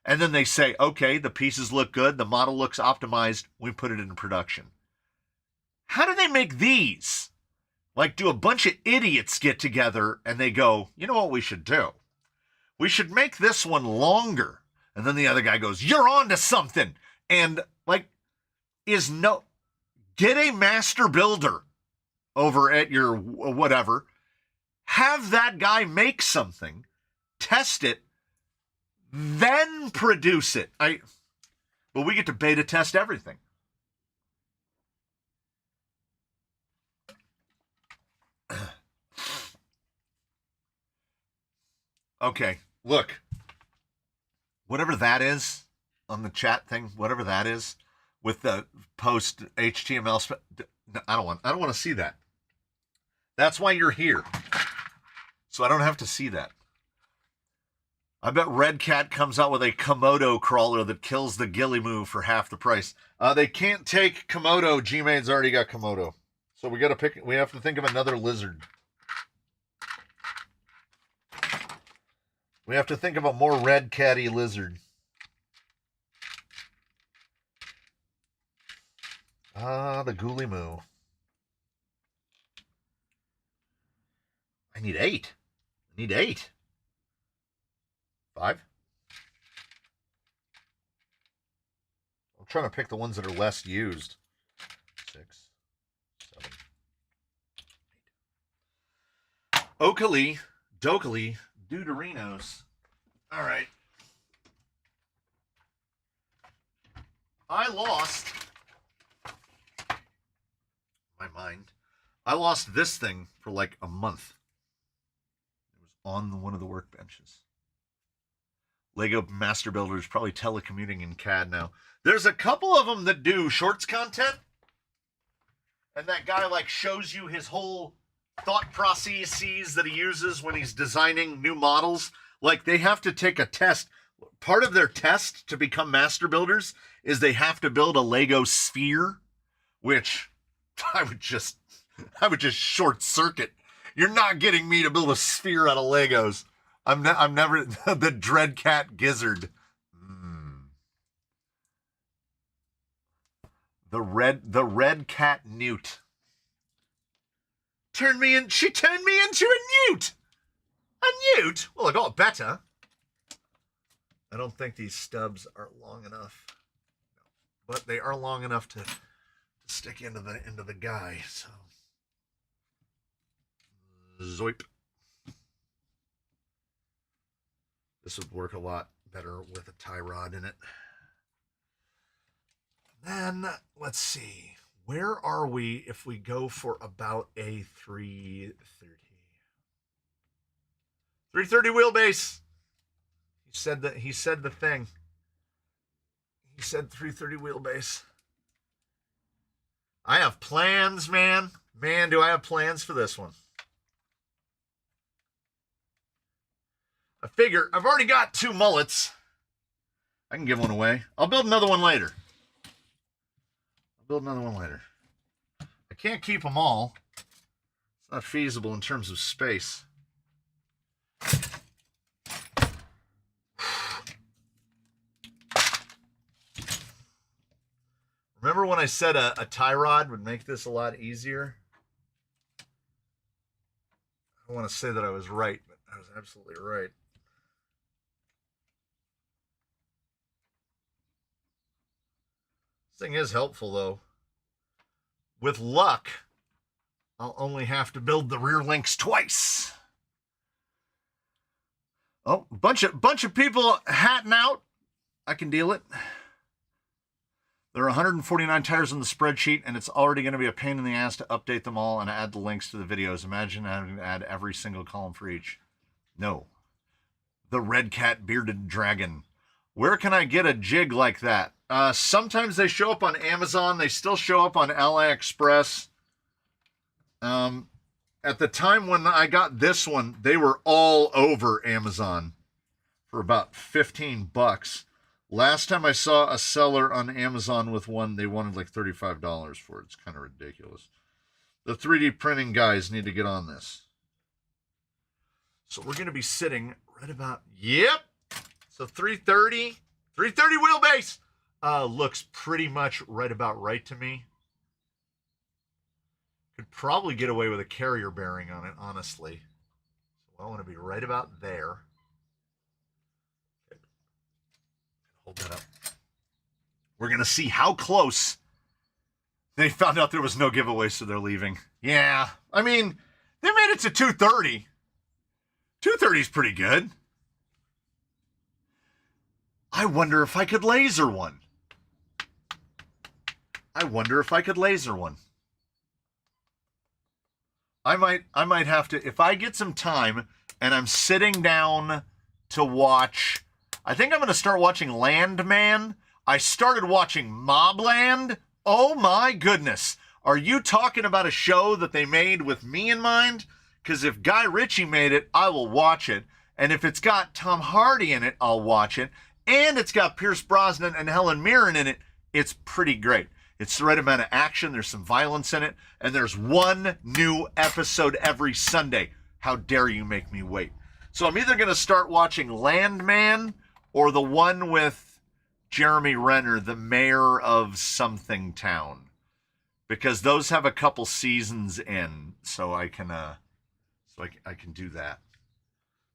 And then they say, okay, the pieces look good. The model looks optimized. We put it in production. How do they make these? Like, do a bunch of idiots get together and they go, you know what we should do? We should make this one longer. And then the other guy goes, you're on to something. And like, get a master builder over at your whatever. Have that guy make something, test it, then produce it. But we get to beta test everything. Okay, look. Whatever that is on the chat thing, whatever that is with the post HTML, I don't want to see that. That's why you're here. So I don't have to see that. I bet Red Cat comes out with a Komodo crawler that kills the Gillimoo for half the price. They can't take Komodo. Gmaid's already got Komodo. So we have to think of another lizard. We have to think of a more red catty lizard. The Gullimoo. I need 8. I need 8. 5. I'm trying to pick the ones that are less used. 6, 7, 8. Oakley, Dokely, Deuterinos. All right. I lost my mind. I lost this thing for like a month. It was on one of the workbenches. Lego Master Builder is probably telecommuting in CAD now. There's a couple of them that do shorts content. And that guy like shows you his whole thought processes that he uses when he's designing new models. Like they have to take a test. Part of their test to become master builders is they have to build a Lego sphere, which I would just short circuit. You're not getting me to build a sphere out of Legos. I'm never the Dread Cat Gizzard. The red cat newt. She turned me into a newt. A newt? Well, I got better. I don't think these stubs are long enough. But they are long enough to stick into the guy, so. Zoip. This would work a lot better with a tie rod in it. Then, let's see. Where are we if we go for about a 330? 330 wheelbase. He said the thing. He said 330 wheelbase. I have plans, man. Man, do I have plans for this one. I figure I've already got 2 mullets. I can give one away. I'll build another one later. I can't keep them all. It's not feasible in terms of space. Remember when I said a tie rod would make this a lot easier? I don't want to say that I was right, but I was absolutely right. This thing is helpful, though. With luck, I'll only have to build the rear links twice. Oh, bunch of people hatting out. I can deal it. There are 149 tires on the spreadsheet, and it's already going to be a pain in the ass to update them all and add the links to the videos. Imagine having to add every single column for each. No. the Red Cat Bearded Dragon. Where can I get a jig like that? Sometimes they show up on Amazon. They still show up on AliExpress. At the time when I got this one, they were all over Amazon for about 15 bucks. Last time I saw a seller on Amazon with one, they wanted like $35 for it. It's kind of ridiculous. The 3D printing guys need to get on this. So we're going to be sitting right about, yep. So 330 wheelbase. Looks pretty much right about right to me. Could probably get away with a carrier bearing on it, honestly. So I want to be right about there. Okay. Hold that up. We're going to see how close. They found out there was no giveaway, so they're leaving. Yeah, I mean, they made it to 230. 230 is pretty good. I wonder if I could laser one. I might have to, if I get some time and I'm sitting down to watch, I think I'm going to start watching Landman. I started watching Mobland. Oh my goodness. Are you talking about a show that they made with me in mind? Because if Guy Ritchie made it, I will watch it. And if it's got Tom Hardy in it, I'll watch it. And it's got Pierce Brosnan and Helen Mirren in it. It's pretty great. It's the right amount of action. There's some violence in it. And there's one new episode every Sunday. How dare you make me wait? So I'm either going to start watching Landman or the one with Jeremy Renner, the mayor of something town. Because those have a couple seasons in. So I can do that.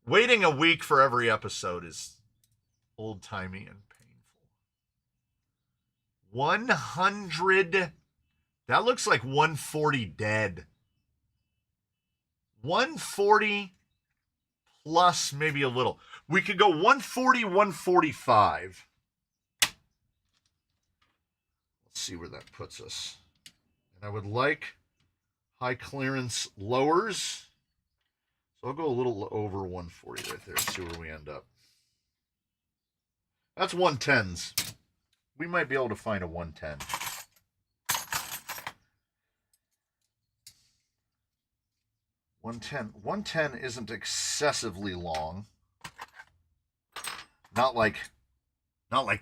Waiting a week for every episode is old-timey and painful. 100. That looks like 140 dead. 140 plus maybe a little. We could go 140, 145. Let's see where that puts us. And I would like high clearance lowers. So I'll go a little over 140 right there. See where we end up. That's 110s. We might be able to find a 110. One ten isn't excessively long. Not like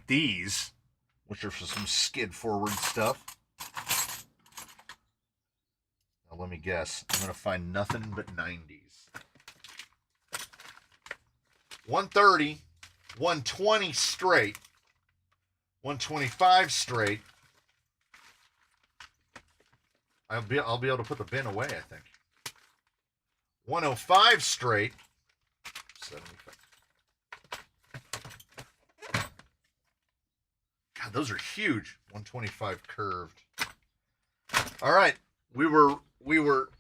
these, which are for some skid forward stuff. Now let me guess. I'm gonna find nothing but 90s. 130, 120 straight, 125 straight. I'll be able to put the bin away, I think. 105 straight. 75. God, those are huge. 125 curved. All right, we were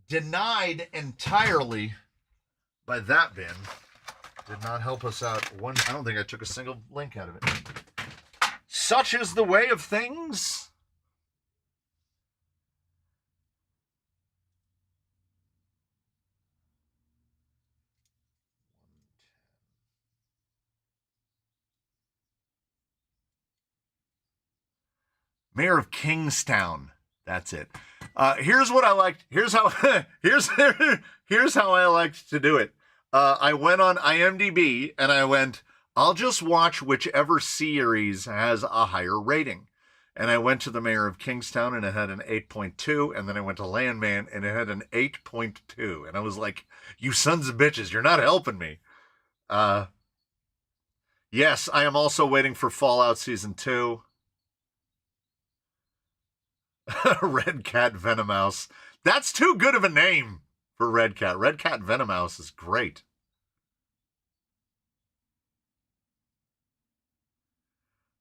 denied entirely by that bin. Did not help us out. I don't think I took a single link out of it. Such is the way of things. Mayor of Kingstown. That's it. Here's what I liked. Here's how I liked to do it. I went on IMDb and I went, I'll just watch whichever series has a higher rating. And I went to the Mayor of Kingstown and it had an 8.2. And then I went to Landman and it had an 8.2. And I was like, you sons of bitches, you're not helping me. Yes, I am also waiting for Fallout Season 2. Red Cat Venomouse. That's too good of a name for Red Cat. Red Cat Venomouse is great.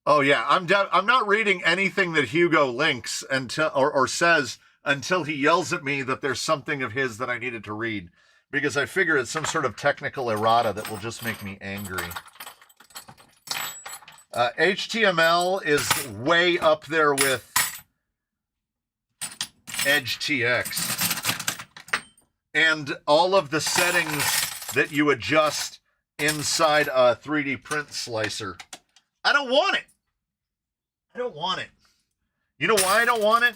Oh yeah, I'm not reading anything that Hugo links until or says until he yells at me that there's something of his that I needed to read, because I figure it's some sort of technical errata that will just make me angry. HTML is way up there with Edge TX. And all of the settings that you adjust inside a 3D print slicer. I don't want it. I don't want it. You know why I don't want it?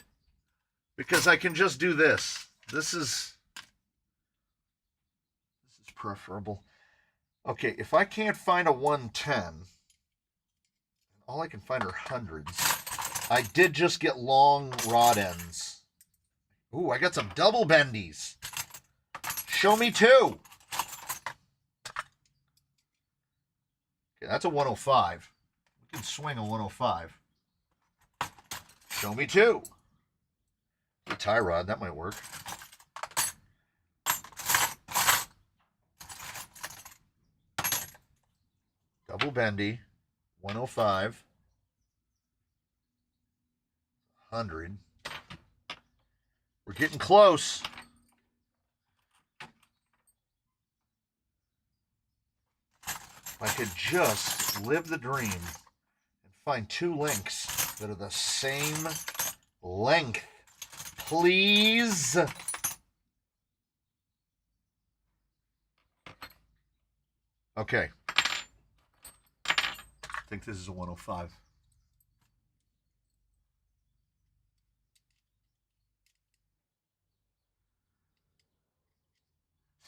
Because I can just do this. This is preferable. Okay, if I can't find a 110, all I can find are hundreds. I did just get long rod ends. Ooh, I got some double bendies. Show me two. Okay, that's a 105. We can swing a 105. Show me two. A tie rod, that might work. Double bendy, 105, 100. We're getting close. If I could just live the dream and find two links that are the same length, please. Okay. I think this is a 105.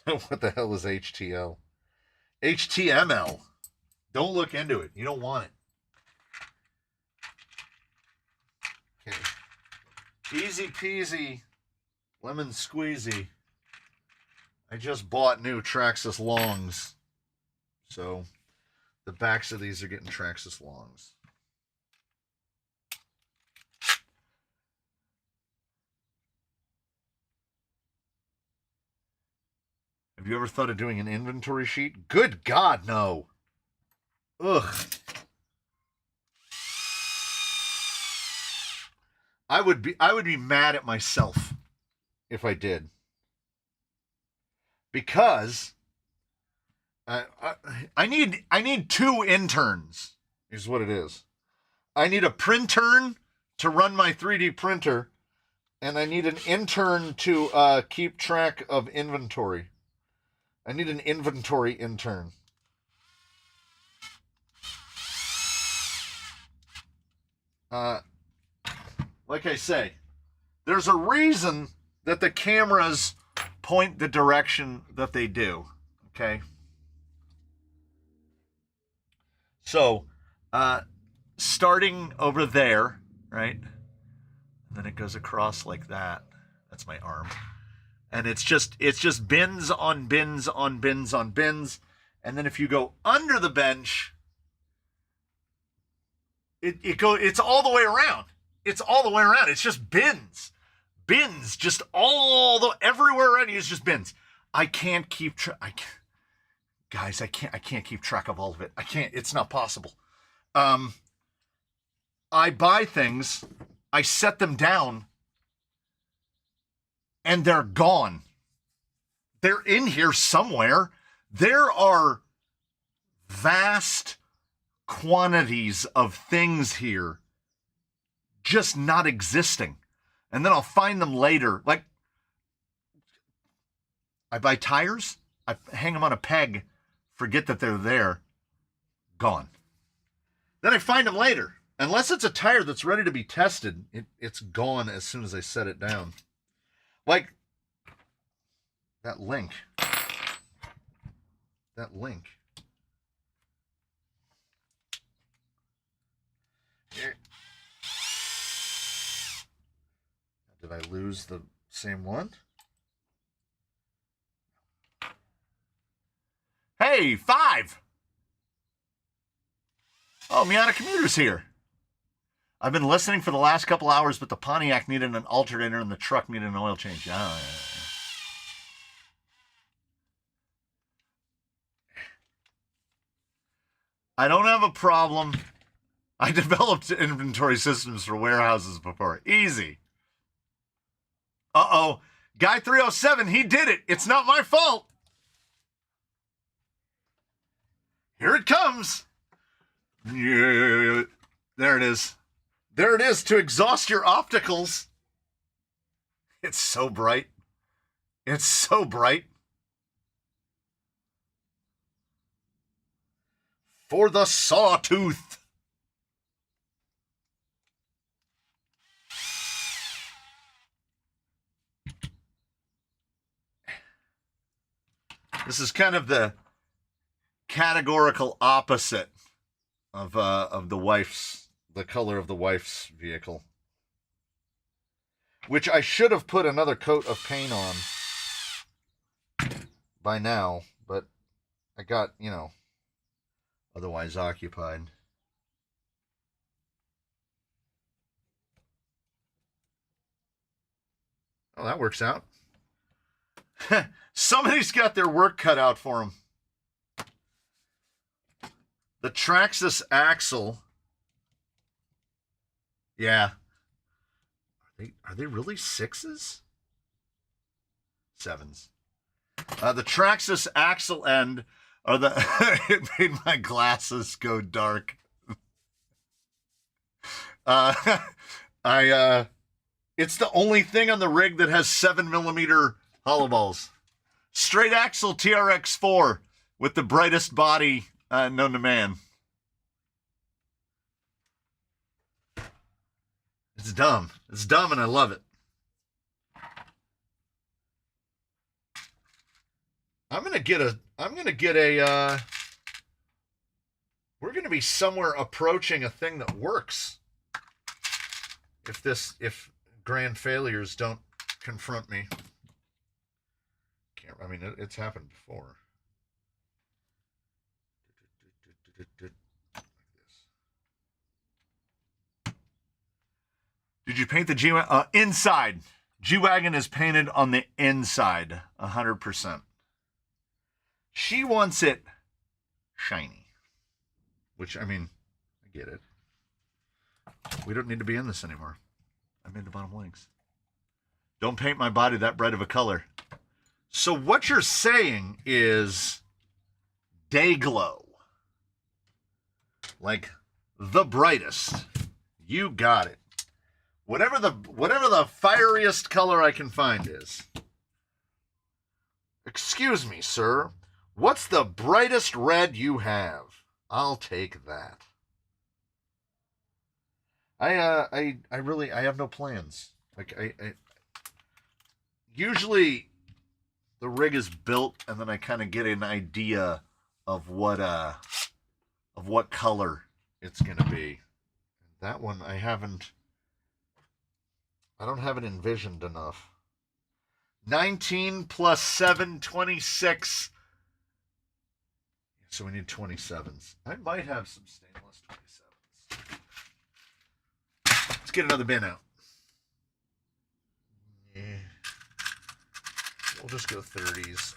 What the hell is HTL? HTML. Don't look into it. You don't want it. Okay. Easy peasy, lemon squeezy. I just bought new Traxxas longs. So the backs of these are getting Traxxas longs. Have you ever thought of doing an inventory sheet? Good God, no. Ugh. I would be mad at myself if I did. Because I need two interns, is what it is. I need a printern to run my 3D printer, and I need an intern to keep track of inventory. I need an inventory intern. Like I say, there's a reason that the cameras point the direction that they do, okay? So, starting over there, right? And then it goes across like that. That's my arm. And it's just bins on bins on bins on bins. And then if you go under the bench, it's all the way around. It's all the way around. It's just bins. Bins, just everywhere around you is just bins. I can't keep guys, I can't keep track of all of it. I can't, it's not possible. I buy things, I set them down, and they're gone. They're in here somewhere. There are vast quantities of things here just not existing. And then I'll find them later. Like, I buy tires, I hang them on a peg, forget that they're there, gone. Then I find them later. Unless it's a tire that's ready to be tested, it's gone as soon as I set it down. Like that link. That link. Here. Did I lose the same one? Hey, 5! Oh, Miata Commuter's here. I've been listening for the last couple hours, but the Pontiac needed an alternator and the truck needed an oil change. Oh, yeah. I don't have a problem. I developed inventory systems for warehouses before. Easy. Uh-oh. Guy 307, he did it. It's not my fault. Here it comes. Yeah, there it is. There it is to exhaust your opticals. It's so bright. It's so bright. for the sawtooth. This is kind of the categorical opposite of the color of the wife's vehicle, which I should have put another coat of paint on by now, but I got, otherwise occupied. Oh, that works out. Somebody's got their work cut out for them. The Traxxas axle. Yeah. Are they really 6s? 7s. The Traxxas axle end are the it made my glasses go dark. It's the only thing on the rig that has 7mm hollow balls. Straight axle TRX4 with the brightest body known to man. It's dumb. It's dumb and I love it. We're going to be somewhere approaching a thing that works. If grand failures don't confront me. It's happened before. Did you paint the G-Wagon? Inside. G-Wagon is painted on the inside, 100%. She wants it shiny. Which, I get it. We don't need to be in this anymore. I made the bottom links. Don't paint my body that bright of a color. So what you're saying is day glow. Like the brightest. You got it. Whatever the fieriest color I can find is. Excuse me, sir. What's the brightest red you have? I'll take that. I have no plans. Usually the rig is built and then I kind of get an idea of what color it's gonna be. That one I don't have it envisioned enough. 19 plus 7, 26. So we need 27s. I might have some stainless 27s. Let's get another bin out. Yeah. We'll just go 30s.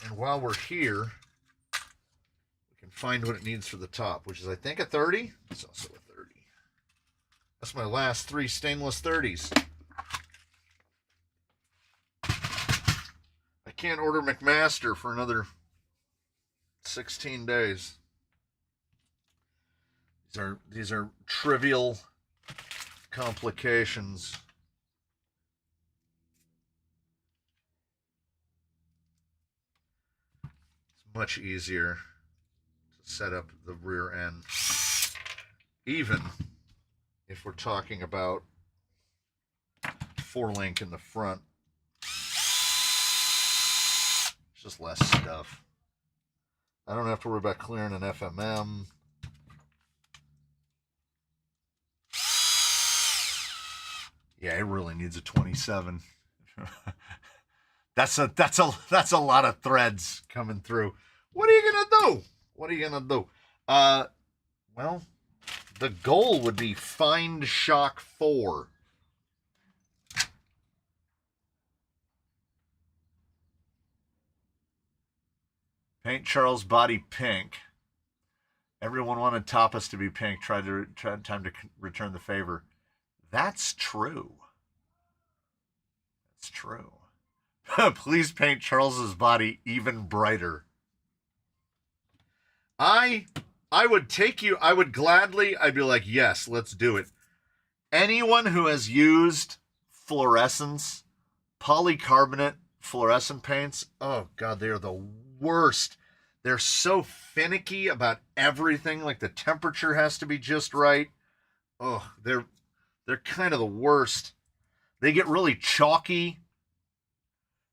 And while we're here, we can find what it needs for the top, which is, I think, a 30. It's also a 30. That's my last 3 stainless 30s. I can't order McMaster for another 16 days. These are trivial complications. It's much easier to set up the rear end, even if we're talking about 4-link in the front. It's just less stuff. I don't have to worry about clearing an FMM. Yeah, it really needs a 27. That's a lot of threads coming through. What are you gonna do? What are you gonna do? Well, the goal would be find shock 4. Paint Charles' body pink. Everyone wanted Tapas to be pink. Tried time to return the favor. That's true. That's true. Please paint Charles's body even brighter. I would take you. I would gladly. I'd be like, yes, let's do it. Anyone who has used fluorescence, polycarbonate fluorescent paints, oh God, they are the worst. They're so finicky about everything. Like the temperature has to be just right. Oh, they're kind of the worst. They get really chalky.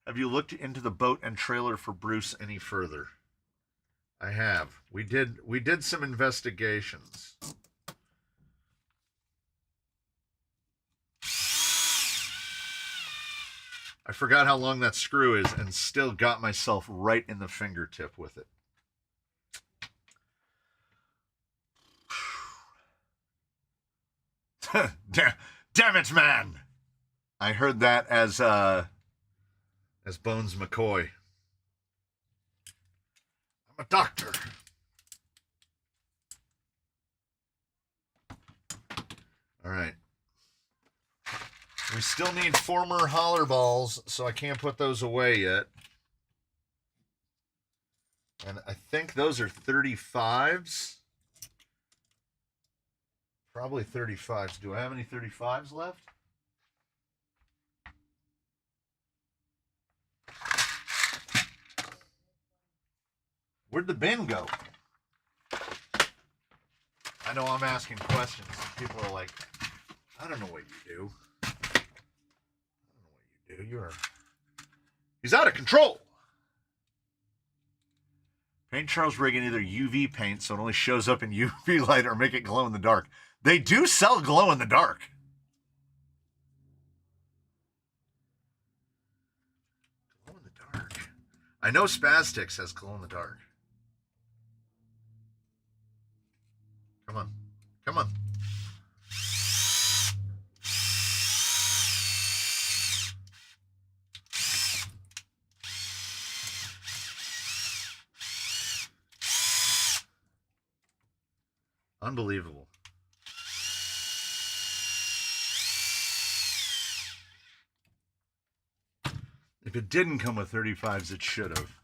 Have you looked into the boat and trailer for Bruce any further? I have. We did some investigations. I forgot how long that screw is and still got myself right in the fingertip with it. Damn it, man! I heard that as Bones McCoy. I'm a doctor. All right. We still need former holler balls, so I can't put those away yet. And I think those are 35s. Probably 35s. Do I have any 35s left? Where'd the bin go? I know I'm asking questions. People are like, I don't know what you do. He's out of control. Paint Charles rigging either UV paint so it only shows up in UV light or make it glow in the dark. They do sell glow in the dark. Glow in the dark. I know Spaztix has glow in the dark. Come on. Come on. Unbelievable. If it didn't come with 35s, it should have.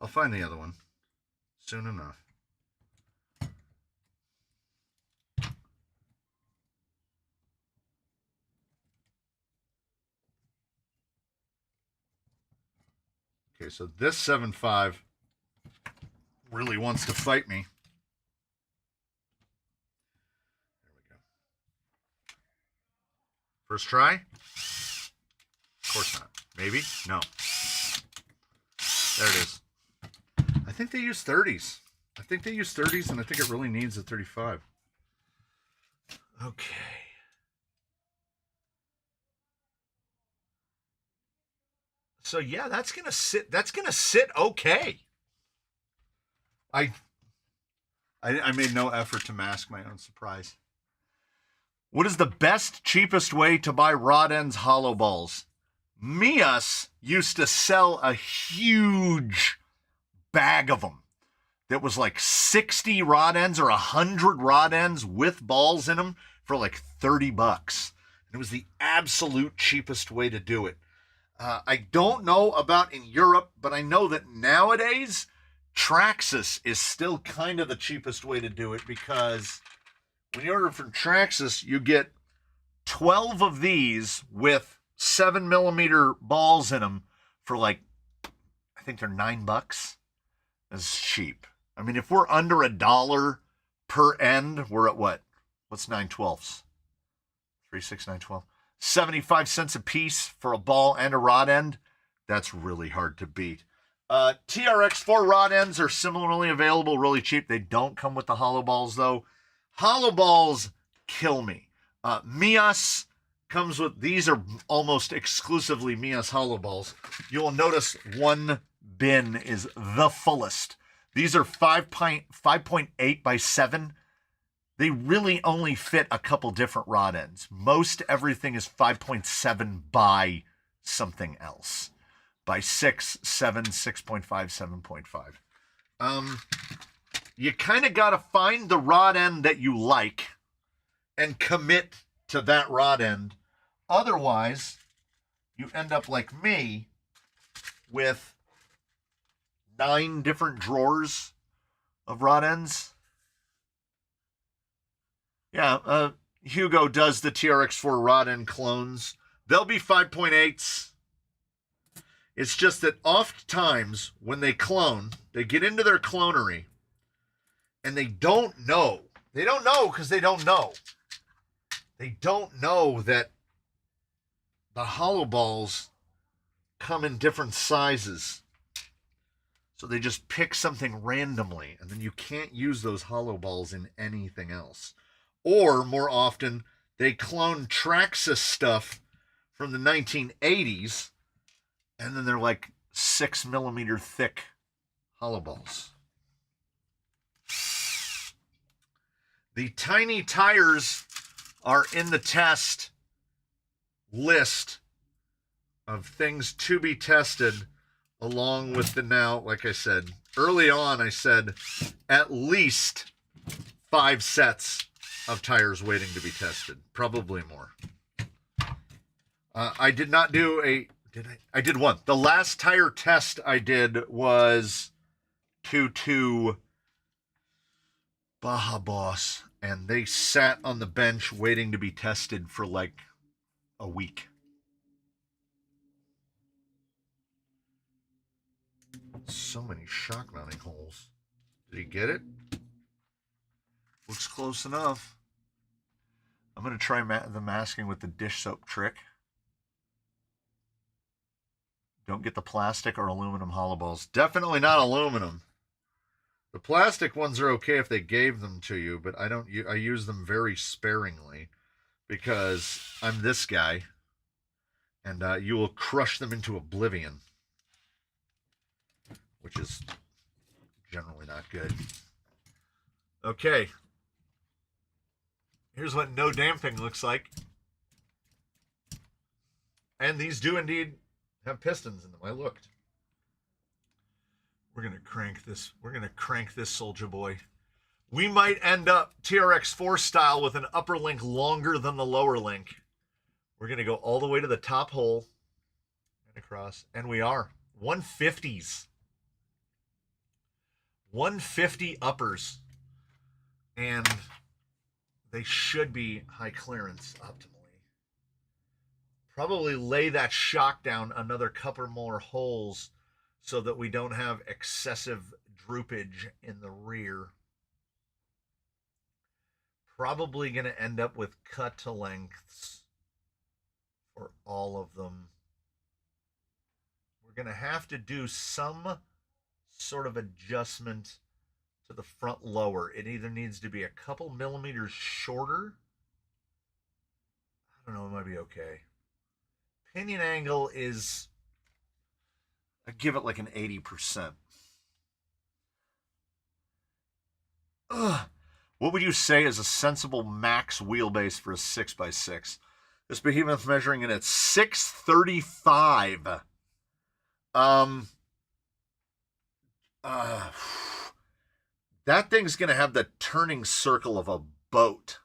I'll find the other one soon enough. Okay, so this 7.5 really wants to fight me. There we go. First try? Of course not. Maybe? No. There it is. I think they use 30s. I think they use 30s, and I think it really needs a 35. Okay. So yeah, that's gonna sit. That's gonna sit okay. I made no effort to mask my own surprise. What is the best, cheapest way to buy rod ends hollow balls? Mias used to sell a huge bag of them that was like 60 rod ends or 100 rod ends with balls in them for like $30. And it was the absolute cheapest way to do it. I don't know about in Europe, but I know that nowadays Traxxas is still kind of the cheapest way to do it, because when you order from Traxxas, you get 12 of these with 7mm balls in them for like, I think they're $9. That's cheap. I mean, if we're under $1 per end, we're at what? What's 9/12? 3, 6, 9, 12. 75 cents a piece for a ball and a rod end. That's really hard to beat. TRX4 rod ends are similarly available, really cheap. They don't come with the hollow balls, though. Hollow balls kill me. Mias comes with, these are almost exclusively Mias hollow balls. You'll notice one bin is the fullest. These are 5.8 by 7. They really only fit a couple different rod ends. Most everything is 5.7 by something else. By 6, 7, 6.5, 7.5. You kind of got to find the rod end that you like and commit to that rod end. Otherwise, you end up like me with 9 different drawers of rod ends. Yeah, Hugo does the TRX4 rod end clones. They'll be 5.8s. It's just that oftentimes when they clone, they get into their clonery and they don't know. They don't know because they don't know. They don't know that the hollow balls come in different sizes. So they just pick something randomly, and then you can't use those hollow balls in anything else. Or, more often, they clone Traxxas stuff from the 1980s, and then they're like 6 millimeter thick hollow balls. The tiny tires are in the test list of things to be tested, along with the now, like I said, early on I said at least 5 sets of tires waiting to be tested, probably more. I did not do a, I did one. The last tire test I did was to Baja Boss, and they sat on the bench waiting to be tested for like a week. So many shock mounting holes. Did he get it? Looks close enough. I'm going to try the masking with the dish soap trick. Don't get the plastic or aluminum hollow balls. Definitely not aluminum. The plastic ones are okay if they gave them to you, but I don't. I use them very sparingly because I'm this guy, and you will crush them into oblivion, which is generally not good. Okay. Here's what no damping looks like. And these do indeed have pistons in them. I looked. We're going to crank this. We're going to crank this soldier boy. We might end up TRX4 style with an upper link longer than the lower link. We're going to go all the way to the top hole and across. And we are. 150s. 150 uppers. And they should be high clearance optimally. Probably lay that shock down another couple more holes so that we don't have excessive droopage in the rear. Probably going to end up with cut to lengths for all of them. We're going to have to do some sort of adjustment to the front lower. It either needs to be a couple millimeters shorter. I don't know, it might be okay. Pinion angle is, I give it like an 80%. Ugh. What would you say is a sensible max wheelbase for a 6x6? This behemoth measuring in at 635. That thing's going to have the turning circle of a boat.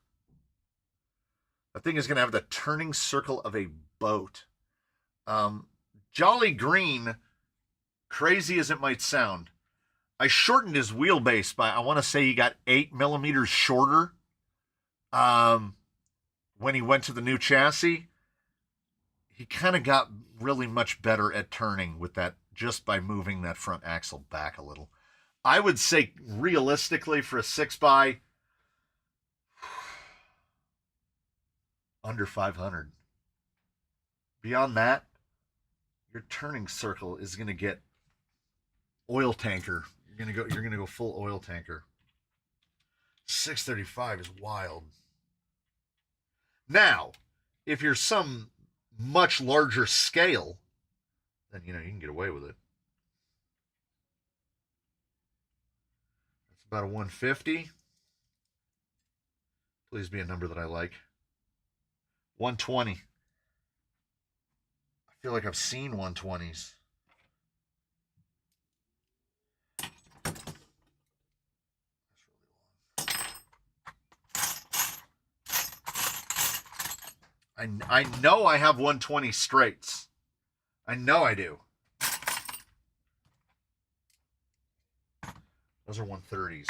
That thing is going to have the turning circle of a boat. Jolly Green, crazy as it might sound, I shortened his wheelbase by, I want to say he got 8 millimeters shorter when he went to the new chassis. He kind of got really much better at turning with that just by moving that front axle back a little. I would say realistically for a 6x, under 500. Beyond that, your turning circle is going to get oil tanker. You're going to go full oil tanker. 635 is wild. Now, if you're some much larger scale, then you can get away with it. That's about a 150. Please be a number that I like. 120. I feel like I've seen 120s. I know I have 120 straights. I know I do. Those are 130s.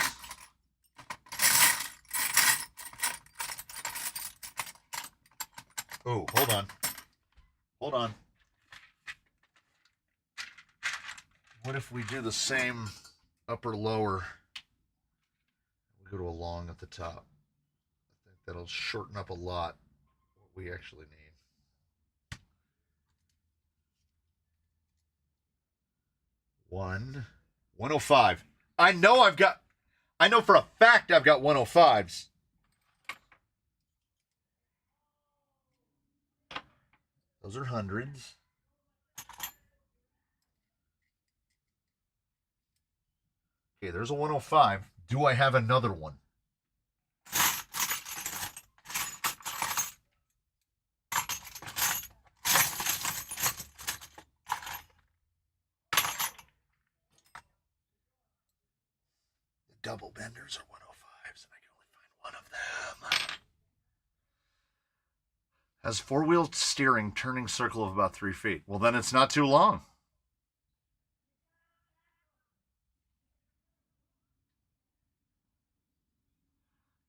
Oh, hold on. Hold on. What if we do the same upper lower? We go to a long at the top. I think that'll shorten up a lot what we actually need. 105. I know for a fact I've got 105s. Those are hundreds. Okay, there's a 105. Do I have another one? The double benders are 105s, and I can only find one of them. Has four-wheel steering, turning circle of about 3 feet. Well, then it's not too long.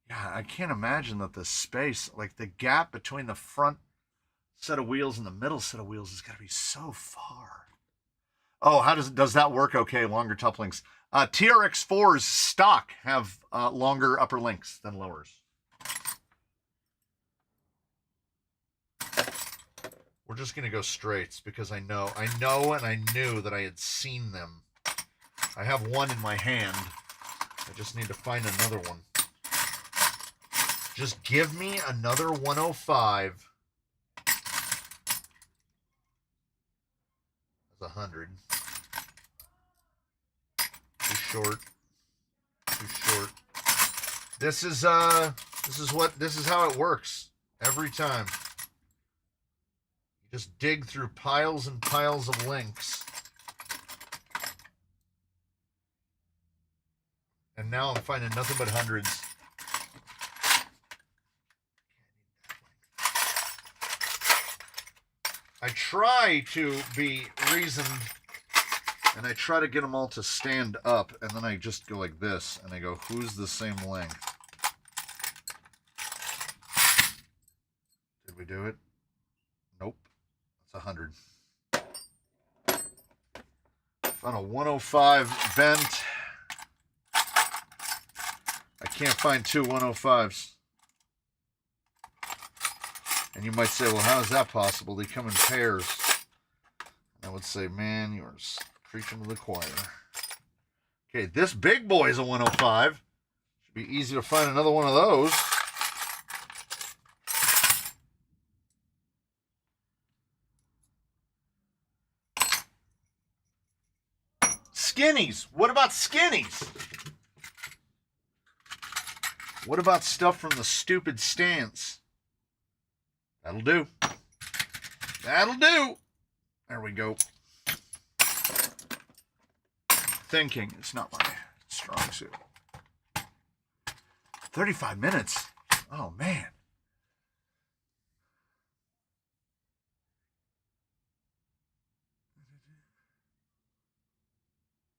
Yeah, I can't imagine that the space, like the gap between the front set of wheels and the middle set of wheels has got to be so far. Oh, how does that work? Okay, longer top links. TRX4s stock have longer upper links than lowers. We're just gonna go straights because I know, and I knew that I had seen them. I have one in my hand. I just need to find another one. Just give me another 105. That's 100. Too short. Too short. This is how it works every time. You just dig through piles and piles of links. And now I'm finding nothing but hundreds. I try to be reasoned, and I try to get them all to stand up, and then I just go like this, and I go, who's the same length? Did we do it? Nope. That's 100. Found a 105 vent. I can't find two 105s. And you might say, well, how is that possible? They come in pairs. I would say, man, you're preaching to the choir. Okay, this big boy is a 105. Should be easy to find another one of those. Skinnies. What about skinnies? What about stuff from the stupid stance? That'll do. That'll do. There we go. Thinking is not my strong suit. 35 minutes. Oh, man.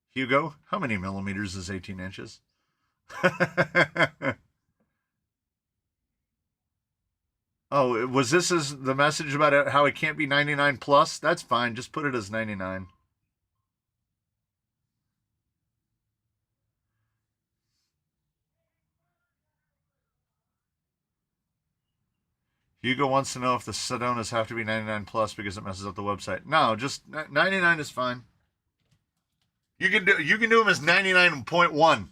Hugo, how many millimeters is 18 inches? Oh, was this as the message about how it can't be 99 plus? That's fine. Just put it as 99. Hugo wants to know if the Sedonas have to be 99 plus because it messes up the website. No, just 99 is fine. You can do them as 99.1.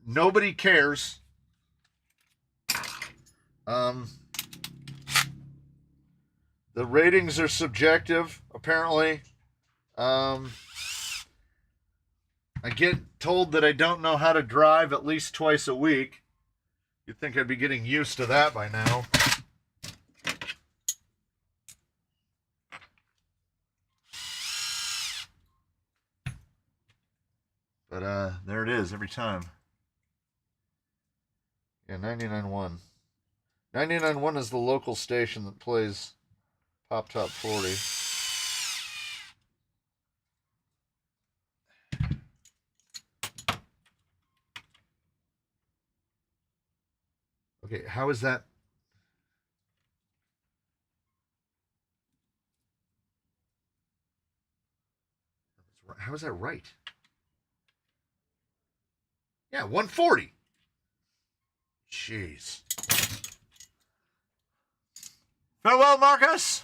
Nobody cares. The ratings are subjective, apparently. I get told that I don't know how to drive at least twice a week. You'd think I'd be getting used to that by now. But there it is every time. Yeah, 99.1. 99.1 is the local station that plays Pop Top 40. Okay, how is that? How is that right? Yeah, 140. Jeez. Farewell, Marcus.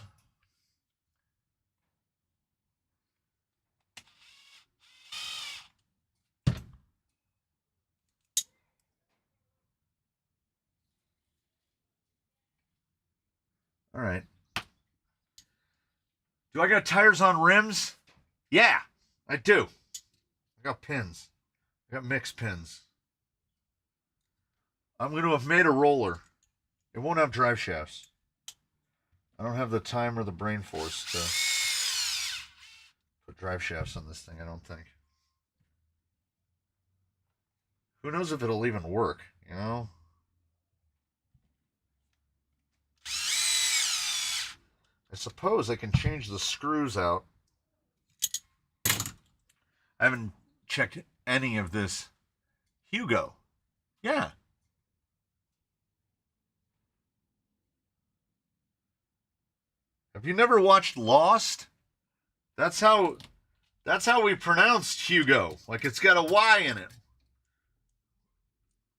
All right. Do I got tires on rims? Yeah, I do. I got pins. I got mixed pins. I'm going to have made a roller. It won't have drive shafts. I don't have the time or the brain force to put drive shafts on this thing, I don't think. Who knows if it'll even work, you know? I suppose I can change the screws out. I haven't checked any of this. Hugo. Yeah. Have you never watched Lost? That's how we pronounced Hugo. Like it's got a Y in it.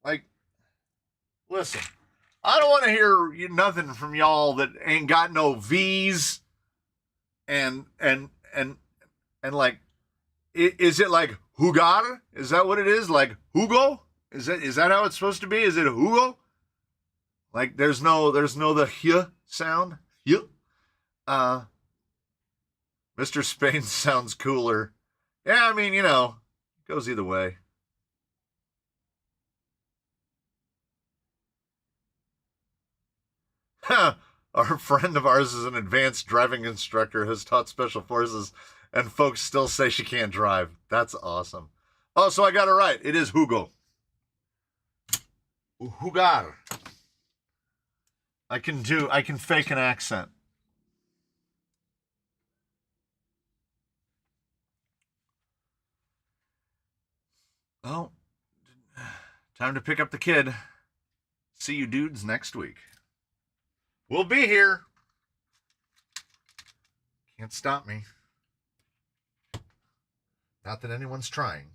Like, listen, I don't want to hear nothing from y'all that ain't got no V's and like, is it like Hugar? Is that what it is? Like Hugo? Is that how it's supposed to be? Is it Hugo? Like there's no the h sound. H. Mr. Spain sounds cooler. Yeah, I mean, you know, it goes either way. Our friend of ours is an advanced driving instructor, has taught special forces, and folks still say she can't drive. That's awesome. Oh, so I got it right. It is Hugo. Hugar. I can fake an accent. Well, time to pick up the kid. See you dudes next week. We'll be here. Can't stop me. Not that anyone's trying.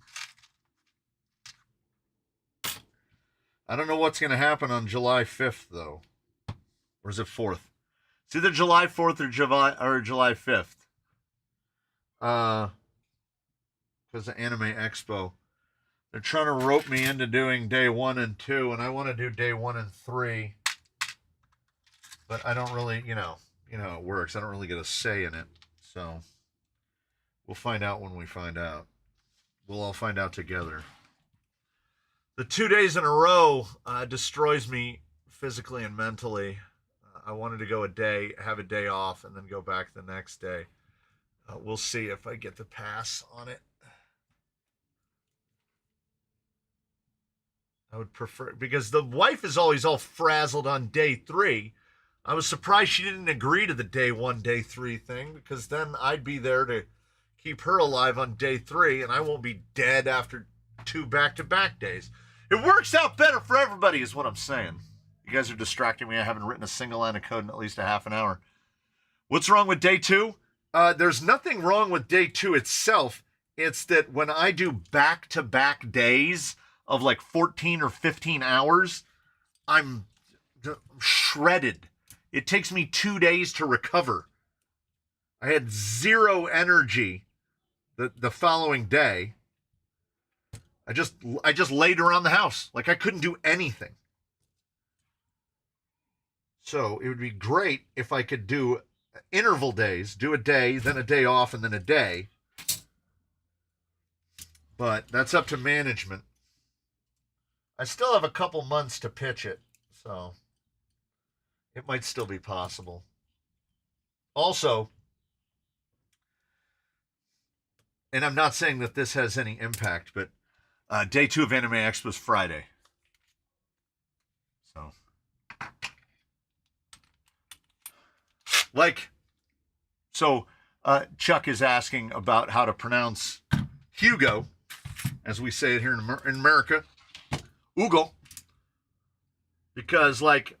I don't know what's going to happen on July 5th, though. Or is it 4th? It's either July 4th or July 5th. Because the Anime Expo. They're trying to rope me into doing day 1 and 2, and I want to do day 1 and 3. But I don't really, you know how it works. I don't really get a say in it. So we'll find out when we find out. We'll all find out together. The 2 days in a row destroys me physically and mentally. I wanted to go a day, have a day off, and then go back the next day. We'll see if I get the pass on it. I would prefer, because the wife is always all frazzled on day 3. I was surprised she didn't agree to the day 1, day 3 thing, because then I'd be there to keep her alive on day 3, and I won't be dead after 2 back-to-back days. It works out better for everybody, is what I'm saying. You guys are distracting me. I haven't written a single line of code in at least a half an hour. What's wrong with day 2? There's nothing wrong with day 2 itself. It's that when I do back-to-back days of like 14 or 15 hours, I'm shredded. It takes me 2 days to recover. I had zero energy the following day. I just laid around the house. Like I couldn't do anything. So it would be great if I could do interval days, do a day, then a day off, and then a day. But that's up to management. I still have a couple months to pitch it, so it might still be possible. Also, and I'm not saying that this has any impact, but day 2 of Anime Expo was Friday. So, Chuck is asking about how to pronounce Hugo, as we say it here in America. Hugo. Because, like,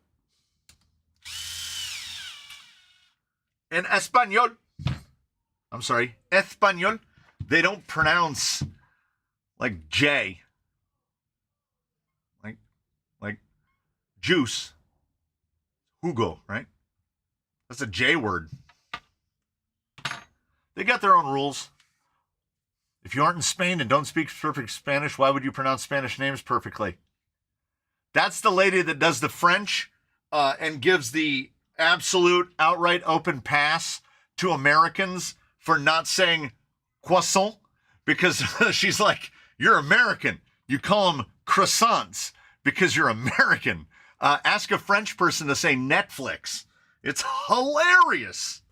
in Espanol, They don't pronounce like J. Like juice. Hugo, right? That's a J word. They got their own rules. If you aren't in Spain and don't speak perfect Spanish, why would you pronounce Spanish names perfectly? That's the lady that does the French and gives the absolute outright open pass to Americans for not saying croissant, because she's like, you're American. You call them croissants because you're American. Ask a French person to say Netflix. It's hilarious.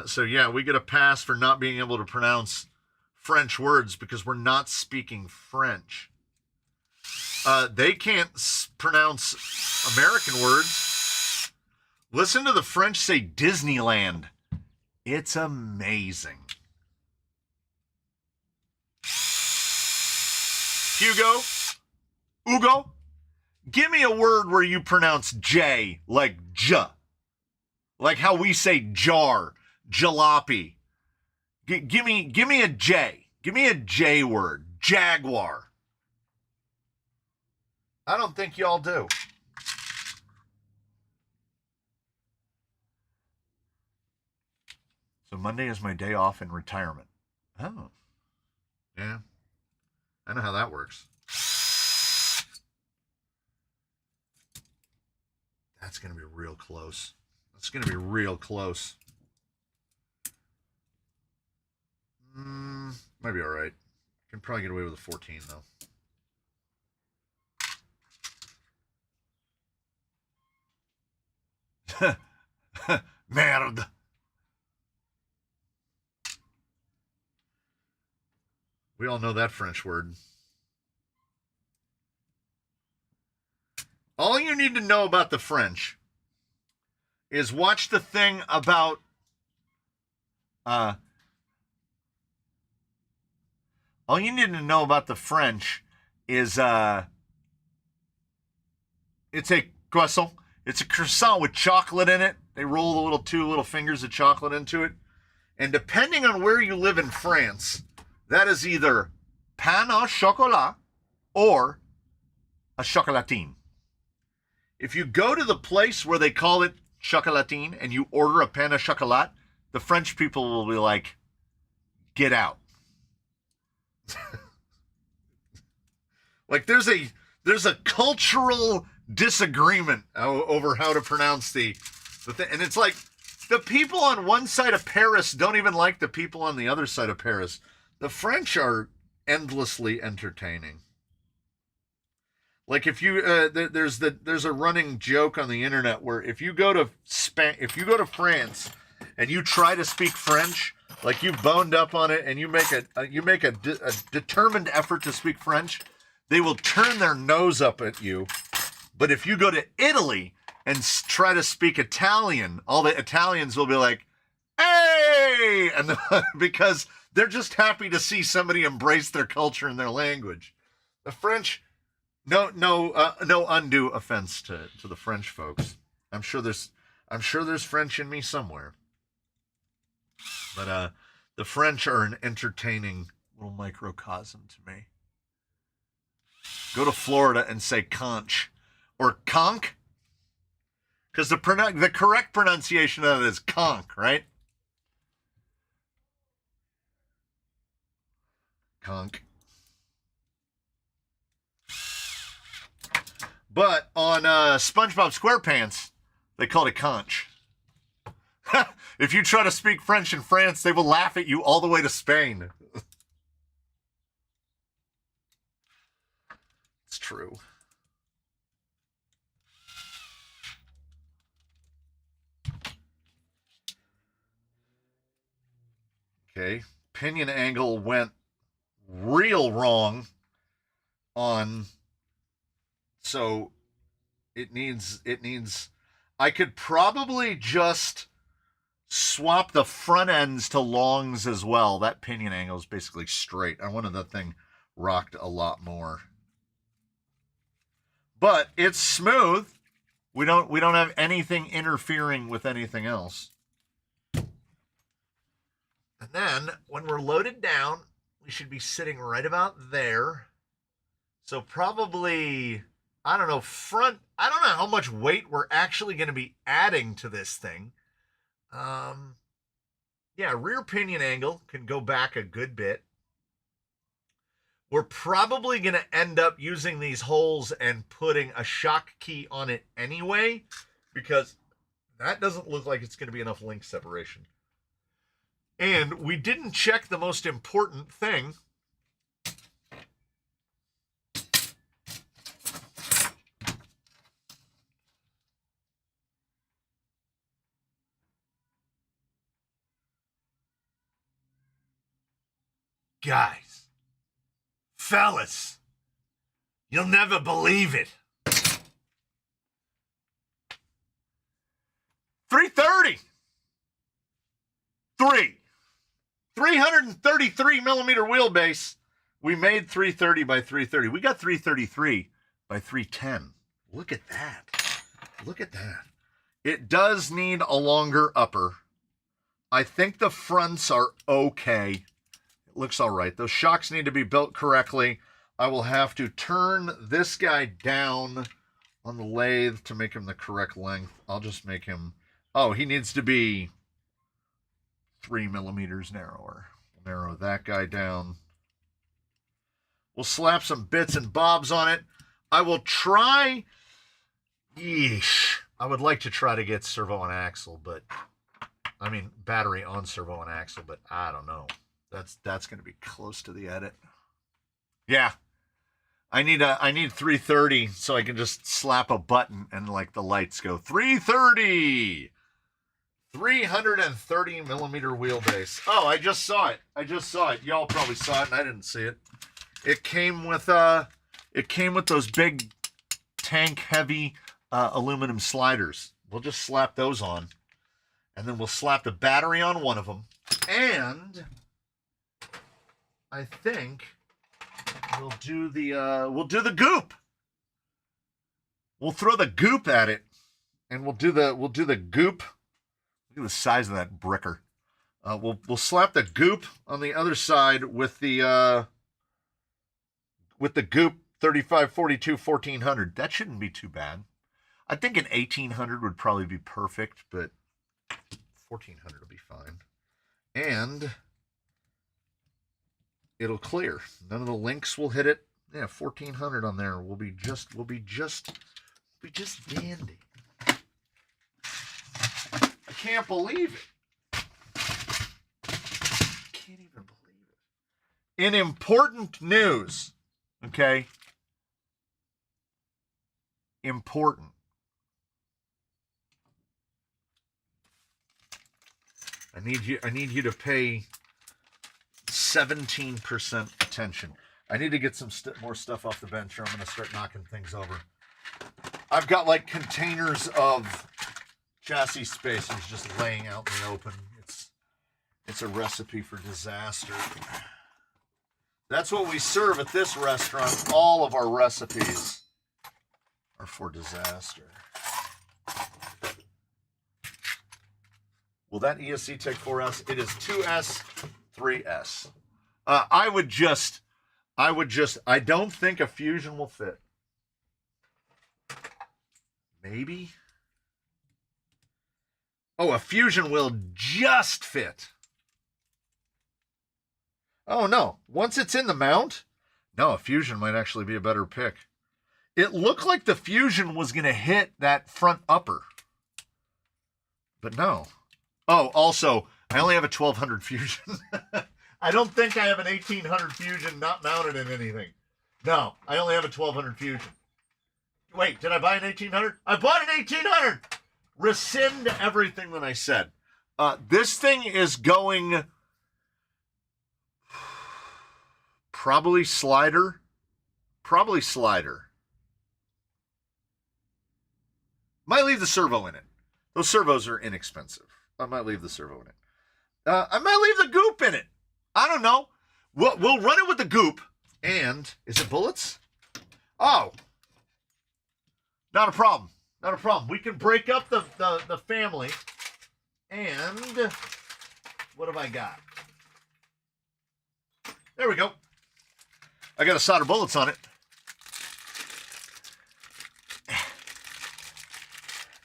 So yeah, we get a pass for not being able to pronounce French words because we're not speaking French. They can't pronounce American words. Listen to the French say Disneyland. It's amazing. Hugo, give me a word where you pronounce J like J. Like how we say jar, jalopy. Give me a J. Give me a J word. Jaguar. I don't think y'all do. So Monday is my day off in retirement. Oh. Yeah. I know how that works. That's going to be real close. That's going to be real close. Might be all right. Can probably get away with a 14, though. Merde. We all know that French word. All you need to know about the French is watch the thing about all you need to know about the French is it's a croissant. It's a croissant with chocolate in it. They roll the two little fingers of chocolate into it. And depending on where you live in France, that is either pain au chocolat or a chocolatine. If you go to the place where they call it chocolatine and you order a pain au chocolat, the French people will be like, get out. Like there's a cultural disagreement over how to pronounce the thing. And it's like the people on one side of Paris don't even like the people on the other side of Paris. The French are endlessly entertaining. Like if you there's a running joke on the internet where if you go to France and you try to speak French, like you boned up on it and you make a determined effort to speak French, they will turn their nose up at you. But if you go to Italy and try to speak Italian, all the Italians will be like, "Hey!" and because they're just happy to see somebody embrace their culture and their language. The French, no undue offense to the French folks. I'm sure there's French in me somewhere. But the French are an entertaining little microcosm to me. Go to Florida and say conch or conch, because the correct pronunciation of it is conch, right? Conch. But on SpongeBob SquarePants, they called it conch. If you try to speak French in France, they will laugh at you all the way to Spain. It's true. Okay. Pinion angle went real wrong on, so it needs I could probably just swap the front ends to longs as well. That pinion angle is basically straight. I wanted that thing rocked a lot more. But it's smooth. We don't have anything interfering with anything else. And then when we're loaded down, we should be sitting right about there. So probably, I don't know, I don't know how much weight we're actually going to be adding to this thing. Yeah, rear pinion angle can go back a good bit. We're probably going to end up using these holes and putting a shock key on it anyway, because that doesn't look like it's going to be enough link separation. And we didn't check the most important thing. Guys, fellas, you'll never believe it. 330. 333 millimeter wheelbase. We made 330 by 330. We got 333 by 310. Look at that. Look at that. It does need a longer upper. I think the fronts are okay. It looks all right. Those shocks need to be built correctly. I will have to turn this guy down on the lathe to make him the correct length. I'll just make him... Oh, he needs to be 3 millimeters narrower. We'll narrow that guy down. We'll slap some bits and bobs on it. I will try... Yeesh. I would like to try to get servo and axle, but... I mean, battery on servo and axle, but I don't know. That's going to be close to the edit. Yeah. I need 330 so I can just slap a button and like the lights go 330. 330 millimeter wheelbase. Oh, I just saw it. Y'all probably saw it and I didn't see it. It came with those big tank heavy aluminum sliders. We'll just slap those on. And then we'll slap the battery on one of them. And I think we'll do the goop. We'll throw the goop at it, and we'll do the goop. Look at the size of that bricker. We'll slap the goop on the other side with the goop 3542 1400. That shouldn't be too bad. I think an 1800 would probably be perfect, but 1400 will be fine. And it'll clear. None of the links will hit it. Yeah, 1400 on there. We'll be just dandy. I can't believe it. Can't even believe it. In important news, okay? Important. I need you to pay 17% attention. I need to get some more stuff off the bench or I'm going to start knocking things over. I've got like containers of chassis spacers just laying out in the open. It's a recipe for disaster. That's what we serve at this restaurant. All of our recipes are for disaster. Will that ESC take 4S? It is 2S, 3S. I don't think a Fusion will fit. Maybe. Oh, a Fusion will just fit. Oh, no. Once it's in the mount, no, a Fusion might actually be a better pick. It looked like the Fusion was going to hit that front upper. But no. Oh, also, I only have a 1200 Fusion. I don't think I have an 1800 Fusion not mounted in anything. No, I only have a 1200 Fusion. Wait, did I buy an 1800? I bought an 1800! Rescind everything that I said. This thing is going... Probably slider. Probably slider. Might leave the servo in it. Those servos are inexpensive. I might leave the servo in it. I might leave the goop in it. I don't know. We'll run it with the goop. And, is it bullets? Oh. Not a problem. Not a problem. We can break up the family. And, what have I got? There we go. I got to solder bullets on it.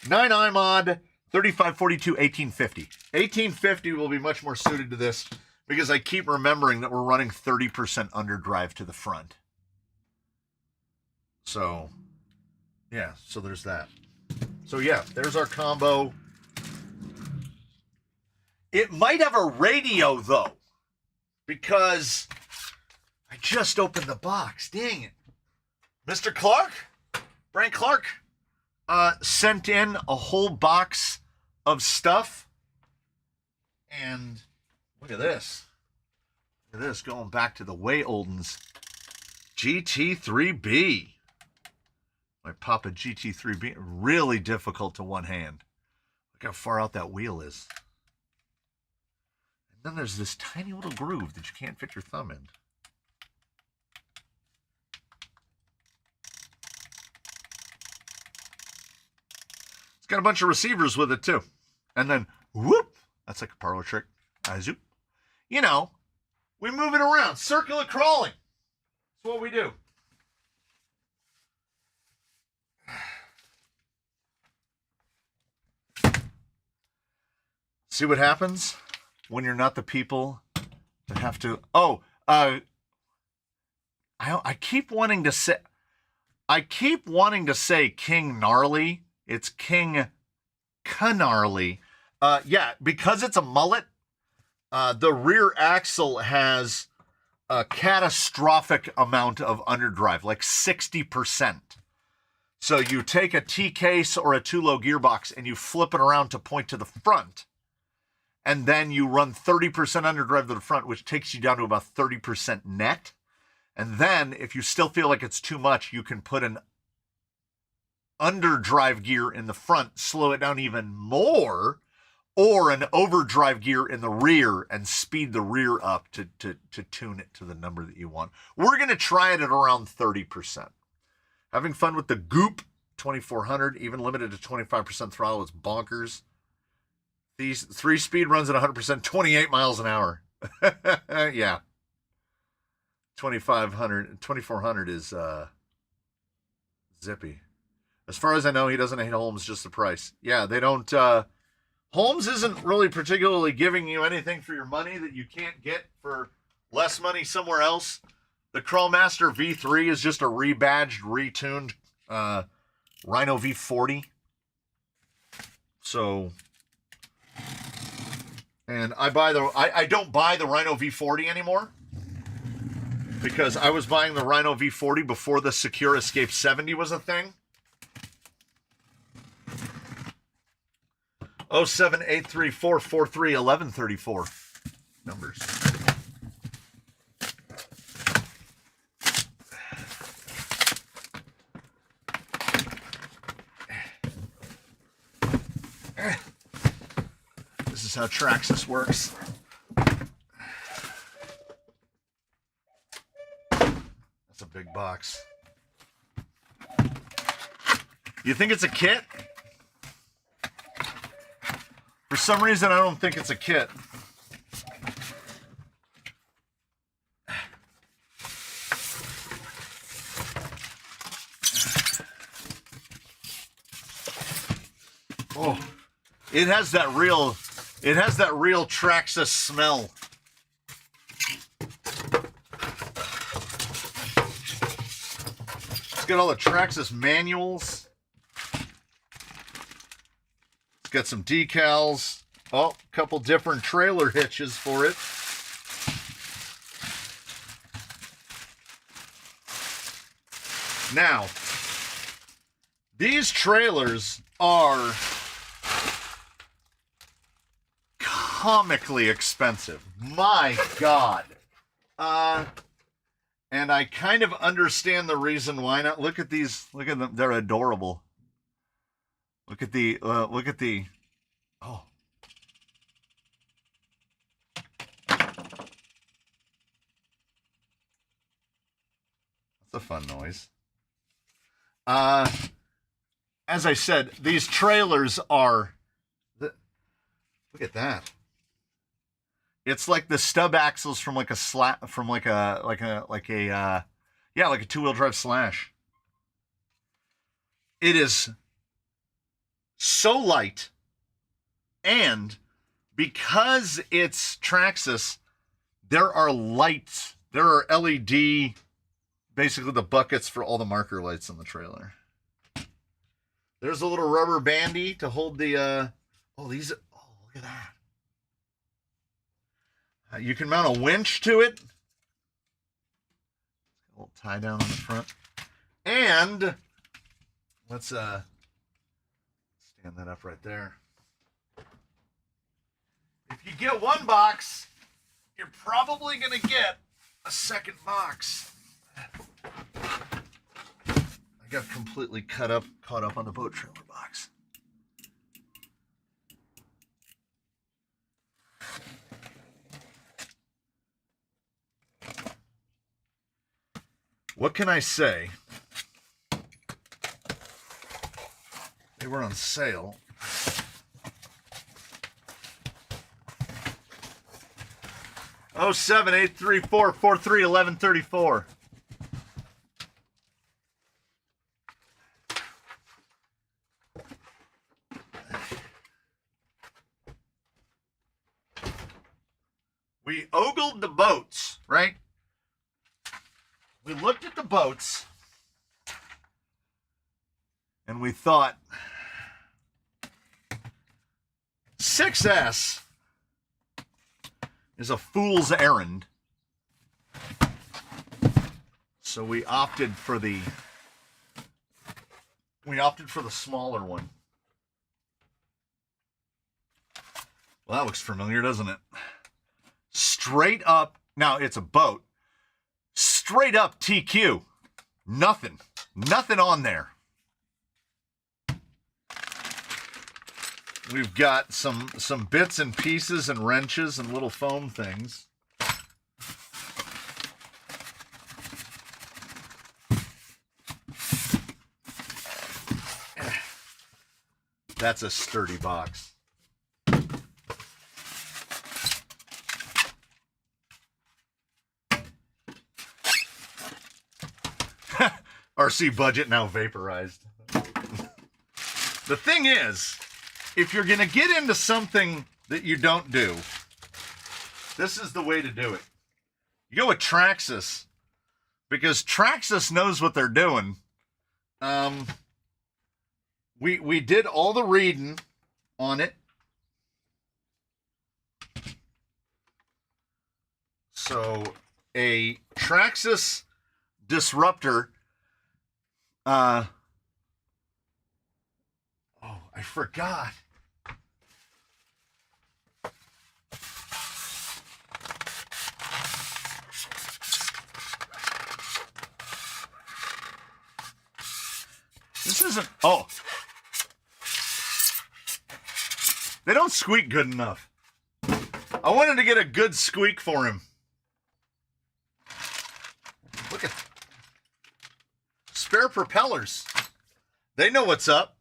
9i mod 3542 1850. 1850 will be much more suited to this because I keep remembering that we're running 30% underdrive to the front. So, yeah, so there's that. So, yeah, there's our combo. It might have a radio, though, because I just opened the box. Dang it. Mr. Clark, Frank Clark, sent in a whole box of stuff. And look at this. Look at this, going back to the way oldens. GT3B. My Papa GT3B. Really difficult to one hand. Look how far out that wheel is. And then there's this tiny little groove that you can't fit your thumb in. It's got a bunch of receivers with it too. And then, whoop, that's like a parlor trick. Zoop. You know, we move it around. Circular crawling. That's what we do. See what happens when you're not the people that have to... Oh, I keep wanting to say... King Gnarly. It's King Canarly. Yeah, because it's a mullet, the rear axle has a catastrophic amount of underdrive, like 60%. So you take a T-case or a two-low gearbox and you flip it around to point to the front, and then you run 30% underdrive to the front, which takes you down to about 30% net. And then, if you still feel like it's too much, you can put an underdrive gear in the front, slow it down even more, or an overdrive gear in the rear and speed the rear up to tune it to the number that you want. We're going to try it at around 30%. Having fun with the Goop 2400, even limited to 25% throttle. It's bonkers. These 3-speed runs at 100%, 28 miles an hour. Yeah. 2400 is zippy. As far as I know, he doesn't hate Holmes, just the price. Yeah, they don't... Holmes isn't really particularly giving you anything for your money that you can't get for less money somewhere else. The Crawlmaster V3 is just a rebadged, retuned Rhino V40. So... And I don't buy the Rhino V40 anymore, because I was buying the Rhino V40 before the Secure Escape 70 was a thing. 07834431134 numbers. This is how Traxxas works. That's a big box. You think it's a kit? For some reason, I don't think it's a kit. Oh, it has that real Traxxas smell. It's got all the Traxxas manuals. It's got some decals. Oh, a couple different trailer hitches for it. Now, these trailers are comically expensive. My God. And I kind of understand the reason why not. Look at these. Look at them. They're adorable. Look at the, oh. That's a fun noise. As I said, these trailers are, look at that. It's like the stub axles from like a two-wheel drive Slash. It is so light, and because it's Traxxas, there are lights. There are LED, basically the buckets for all the marker lights on the trailer. There's a little rubber bandy to hold the, look at that. You can mount a winch to it. A little tie down on the front. And let's stand that up right there. If you get one box, you're probably going to get a second box. I got completely caught up on the boat trailer box. What can I say? They were on sale. Oh, 7-834-43-1134. We ogled the boats, right? We looked at the boats and we thought 6S is a fool's errand. So we opted for the smaller one. Well, that looks familiar, doesn't it? Straight up, now it's a boat. Straight up TQ. Nothing on there. We've got some bits and pieces and wrenches and little foam things. That's a sturdy box. RC budget now vaporized. The thing is, if you're going to get into something that you don't do, this is the way to do it. You go with Traxxas, because Traxxas knows what they're doing. We did all the reading on it. So a Traxxas disruptor. Oh, I forgot. This isn't, oh. They don't squeak good enough. I wanted to get a good squeak for him. Look at spare propellers. They know what's up.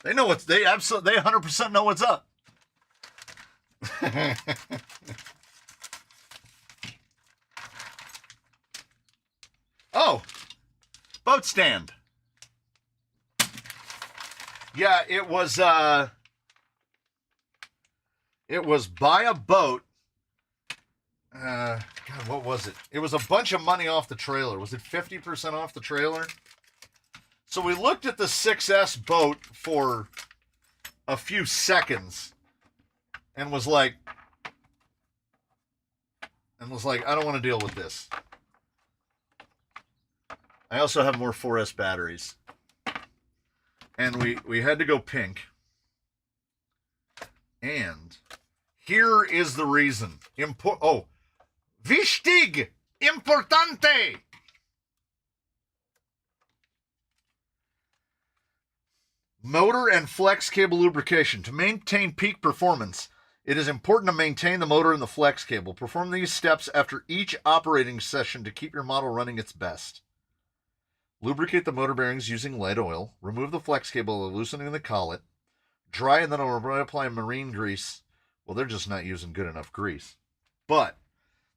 They 100% know what's up. Oh, boat stand. Yeah, it was buy a boat. God, what was it? It was a bunch of money off the trailer. Was it 50% off the trailer? So we looked at the 6S boat for a few seconds and was like, I don't want to deal with this. I also have more 4S batteries. And we had to go pink. And here is the reason. Wichtig! Importante! Motor and flex cable lubrication. To maintain peak performance, it is important to maintain the motor and the flex cable. Perform these steps after each operating session to keep your model running its best. Lubricate the motor bearings using light oil. Remove the flex cable, loosening the collet. Dry and then apply marine grease Well, they're just not using good enough grease. But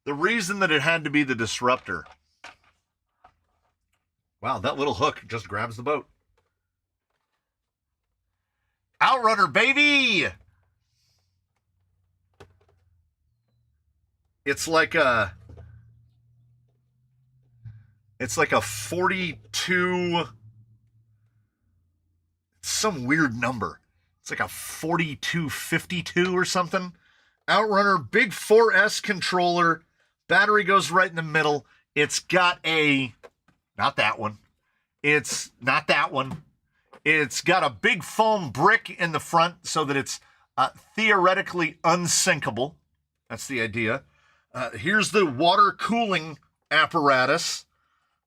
the reason that it had to be the disruptor. Wow, that little hook just grabs the boat. Outrunner, baby! It's like a 42, some weird number. It's like a 4252 or something. Outrunner, big 4S controller. Battery goes right in the middle. It's got not that one. It's not that one. It's got a big foam brick in the front so that it's theoretically unsinkable. That's the idea. Here's the water cooling apparatus.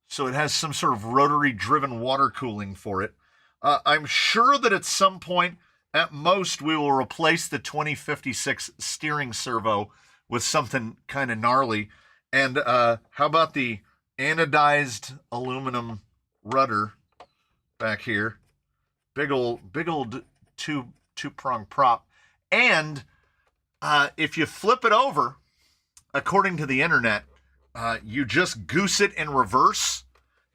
So it has some sort of rotary driven water cooling for it. I'm sure that at some point, at most, we will replace the 2056 steering servo with something kind of gnarly. And how about the anodized aluminum rudder back here? Big old two-prong prop. And if you flip it over, according to the internet, you just goose it in reverse,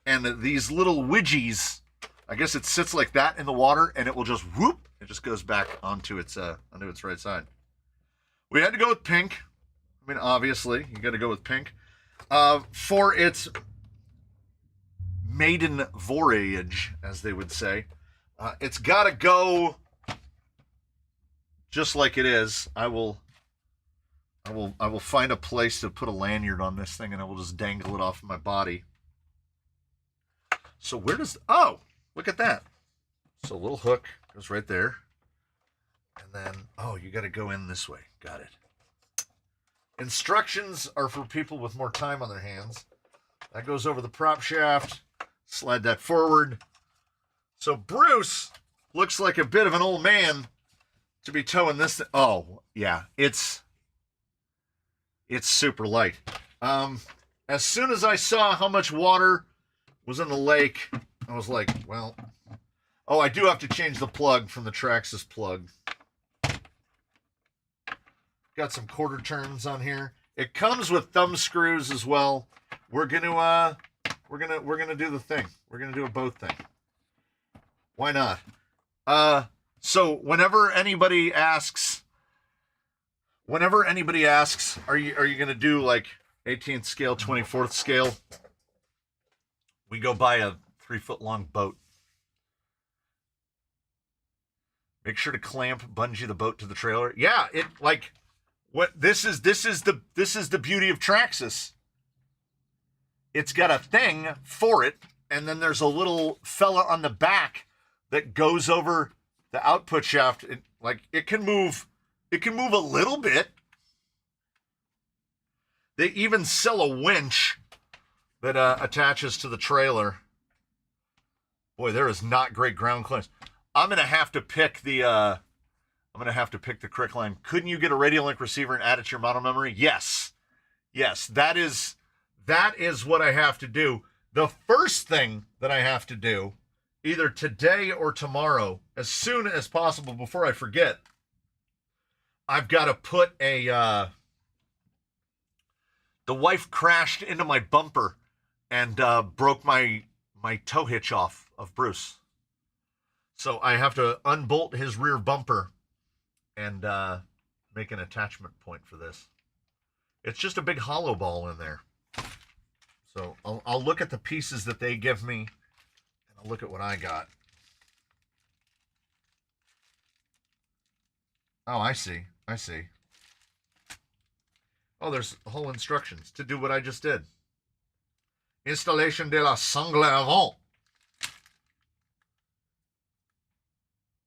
and these little widgies, I guess it sits like that in the water, and it will just whoop, it just goes back onto its right side. We had to go with pink. I mean, obviously, you got to go with pink. For its maiden voyage, as they would say, it's got to go just like it is. I will find a place to put a lanyard on this thing, and I will just dangle it off of my body. So where does... Oh, look at that. So a little hook goes right there. And then, oh, you got to go in this way. Got it. Instructions are for people with more time on their hands. That goes over the prop shaft. Slide that forward. So Bruce looks like a bit of an old man to be towing this thing. Oh, yeah. It's super light. As soon as I saw how much water was in the lake, I was like, well, oh, I do have to change the plug from the Traxxas plug. Got some quarter turns on here. It comes with thumb screws as well. We're gonna do the thing. We're gonna do a boat thing. Why not? So whenever anybody asks, are you gonna do like 18th scale, 24th scale? We go buy a 3-foot long boat. Make sure to bungee the boat to the trailer. Yeah, this is the beauty of Traxxas. It's got a thing for it, and then there's a little fella on the back that goes over the output shaft. It can move a little bit. They even sell a winch that attaches to the trailer. Boy, there is not great ground clearance. I'm gonna have to pick the crick line. Couldn't you get a radio link receiver and add it to your model memory? Yes, that is what I have to do. The first thing that I have to do, either today or tomorrow, as soon as possible before I forget, I've got to put the wife crashed into my bumper and broke my tow hitch off of Bruce. So I have to unbolt his rear bumper and make an attachment point for this. It's just a big hollow ball in there. So I'll look at the pieces that they give me, and I'll look at what I got. Oh, I see. Oh, there's whole instructions to do what I just did. Installation de la sangle avant.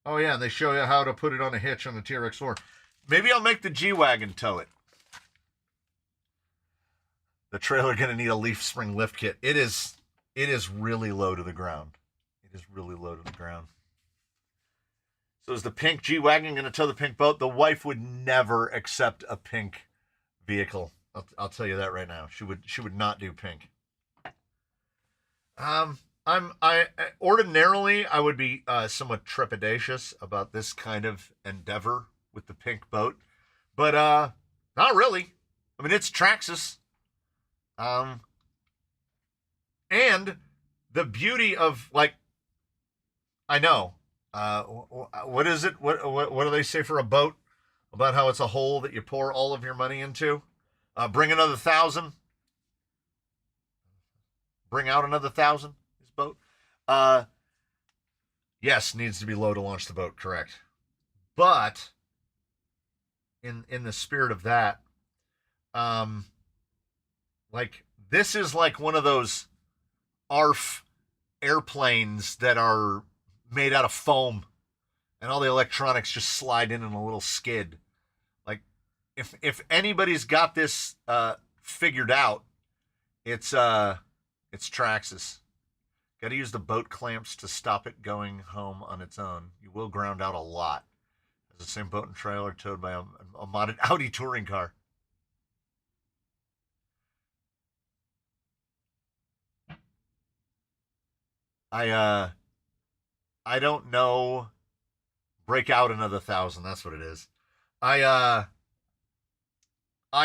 Oh, yeah, and they show you how to put it on a hitch on the TRX4. Maybe I'll make the G-Wagon tow it. The trailer going to need a leaf spring lift kit. It is really low to the ground. So is the pink G-Wagon going to tow the pink boat? The wife would never accept a pink vehicle. I'll tell you that right now. She would not do pink. Ordinarily I would be somewhat trepidatious about this kind of endeavor with the pink boat, But not really. I mean, it's Traxxas. And the beauty of, like, I know, what is it? What do they say for a boat? About how it's a hole that you pour all of your money into? Bring another 1,000. Bring out another 1,000. This boat. Yes, needs to be low to launch the boat. Correct. But in the spirit of that, like, this is like one of those ARF airplanes that are made out of foam, and all the electronics just slide in a little skid. Like, if anybody's got this figured out, it's Traxxas. Got to use the boat clamps to stop it going home on its own. You will ground out a lot. It's the same boat and trailer towed by a modded Audi touring car. I don't know. Break out another 1,000. That's what it is. I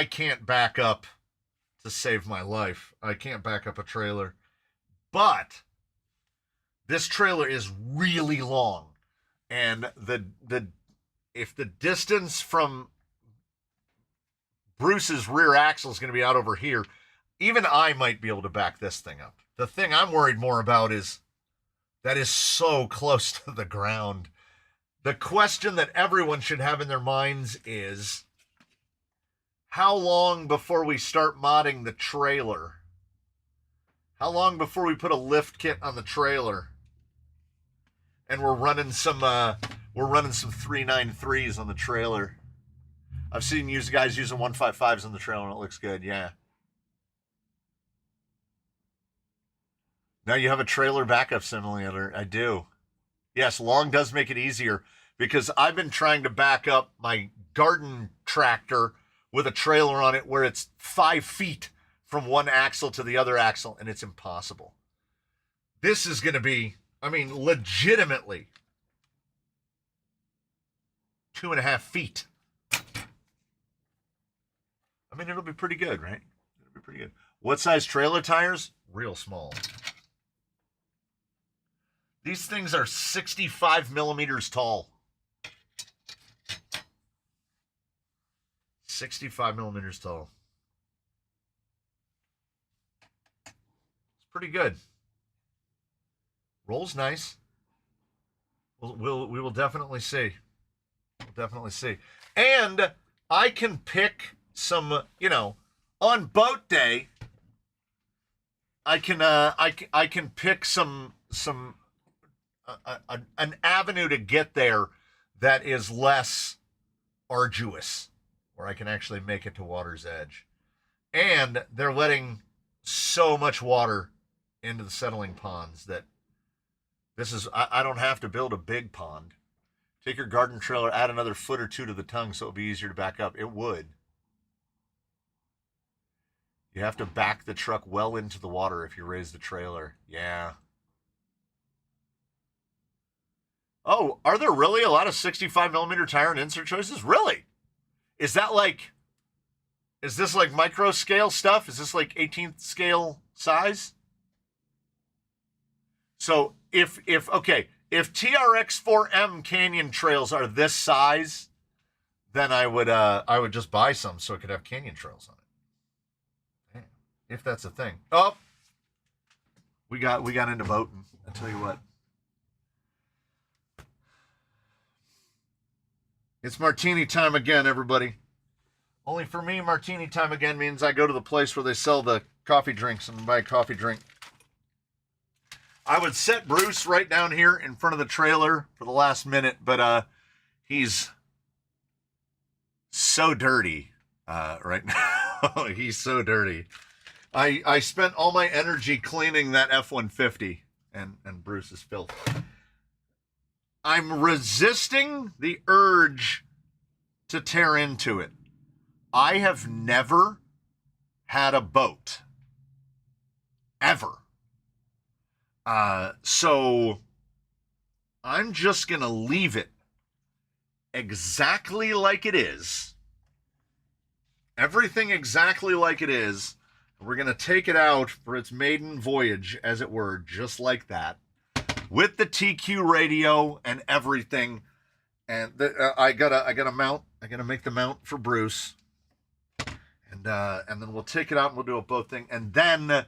can't back up to save my life. I can't back up a trailer. But this trailer is really long. And if the distance from Bruce's rear axle is going to be out over here, even I might be able to back this thing up. The thing I'm worried more about is that is so close to the ground. The question that everyone should have in their minds is, how long before we start modding the trailer? How long before we put a lift kit on the trailer? And we're running some 393s on the trailer. I've seen guys using 155s on the trailer, and it looks good. Yeah. Now you have a trailer backup simulator. I do. Yes, long does make it easier, because I've been trying to back up my garden tractor with a trailer on it where it's 5 feet from one axle to the other axle, and it's impossible. This is going to be, I mean, legitimately 2.5 feet. I mean, it'll be pretty good, right? It'll be pretty good. What size trailer tires? Real small. These things are 65 millimeters tall. 65 millimeters tall. It's pretty good. Rolls nice. We will definitely see. We'll definitely see. And I can pick some, you know, on boat day, I can pick some an avenue to get there that is less arduous, where I can actually make it to water's edge. And they're letting so much water into the settling ponds that this is, I don't have to build a big pond. Take your garden trailer, add another foot or two to the tongue so it'll be easier to back up. It would. You have to back the truck well into the water if you raise the trailer. Yeah. Oh, are there really a lot of 65 millimeter tire and insert choices? Really? Is that like, is this like micro scale stuff? Is this like 18th scale size? So if TRX4M canyon trails are this size, then I would just buy some so it could have canyon trails on it. Damn, if that's a thing. Oh, we got into boating. I tell you what. It's martini time again, everybody. Only for me, martini time again means I go to the place where they sell the coffee drinks and buy a coffee drink. I would set Bruce right down here in front of the trailer for the last minute, but he's so dirty right now. He's so dirty. I spent all my energy cleaning that F-150 and Bruce's filth. I'm resisting the urge to tear into it. I have never had a boat. Ever. So I'm just going to leave it exactly like it is everything exactly like it is. We're going to take it out for its maiden voyage, as it were, just like that, with the TQ radio and everything. And I gotta mount. I gotta make the mount for Bruce, and then we'll take it out and we'll do a boat thing, and then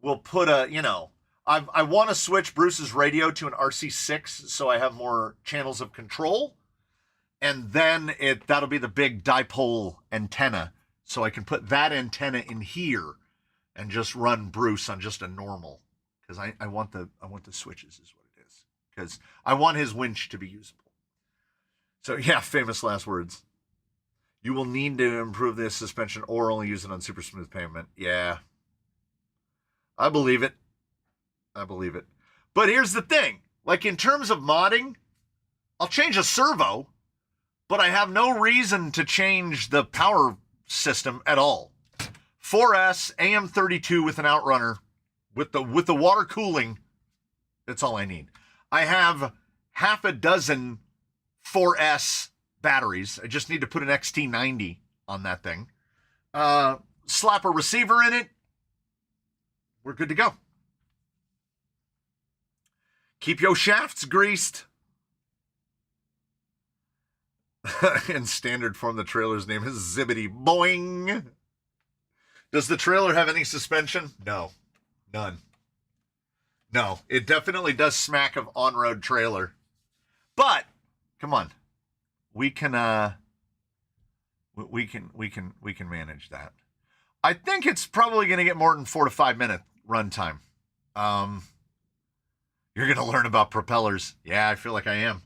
we'll put I want to switch Bruce's radio to an RC6 so I have more channels of control, and then that'll be the big dipole antenna. So I can put that antenna in here and just run Bruce on just a normal, because I want the switches is what it is, because I want his winch to be usable. So yeah, famous last words. You will need to improve this suspension or only use it on super smooth pavement. Yeah, I believe it. But here's the thing, like in terms of modding, I'll change a servo, but I have no reason to change the power system at all. 4S AM32 with an outrunner with the water cooling, that's all I need. I have half a dozen 4S batteries. I just need to put an XT90 on that thing. Slap a receiver in it. We're good to go. Keep your shafts greased. In standard form, the trailer's name is Zibbity Boing. Does the trailer have any suspension? No. None. No. It definitely does smack of on-road trailer. But, come on. We can manage that. I think it's probably going to get more than 4 to 5 minute runtime. You're going to learn about propellers. Yeah, I feel like I am.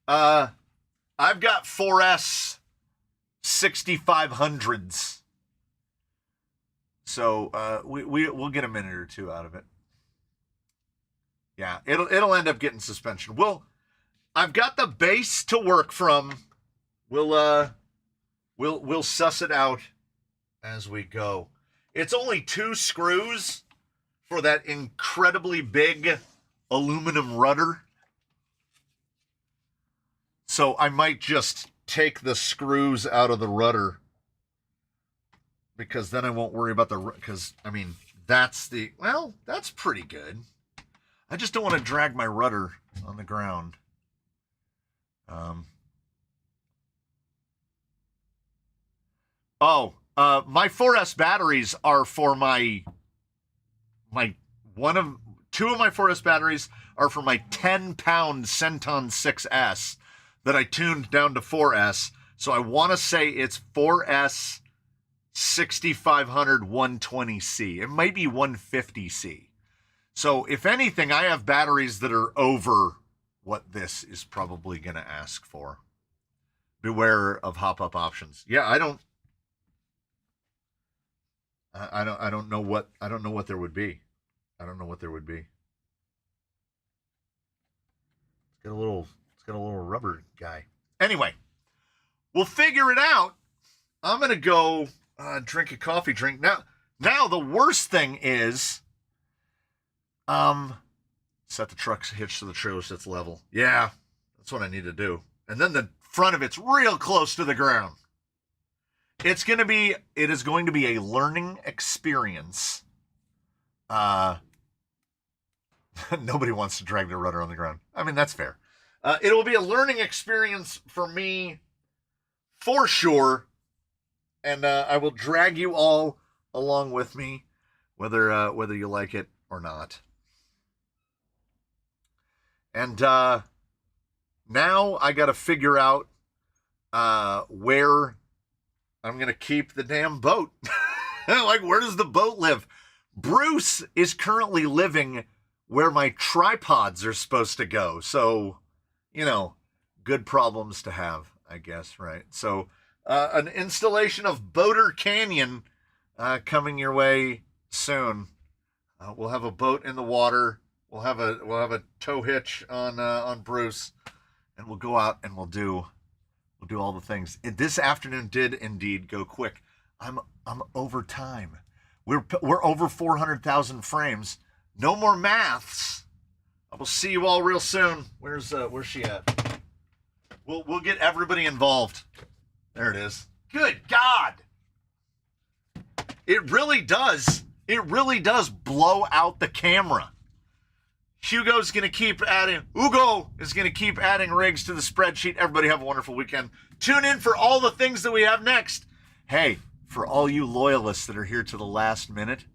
I've got 4S 6500s. So we'll get a minute or two out of it. Yeah, it'll end up getting suspension. I've got the base to work from. We'll suss it out as we go. It's only 2 screws for that incredibly big aluminum rudder. So I might just take the screws out of the rudder, because then I won't worry about because I mean, that's pretty good. I just don't want to drag my rudder on the ground. My 4S batteries are for two of my 4S batteries are for my 10-pound Centon 6S that I tuned down to 4S. So I want to say it's 4S 6500 120C. It might be 150C. So if anything, I have batteries that are over what this is probably going to ask for. Beware of hop-up options. Yeah, I don't know what there would be. I don't know what there would be. It's got a little rubber guy. Anyway, we'll figure it out. I'm gonna go drink a coffee drink. Now the worst thing is set the truck's hitch so the trailer sits level. Yeah, that's what I need to do. And then the front of it's real close to the ground. It is going to be a learning experience. Nobody wants to drag their rudder on the ground. I mean, that's fair. It will be a learning experience for me, for sure. And I will drag you all along with me, whether you like it or not. And now I got to figure out where I'm going to keep the damn boat. Like, where does the boat live? Bruce is currently living where my tripods are supposed to go. So, good problems to have, I guess, right? So, an installation of Boater Canyon coming your way soon. We'll have a boat in the water. We'll have a tow hitch on Bruce, and we'll go out and we'll do all the things. This afternoon did indeed go quick. I'm over time. We're over 400,000 frames. No more maths. I will see you all real soon. Where's she at? We'll get everybody involved. There it is. Good God. It really does. It really does blow out the camera. Hugo is going to keep adding rigs to the spreadsheet. Everybody have a wonderful weekend. Tune in for all the things that we have next. Hey, for all you loyalists that are here to the last minute,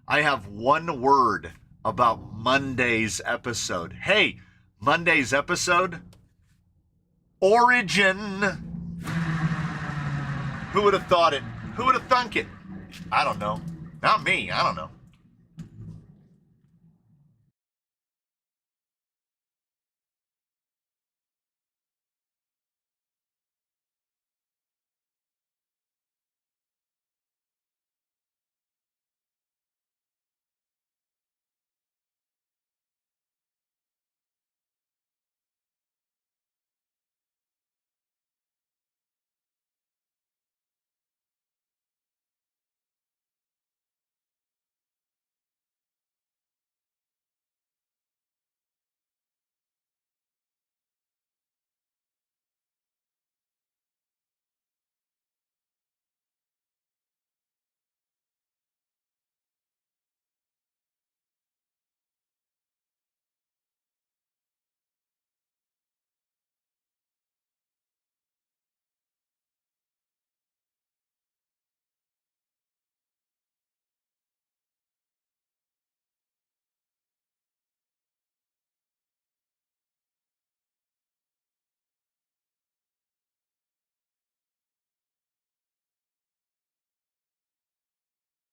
I have one word about Monday's episode. Hey, Monday's episode, Origin. Who would have thought it? Who would have thunk it? I don't know. Not me. I don't know.